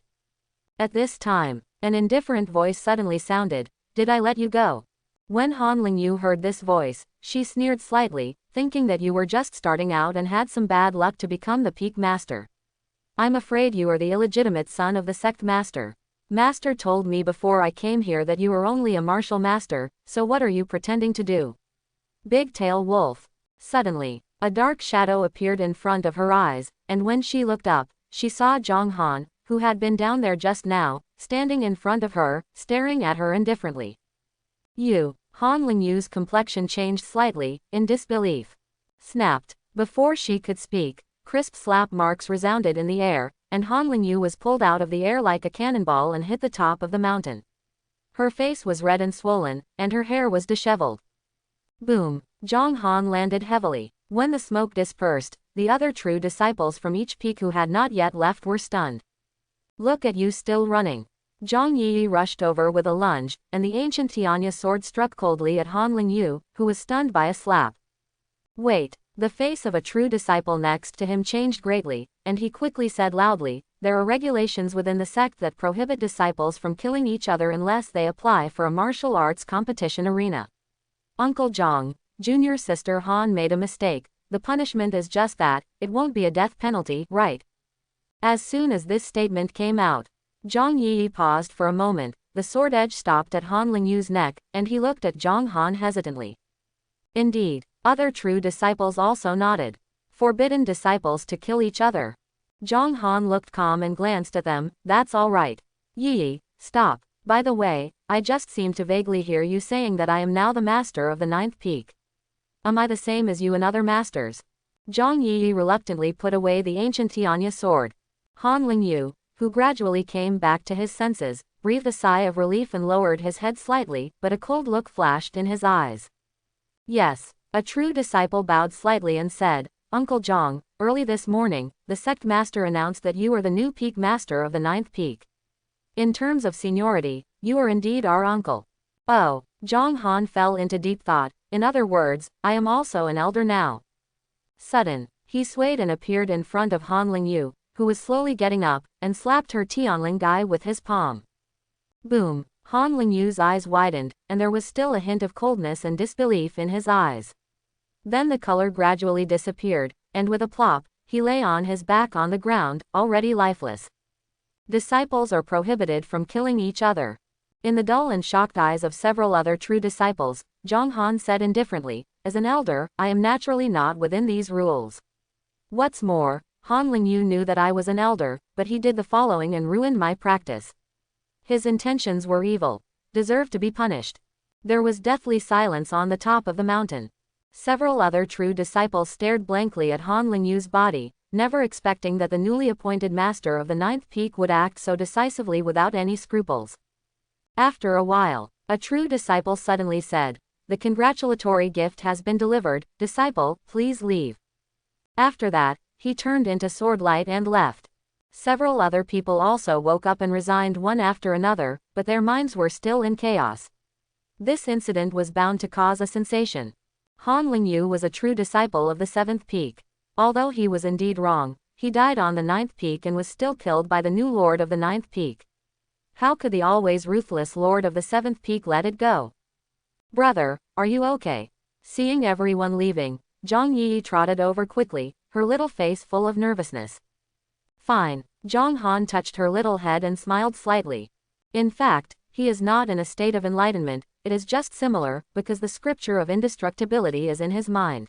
At this time, an indifferent voice suddenly sounded, "Did I let you go?" When Han Lingyu heard this voice, she sneered slightly, thinking that you were just starting out and had some bad luck to become the peak master. "I'm afraid you are the illegitimate son of the sect master. Master told me before I came here that you are only a martial master, so what are you pretending to do? Big tail wolf." Suddenly, a dark shadow appeared in front of her eyes, and when she looked up, she saw Zhang Han, who had been down there just now, standing in front of her, staring at her indifferently. "You." Han Lingyu's complexion changed slightly, in disbelief. Snapped. Before she could speak, crisp slap marks resounded in the air, and Han Lingyu was pulled out of the air like a cannonball and hit the top of the mountain. Her face was red and swollen, and her hair was disheveled. Boom. Zhang Han landed heavily. When the smoke dispersed, the other true disciples from each peak who had not yet left were stunned. "Look at you still running." Zhang Yi rushed over with a lunge, and the ancient Tianya sword struck coldly at Han Lingyu, who was stunned by a slap. "Wait." The face of a true disciple next to him changed greatly, and he quickly said loudly, "There are regulations within the sect that prohibit disciples from killing each other unless they apply for a martial arts competition arena. Uncle Zhang, junior sister Han made a mistake. The punishment is just that, it won't be a death penalty, right?" As soon as this statement came out, Zhang Yi paused for a moment, the sword edge stopped at Han Lingyu's neck, and he looked at Zhang Han hesitantly. Indeed, other true disciples also nodded. Forbidden disciples to kill each other. Zhang Han looked calm and glanced at them. "That's all right. Yi, stop. By the way, I just seem to vaguely hear you saying that I am now the master of the ninth peak. Am I the same as you and other masters?" Zhang Yi reluctantly put away the ancient Tianya sword. Han Lingyu, who gradually came back to his senses, breathed a sigh of relief and lowered his head slightly, but a cold look flashed in his eyes. "Yes." A true disciple bowed slightly and said, "Uncle Zhang, early this morning, the sect master announced that you are the new peak master of the ninth peak. In terms of seniority, you are indeed our uncle." "Oh." Zhang Han fell into deep thought. "In other words, I am also an elder now." Sudden, he swayed and appeared in front of Han Lingyu, who was slowly getting up, and slapped her Tianling guy with his palm. Boom. Han Lingyu's eyes widened, and there was still a hint of coldness and disbelief in his eyes. Then the color gradually disappeared, and with a plop, he lay on his back on the ground, already lifeless. Disciples are prohibited from killing each other. In the dull and shocked eyes of several other true disciples, Zhang Han said indifferently, "As an elder, I am naturally not within these rules. What's more, Han Lingyu knew that I was an elder, but he did the following and ruined my practice. His intentions were evil. Deserved to be punished." There was deathly silence on the top of the mountain. Several other true disciples stared blankly at Han Lingyu's body, never expecting that the newly appointed master of the ninth peak would act so decisively without any scruples. After a while, a true disciple suddenly said, "The congratulatory gift has been delivered, disciple, please leave." After that, he turned into sword light and left. Several other people also woke up and resigned one after another, but their minds were still in chaos. This incident was bound to cause a sensation. Han Lingyu was a true disciple of the seventh peak. Although he was indeed wrong, he died on the ninth peak and was still killed by the new lord of the ninth peak. How could the always ruthless lord of the seventh peak let it go? Brother, are you okay? Seeing everyone leaving, Zhang Yi trotted over quickly, her little face full of nervousness. Fine. Zhang Han touched her little head and smiled slightly. In fact, he is not in a state of enlightenment, it is just similar, because the scripture of indestructibility is in his mind.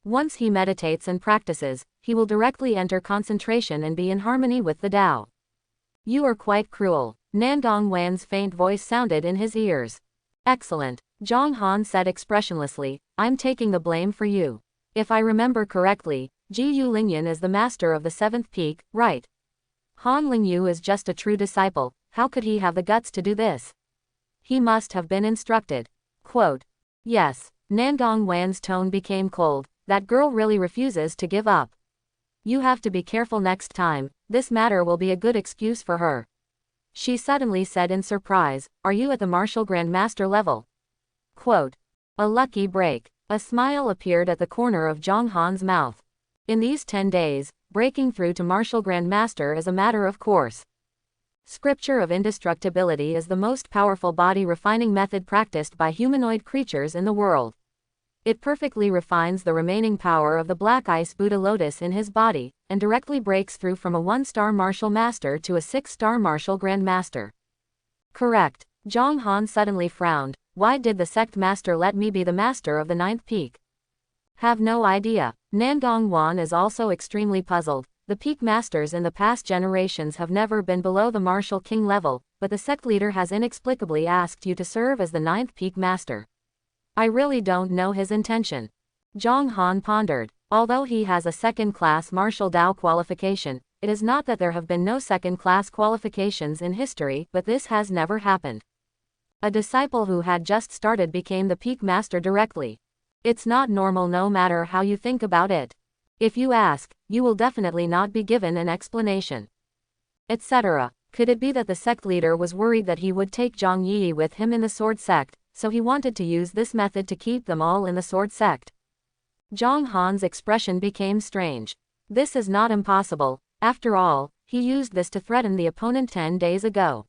Once he meditates and practices, he will directly enter concentration and be in harmony with the Tao. You are quite cruel. Nandong Wan's faint voice sounded in his ears. Excellent. Zhang Han said expressionlessly, I'm taking the blame for you. If I remember correctly, Ji Yu Lingyan is the master of the seventh peak, right? Han Lingyu is just a true disciple, how could he have the guts to do this? He must have been instructed. Quote. Yes. Nandong Wan's tone became cold, that girl really refuses to give up. You have to be careful next time, this matter will be a good excuse for her. She suddenly said in surprise, are you at the martial grandmaster level? Quote. A lucky break. A smile appeared at the corner of Zhang Han's mouth. In these 10 days, breaking through to martial grandmaster is a matter of course. Scripture of indestructibility is the most powerful body refining method practiced by humanoid creatures in the world. It perfectly refines the remaining power of the Black Ice Buddha Lotus in his body, and directly breaks through from a 1-star martial master to a 6-star martial grandmaster. Correct. Zhang Han suddenly frowned. Why did the sect master let me be the master of the 9th peak? Have no idea. Nandong Wan is also extremely puzzled. The peak masters in the past generations have never been below the martial king level, but the sect leader has inexplicably asked you to serve as the 9th peak master. I really don't know his intention. Zhang Han pondered. Although he has a second-class martial Dao qualification, it is not that there have been no second-class qualifications in history, but this has never happened. A disciple who had just started became the peak master directly. It's not normal no matter how you think about it. If you ask, you will definitely not be given an explanation. Etc. Could it be that the sect leader was worried that he would take Zhang Yi with him in the sword sect, so he wanted to use this method to keep them all in the sword sect? Zhang Han's expression became strange. This is not impossible. After all, he used this to threaten the opponent 10 days ago.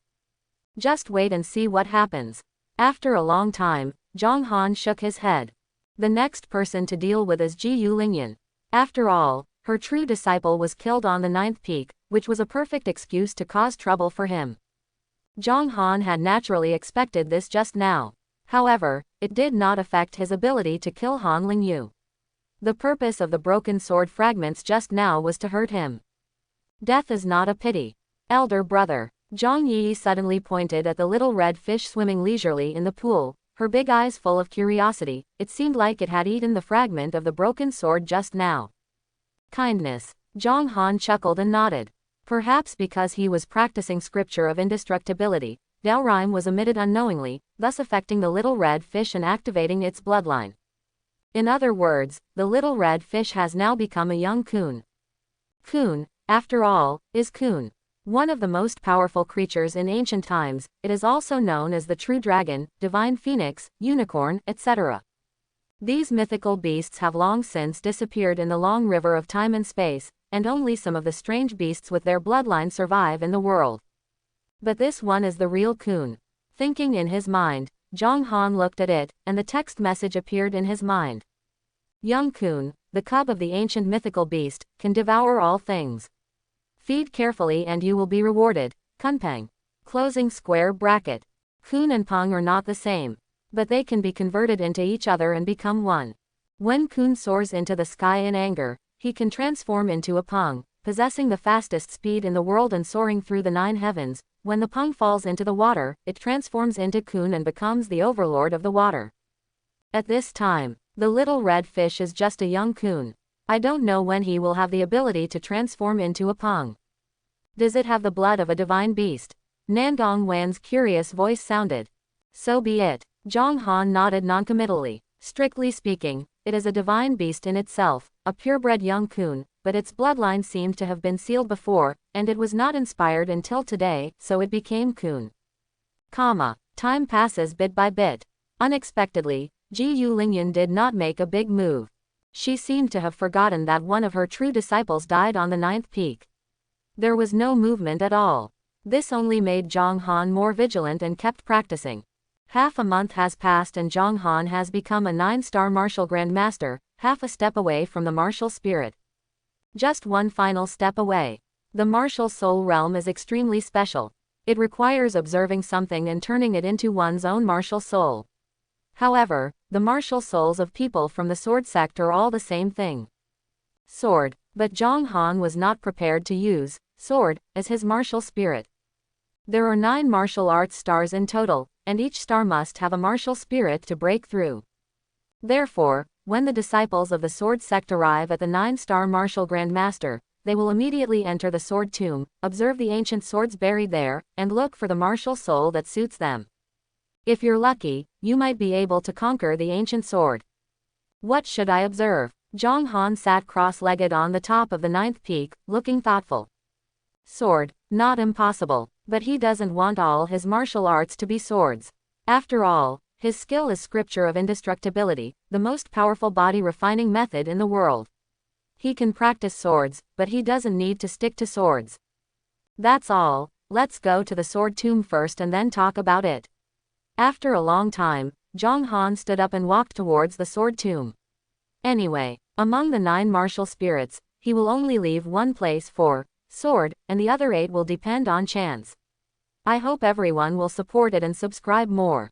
Just wait and see what happens. After a long time, Zhang Han shook his head. The next person to deal with is Ji Yu Lingyan. After all, her true disciple was killed on the 9th peak, which was a perfect excuse to cause trouble for him. Zhang Han had naturally expected this just now. However, it did not affect his ability to kill Han Lingyu. The purpose of the broken sword fragments just now was to hurt him. Death is not a pity. Elder brother. Zhang Yi suddenly pointed at the little red fish swimming leisurely in the pool, her big eyes full of curiosity. It seemed like it had eaten the fragment of the broken sword just now. Kindness. Zhang Han chuckled and nodded. Perhaps because he was practicing scripture of indestructibility, Dao rhyme was emitted unknowingly, thus affecting the little red fish and activating its bloodline. In other words, the little red fish has now become a young Kun. Kun, after all, is Kun. One of the most powerful creatures in ancient times, it is also known as the true dragon, divine phoenix, unicorn, etc. These mythical beasts have long since disappeared in the long river of time and space, and only some of the strange beasts with their bloodline survive in the world. But this one is the real Kun. Thinking in his mind, Zhang Han looked at it, and the text message appeared in his mind. Young Kun, the cub of the ancient mythical beast, can devour all things. Feed carefully and you will be rewarded. Kunpeng. Closing square bracket. Kun and Peng are not the same, but they can be converted into each other and become one. When Kun soars into the sky in anger, he can transform into a Peng, possessing the fastest speed in the world and soaring through the 9 heavens. When the Peng falls into the water, it transforms into Kun and becomes the overlord of the water. At this time, the little red fish is just a young Kun. I don't know when he will have the ability to transform into a Peng. Does it have the blood of a divine beast? Nandong Wan's curious voice sounded. So be it. Zhang Han nodded noncommittally. Strictly speaking, it is a divine beast in itself, a purebred young Kun, but its bloodline seemed to have been sealed before, and it was not inspired until today, so it became Kun. Time passes bit by bit. Unexpectedly, Ji Yu Lingyan did not make a big move. She seemed to have forgotten that one of her true disciples died on the 9th peak. There was no movement at all. This only made Zhang Han more vigilant and kept practicing. Half a month has passed and Zhang Han has become a 9-star martial grandmaster, half a step away from the martial spirit. Just one final step away. The martial soul realm is extremely special. It requires observing something and turning it into one's own martial soul. However, the martial souls of people from the sword sect are all the same thing. Sword. But Zhang Han was not prepared to use sword as his martial spirit. There are 9 martial arts stars in total, and each star must have a martial spirit to break through. Therefore, when the disciples of the sword sect arrive at the 9-star martial grandmaster, they will immediately enter the sword tomb, observe the ancient swords buried there, and look for the martial soul that suits them. If you're lucky, you might be able to conquer the ancient sword. What should I observe? Zhang Han sat cross-legged on the top of the 9th peak, looking thoughtful. Sword. Not impossible, but he doesn't want all his martial arts to be swords. After all, his skill is scripture of indestructibility, the most powerful body-refining method in the world. He can practice swords, but he doesn't need to stick to swords. That's all. Let's go to the sword tomb first and then talk about it. After a long time, Zhang Han stood up and walked towards the sword tomb. Anyway, among the 9 martial spirits, he will only leave one place for sword, and the other 8 will depend on chance. I hope everyone will support it and subscribe more.